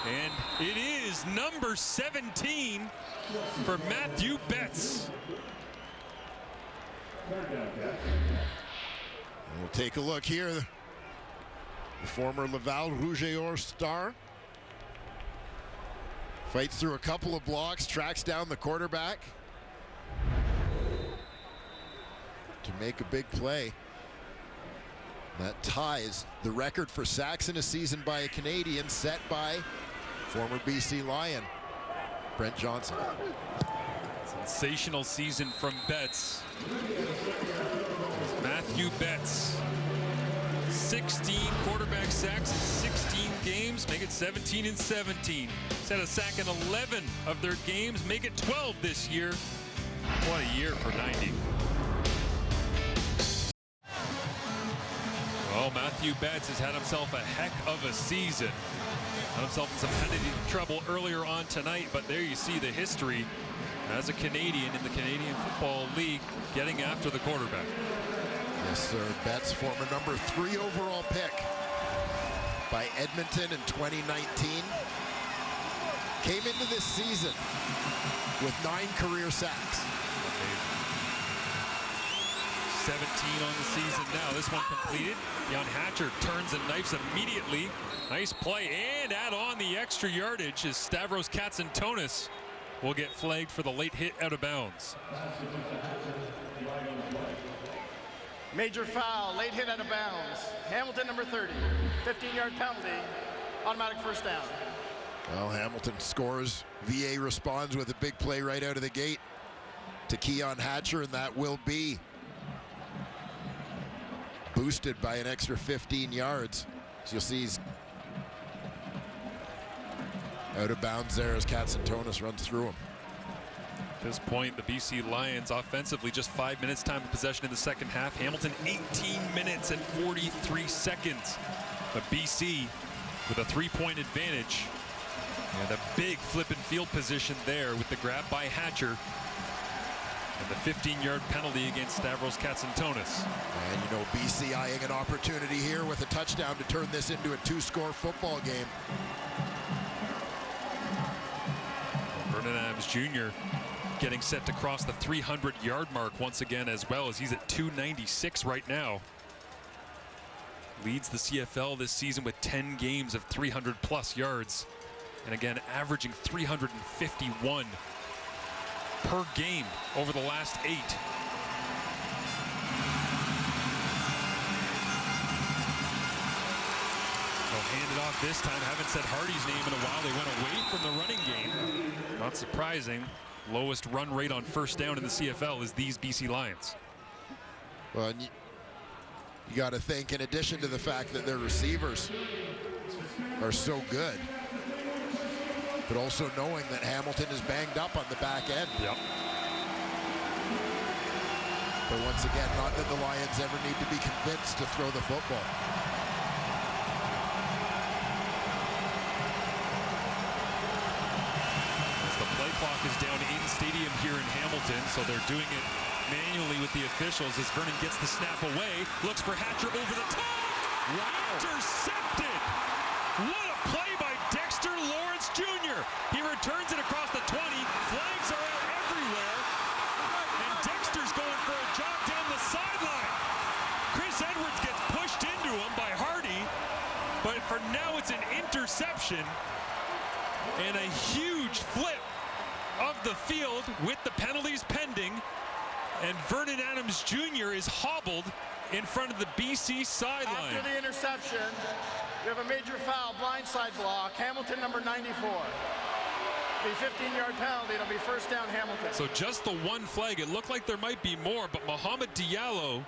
And it is number 17 for Matthew Betts. We'll take a look here. The former Laval Rouge et Or star fights through a couple of blocks, tracks down the quarterback to make a big play. That ties the record for sacks in a season by a Canadian, set by former BC Lion Brent Johnson. Sensational season from Betts. Matthew Betts, 16 quarterback sacks in 16 games, make it 17 and 17. He's had a sack in 11 of their games, make it 12 this year. What a year for 90. Well, Matthew Betts has had himself a heck of a season. Had himself in some penalty trouble earlier on tonight, but there you see the history as a Canadian in the Canadian Football League getting after the quarterback. Yes, sir. Betts, former number 3 overall pick by Edmonton in 2019. Came into this season with 9 career sacks. 17 on the season now. This one completed. Jan Hatcher turns and knifes immediately. Nice play, and add on the extra yardage as Stavros Katsantonis will get flagged for the late hit out of bounds. Major foul, late hit out of bounds. Hamilton number 30, 15-yard penalty, automatic first down. Well, Hamilton scores. VA responds with a big play right out of the gate to Keon Hatcher, and that will be boosted by an extra 15 yards. So you'll see he's out of bounds there as Katsantonis runs through him. At this point, the BC Lions offensively just 5 minutes time of possession in the second half. Hamilton 18 minutes and 43 seconds. But BC with a 3-point advantage. And a big flipping field position there with the grab by Hatcher. And the 15-yard penalty against Stavros Katsantonis. And you know, BC eyeing an opportunity here with a touchdown to turn this into a 2-score football game. Vernon Adams Jr. getting set to cross the 300-yard mark once again, as well as he's at 296 right now. Leads the CFL this season with 10 games of 300-plus yards. And again, averaging 351 per game over the last 8. They'll hand it off this time. Haven't said Hardy's name in a while. They went away from the running game. Not surprising. Lowest run rate on first down in the CFL is these BC Lions. Well, and you got to think, in addition to the fact that their receivers are so good, but also knowing that Hamilton is banged up on the back end. Yep. But once again, not that the Lions ever need to be convinced to throw the football. As the play clock is down in stadium here in Hamilton, so they're doing it manually with the officials as Vernon gets the snap away, looks for Hatcher over the top. Wow. Intercepted. What a play by Dexter Lawrence Jr. He returns it across the 20. Flags are out everywhere. And Dexter's going for a jog down the sideline. Chris Edwards gets pushed into him by Hardy. But for now, it's an interception. And a huge flip of the field with the penalties pending. And Vernon Adams Adams Jr. is hobbled in front of the BC sideline. After the interception, we have a major foul, blindside block, Hamilton number 94. Be 15-yard penalty, it'll be first down Hamilton. So just the one flag. It looked like there might be more, but Mohamed Diallo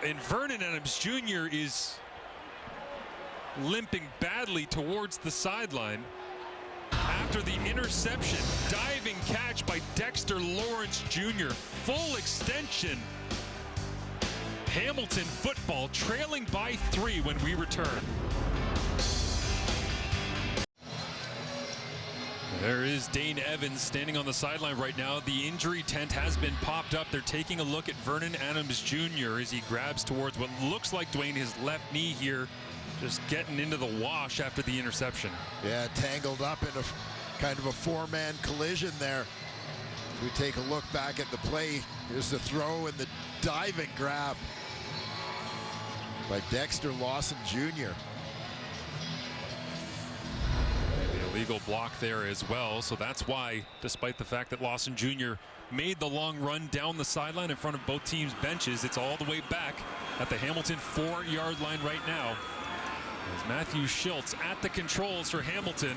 and Vernon Adams Jr. is limping badly towards the sideline after the interception. Diving catch by Dexter Lawrence Jr. Full extension. Hamilton football trailing by 3 when we return. There is Dane Evans standing on the sideline right now. The injury tent has been popped up. They're taking a look at Vernon Adams Jr. as he grabs towards what looks like, Dwayne, his left knee here, just getting into the wash after the interception. Yeah, tangled up in a kind of a four-man collision there. As we take a look back at the play, here's the throw and the diving grab by Dexter Lawson Jr. Illegal block there as well, so that's why, despite the fact that Lawson Jr. made the long run down the sideline in front of both teams' benches, it's all the way back at the Hamilton 4-yard line right now. As Matthew Schultz at the controls for Hamilton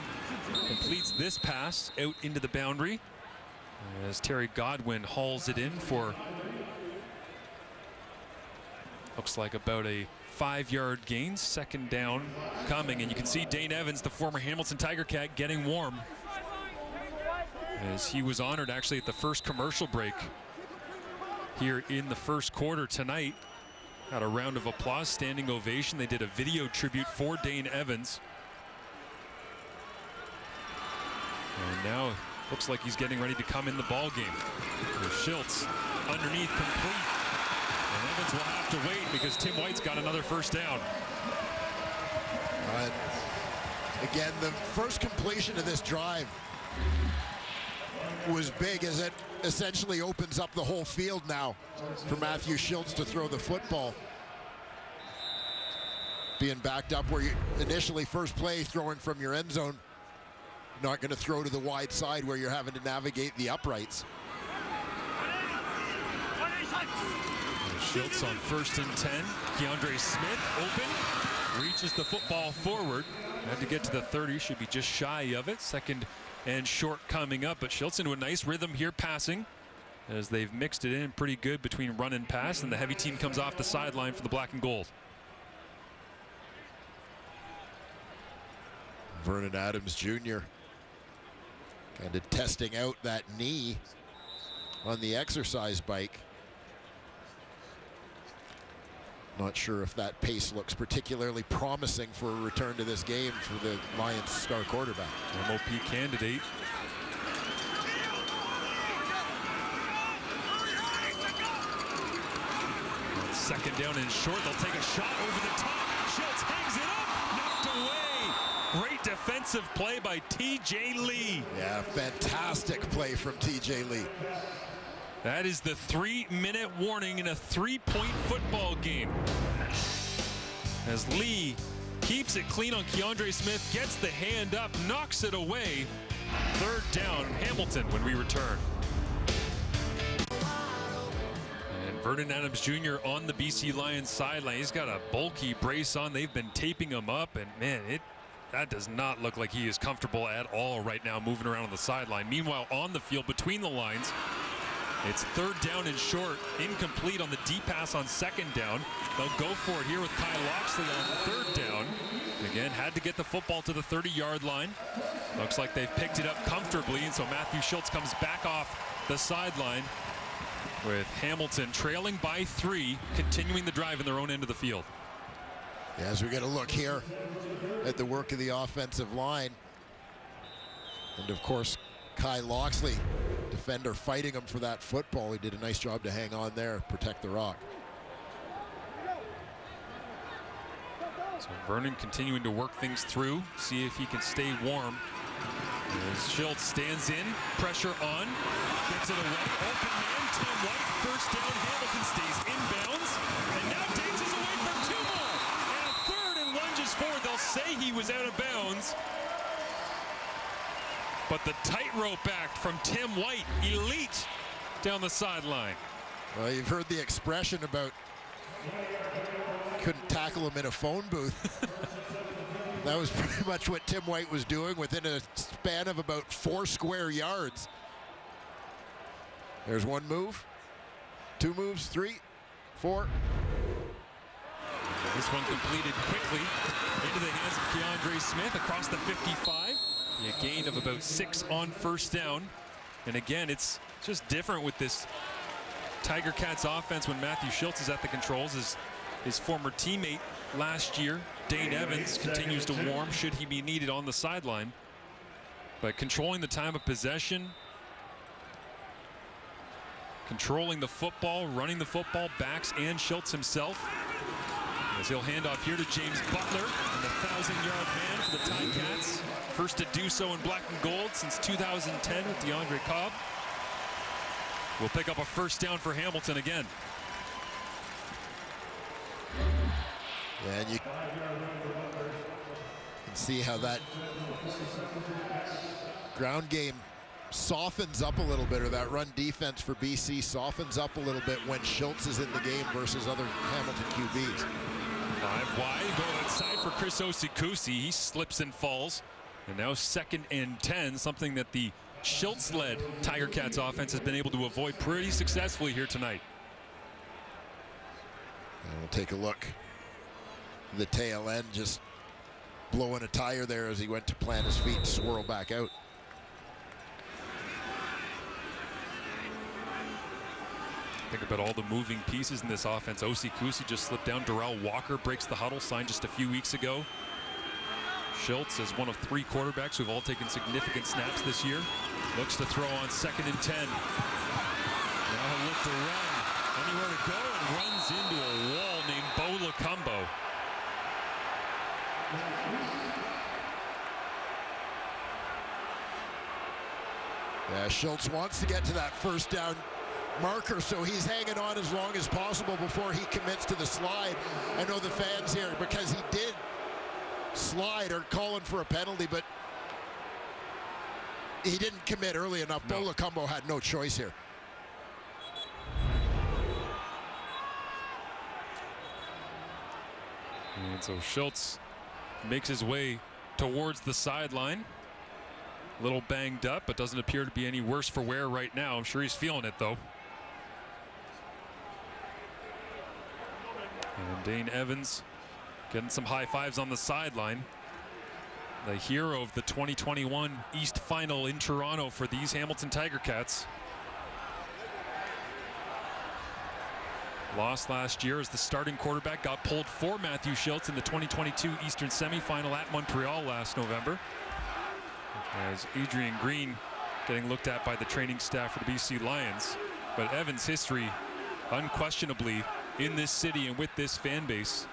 completes this pass out into the boundary, as Terry Godwin hauls it in for, looks like about a 5-yard gain. Second down coming, and you can see Dane Evans, the former Hamilton Tiger Cat, getting warm as he was honored actually at the first commercial break here in the first quarter tonight. Had a round of applause, standing ovation. They did a video tribute for Dane Evans, and now looks like he's getting ready to come in the ball game. There's Schultz underneath, complete. And Evans will have to wait because Tim White's got another first down. Again, the first completion of this drive was big, as it essentially opens up the whole field now for Matthew Schultz to throw the football. Being backed up where you initially first play, throwing from your end zone, not going to throw to the wide side where you're having to navigate the uprights. Schultz on 1st and 10. Keandre Smith open, reaches the football forward. Had to get to the 30, should be just shy of it. Second and short coming up, but Schultz into a nice rhythm here passing, as they've mixed it in pretty good between run and pass, and the heavy team comes off the sideline for the black and gold. Vernon Adams Jr. kind of testing out that knee on the exercise bike. Not sure if that pace looks particularly promising for a return to this game for the Lions star quarterback. MOP candidate. Second down and short. They'll take a shot over the top. Schultz hangs it up, knocked away. Great defensive play by TJ Lee. Yeah, fantastic play from TJ Lee. That is the 3-minute warning in a 3-point football game. As Lee keeps it clean on Keandre Smith, gets the hand up, knocks it away. Third down, Hamilton when we return. And Vernon Adams Jr. on the BC Lions sideline. He's got a bulky brace on. They've been taping him up, and man, that does not look like he is comfortable at all right now moving around on the sideline. Meanwhile, on the field between the lines, it's third down and short, incomplete on the deep pass on second down. They'll go for it here with Kyle Loxley on third down. Again, had to get the football to the 30-yard line. Looks like they've picked it up comfortably, and so Matthew Schultz comes back off the sideline with Hamilton trailing by 3, continuing the drive in their own end of the field. Yeah, as we get a look here at the work of the offensive line. And of course, Kai Loxley, defender, fighting him for that football. He did a nice job to hang on there, protect the rock. So Vernon continuing to work things through, see if he can stay warm. As Schultz stands in, pressure on, gets it away, open man, Tim White, first down, Hamilton stays inbounds, and now dances away for 2 more, and a third and lunges forward. They'll say he was out of bounds, but the tightrope act from Tim White, elite down the sideline. Well, you've heard the expression about couldn't tackle him in a phone booth. That was pretty much what Tim White was doing within a span of about 4 square yards. There's 1 move, 2 moves, 3, 4. This one completed quickly into the hands of Keandre Smith across the 55. A gain of about 6 on first down. And again, it's just different with this Tiger Cats offense when Matthew Schultz is at the controls. His former teammate last year, Dane Evans, continues to warm should he be needed on the sideline. But controlling the time of possession, controlling the football, running the football, backs and Schultz himself. As he'll hand off here to James Butler, and the 1,000-yard man for the Ticats. First to do so in black and gold since 2010 with DeAndre Cobb. Will pick up a first down for Hamilton again. And you can see how that ground game softens up a little bit, or that run defense for BC softens up a little bit when Schultz is in the game versus other Hamilton QBs. 5 wide, go outside for Chris Osikusi. He slips and falls. And now 2nd and 10, something that the Schultz-led Tiger Cats offense has been able to avoid pretty successfully here tonight. And we'll take a look. The tail end just blowing a tire there as he went to plant his feet and swirl back out. Think about all the moving pieces in this offense. Osikusi just slipped down. Darrell Walker breaks the huddle, signed just a few weeks ago. Schultz is one of 3 quarterbacks who've all taken significant snaps this year. Looks to throw on 2nd and 10. Now he'll look to run. Anywhere to go, and runs into a wall named Bo Lacumbo. Yeah, Schultz wants to get to that first down marker, so he's hanging on as long as possible before he commits to the slide. I know the fans here, because he did slide or calling for a penalty, but he didn't commit early enough. No. Bo Lacumbo had no choice here. And so Schultz makes his way towards the sideline. A little banged up, but doesn't appear to be any worse for wear right now. I'm sure he's feeling it, though. And Dane Evans getting some high fives on the sideline. The hero of the 2021 East Final in Toronto for these Hamilton Tiger Cats. Lost last year as the starting quarterback got pulled for Matthew Schultz in the 2022 Eastern semifinal at Montreal last November. As Adrian Green getting looked at by the training staff for the BC Lions. But Evans' history unquestionably in this city and with this fan base,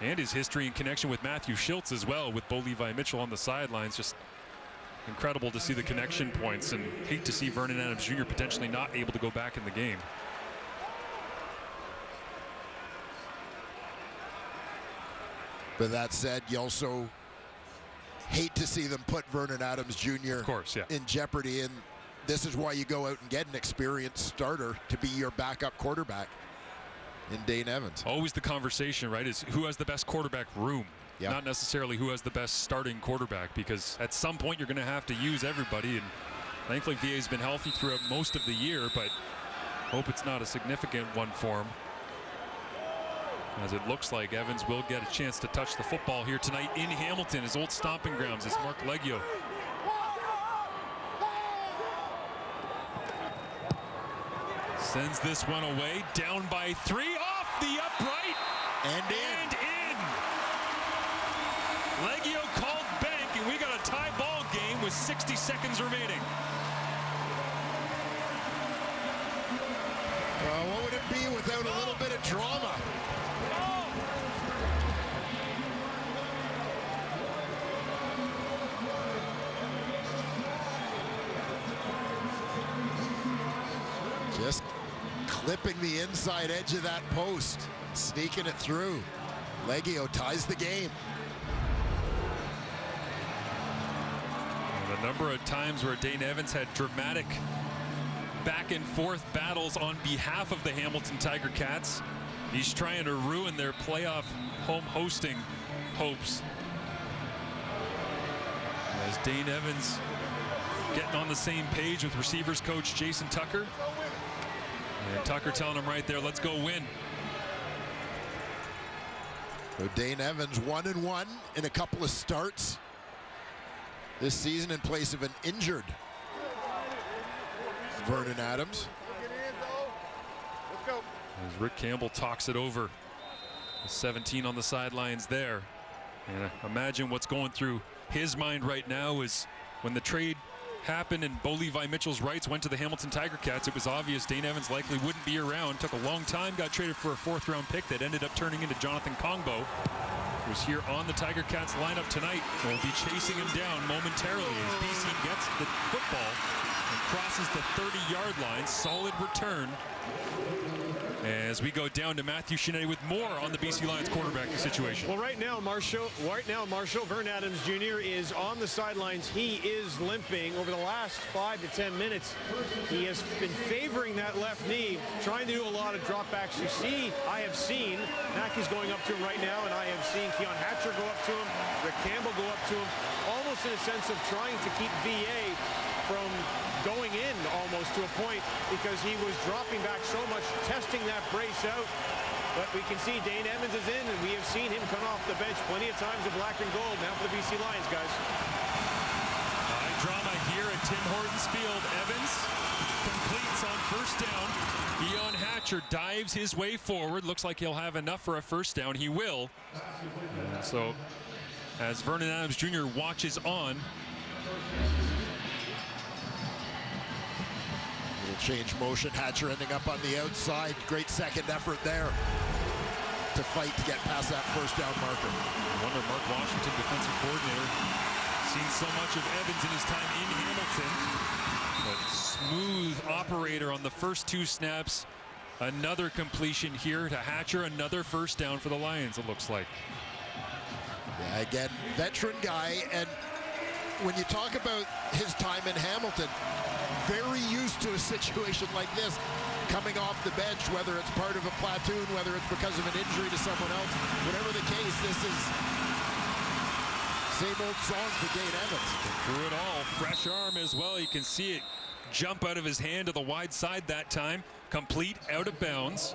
and his history in connection with Matthew Schultz as well, with Bo Levi Mitchell on the sidelines. Just incredible to see the connection points, and hate to see Vernon Adams Jr. potentially not able to go back in the game. But that said, you also hate to see them put Vernon Adams Jr. Of course, yeah, in jeopardy, and this is why you go out and get an experienced starter to be your backup quarterback in Dane Evans. Always the conversation, right, is who has the best quarterback room, yeah, not necessarily who has the best starting quarterback, because at some point you're going to have to use everybody, and thankfully VA's been healthy throughout most of the year, but hope it's not a significant one for him, as it looks like Evans will get a chance to touch the football here tonight in Hamilton, his old stomping grounds. It's Mark Leggio. Sends this one away, down by 3, off the upright, and in. Leggio called bank, and we got a tie ball game with 60 seconds remaining. Well, what would it be without a little bit of drama? Just clipping the inside edge of that post, sneaking it through. Leggio ties the game. And a number of times where Dane Evans had dramatic back and forth battles on behalf of the Hamilton Tiger Cats. He's trying to ruin their playoff home hosting hopes. As Dane Evans getting on the same page with receivers coach Jason Tucker. And Tucker telling him right there, let's go win. So Dane Evans 1-1 in a couple of starts this season in place of an injured Vernon Adams. As Rick Campbell talks it over. 17 on the sidelines there. And imagine what's going through his mind right now is when the trade happened and Bo Levi Mitchell's rights went to the Hamilton Tiger Cats, it was obvious Dane Evans likely wouldn't be around. Took a long time, got traded for a 4th-round pick that ended up turning into Jonathan Kongbo, who's here on the Tiger Cats lineup tonight. We'll be chasing him down momentarily as BC gets the football and crosses the 30-yard line. Solid return as we go down to Matthew Shinetti with more on the BC Lions quarterback situation. Well, right now, Marshall, Vernon Adams Jr. is on the sidelines. He is limping over the last 5 to 10 minutes. He has been favoring that left knee, trying to do a lot of dropbacks. I have seen Mackey's going up to him right now, and I have seen Keon Hatcher go up to him, Rick Campbell go up to him, almost in a sense of trying to keep VA from going in almost to a point because he was dropping back so much, testing that brace out. But we can see Dane Evans is in, and we have seen him come off the bench plenty of times in black and gold. Now for the BC Lions, guys. High drama here at Tim Hortons Field. Evans completes on 1st down. Keon Hatcher dives his way forward. Looks like he'll have enough for a 1st down. He will. So as Vernon Adams Jr. watches on. Change motion, Hatcher ending up on the outside. Great second effort there to fight to get past that 1st down marker. I wonder, Mark Washington, defensive coordinator, seen so much of Evans in his time in Hamilton. But smooth operator on the first 2 snaps. Another completion here to Hatcher, another 1st down for the Lions, it looks like. Yeah, again, veteran guy, and when you talk about his time in Hamilton, very used to a situation like this, coming off the bench, whether it's part of a platoon, whether it's because of an injury to someone else, whatever the case, this is same old song for Dane Evans. Through it all, fresh arm as well. You can see it jump out of his hand to the wide side that time, complete out of bounds,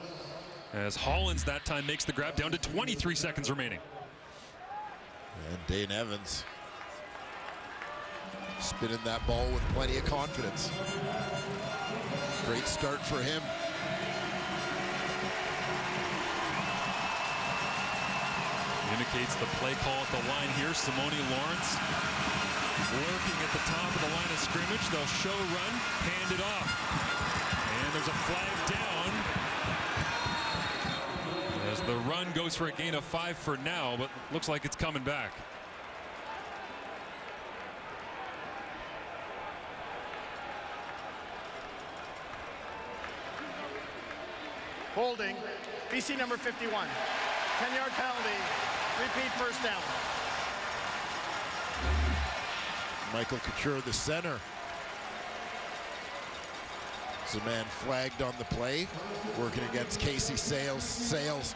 as Hollins that time makes the grab down to 23 seconds remaining. And Dane Evans spinning that ball with plenty of confidence. Great start for him. Indicates the play call at the line here. Simone Lawrence lurking at the top of the line of scrimmage. They'll show run, hand it off. And there's a flag down as the run goes for a gain of 5 for now, but looks like it's coming back. Holding, BC number 51. 10-yard penalty, repeat 1st down. Michael Couture, the center. There's a man flagged on the play, working against Casey Sales. Sales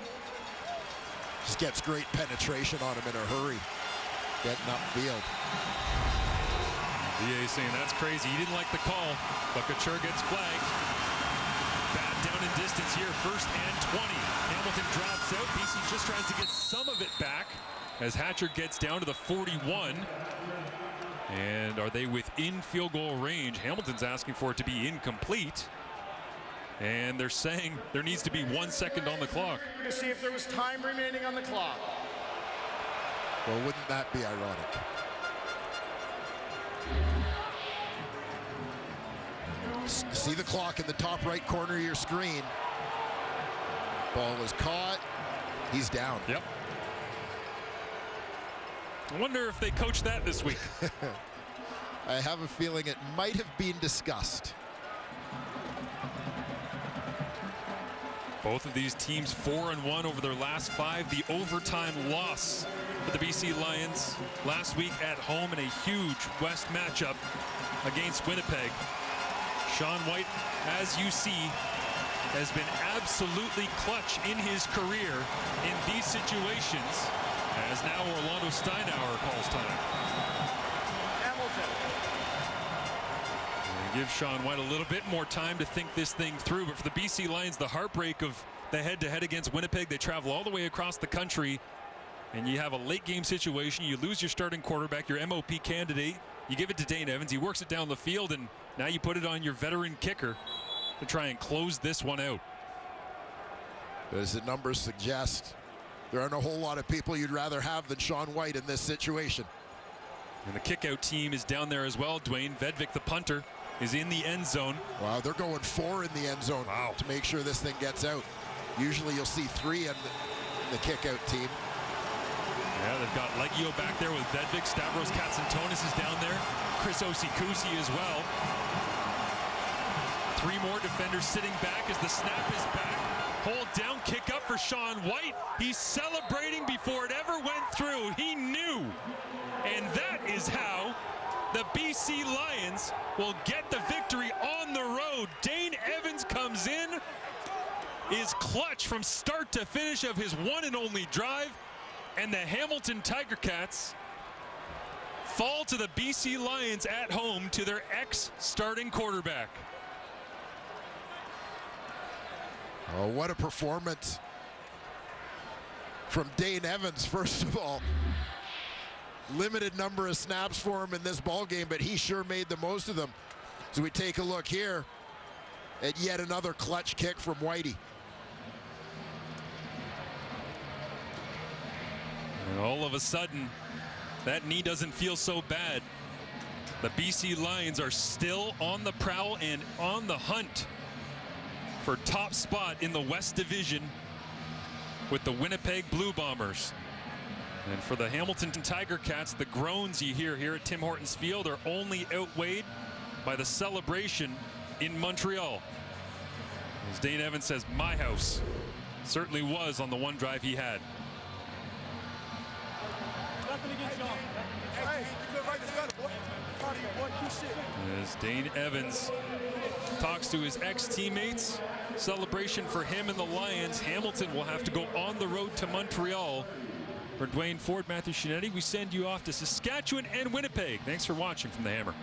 just gets great penetration on him in a hurry, getting upfield. VA saying that's crazy. He didn't like the call, but Couture gets flagged. Down in distance here, 1st and 20. Hamilton drops out. BC just tries to get some of it back as Hatcher gets down to the 41. And are they within field goal range? Hamilton's asking for it to be incomplete. And they're saying there needs to be 1 second on the clock. To see if there was time remaining on the clock. Well, wouldn't that be ironic? See the clock in the top right corner of your screen. Ball is caught. He's down. Yep. I wonder if they coached that this week. I have a feeling it might have been discussed. Both of these teams 4-1 over their last 5. The overtime loss for the BC Lions last week at home in a huge West matchup against Winnipeg. Shaun White, as you see, has been absolutely clutch in his career in these situations, as now Orlando Steinauer calls time. Hamilton. And give Shaun White a little bit more time to think this thing through, but for the BC Lions, the heartbreak of the head-to-head against Winnipeg, they travel all the way across the country, and you have a late game situation. You lose your starting quarterback, your MOP candidate. You give it to Dane Evans. He works it down the field, and now you put it on your veteran kicker to try and close this one out. As the numbers suggest, there aren't a whole lot of people you'd rather have than Shaun White in this situation. And the kickout team is down there as well. Dwayne Vedvik, the punter, is in the end zone. Wow, they're going 4 in the end zone to make sure this thing gets out. Usually you'll see 3 in the kickout team. Yeah, they've got Leggio back there with Vedvik. Stavros Katsantonis is down there. Chris Osikusi as well. 3 more defenders sitting back as the snap is back. Hold down, kick up for Shaun White. He's celebrating before it ever went through. He knew. And that is how the BC Lions will get the victory on the road. Dane Evans comes in, is clutch from start to finish of his one and only drive. And the Hamilton Tiger Cats fall to the BC Lions at home to their ex-starting quarterback. Oh, what a performance from Dane Evans, first of all. Limited number of snaps for him in this ball game, but he sure made the most of them. So we take a look here at yet another clutch kick from Whitey. And all of a sudden, that knee doesn't feel so bad. The BC Lions are still on the prowl and on the hunt for top spot in the West Division with the Winnipeg Blue Bombers. And for the Hamilton Tiger Cats, the groans you hear here at Tim Hortons Field are only outweighed by the celebration in Montreal. As Dane Evans says, my house certainly was on the one drive he had. As Dane Evans talks to his ex-teammates, celebration for him and the Lions. Hamilton will have to go on the road to Montreal. For Dwayne Ford, Matthew Shinetti, we send you off to Saskatchewan and Winnipeg. Thanks for watching from the Hammer.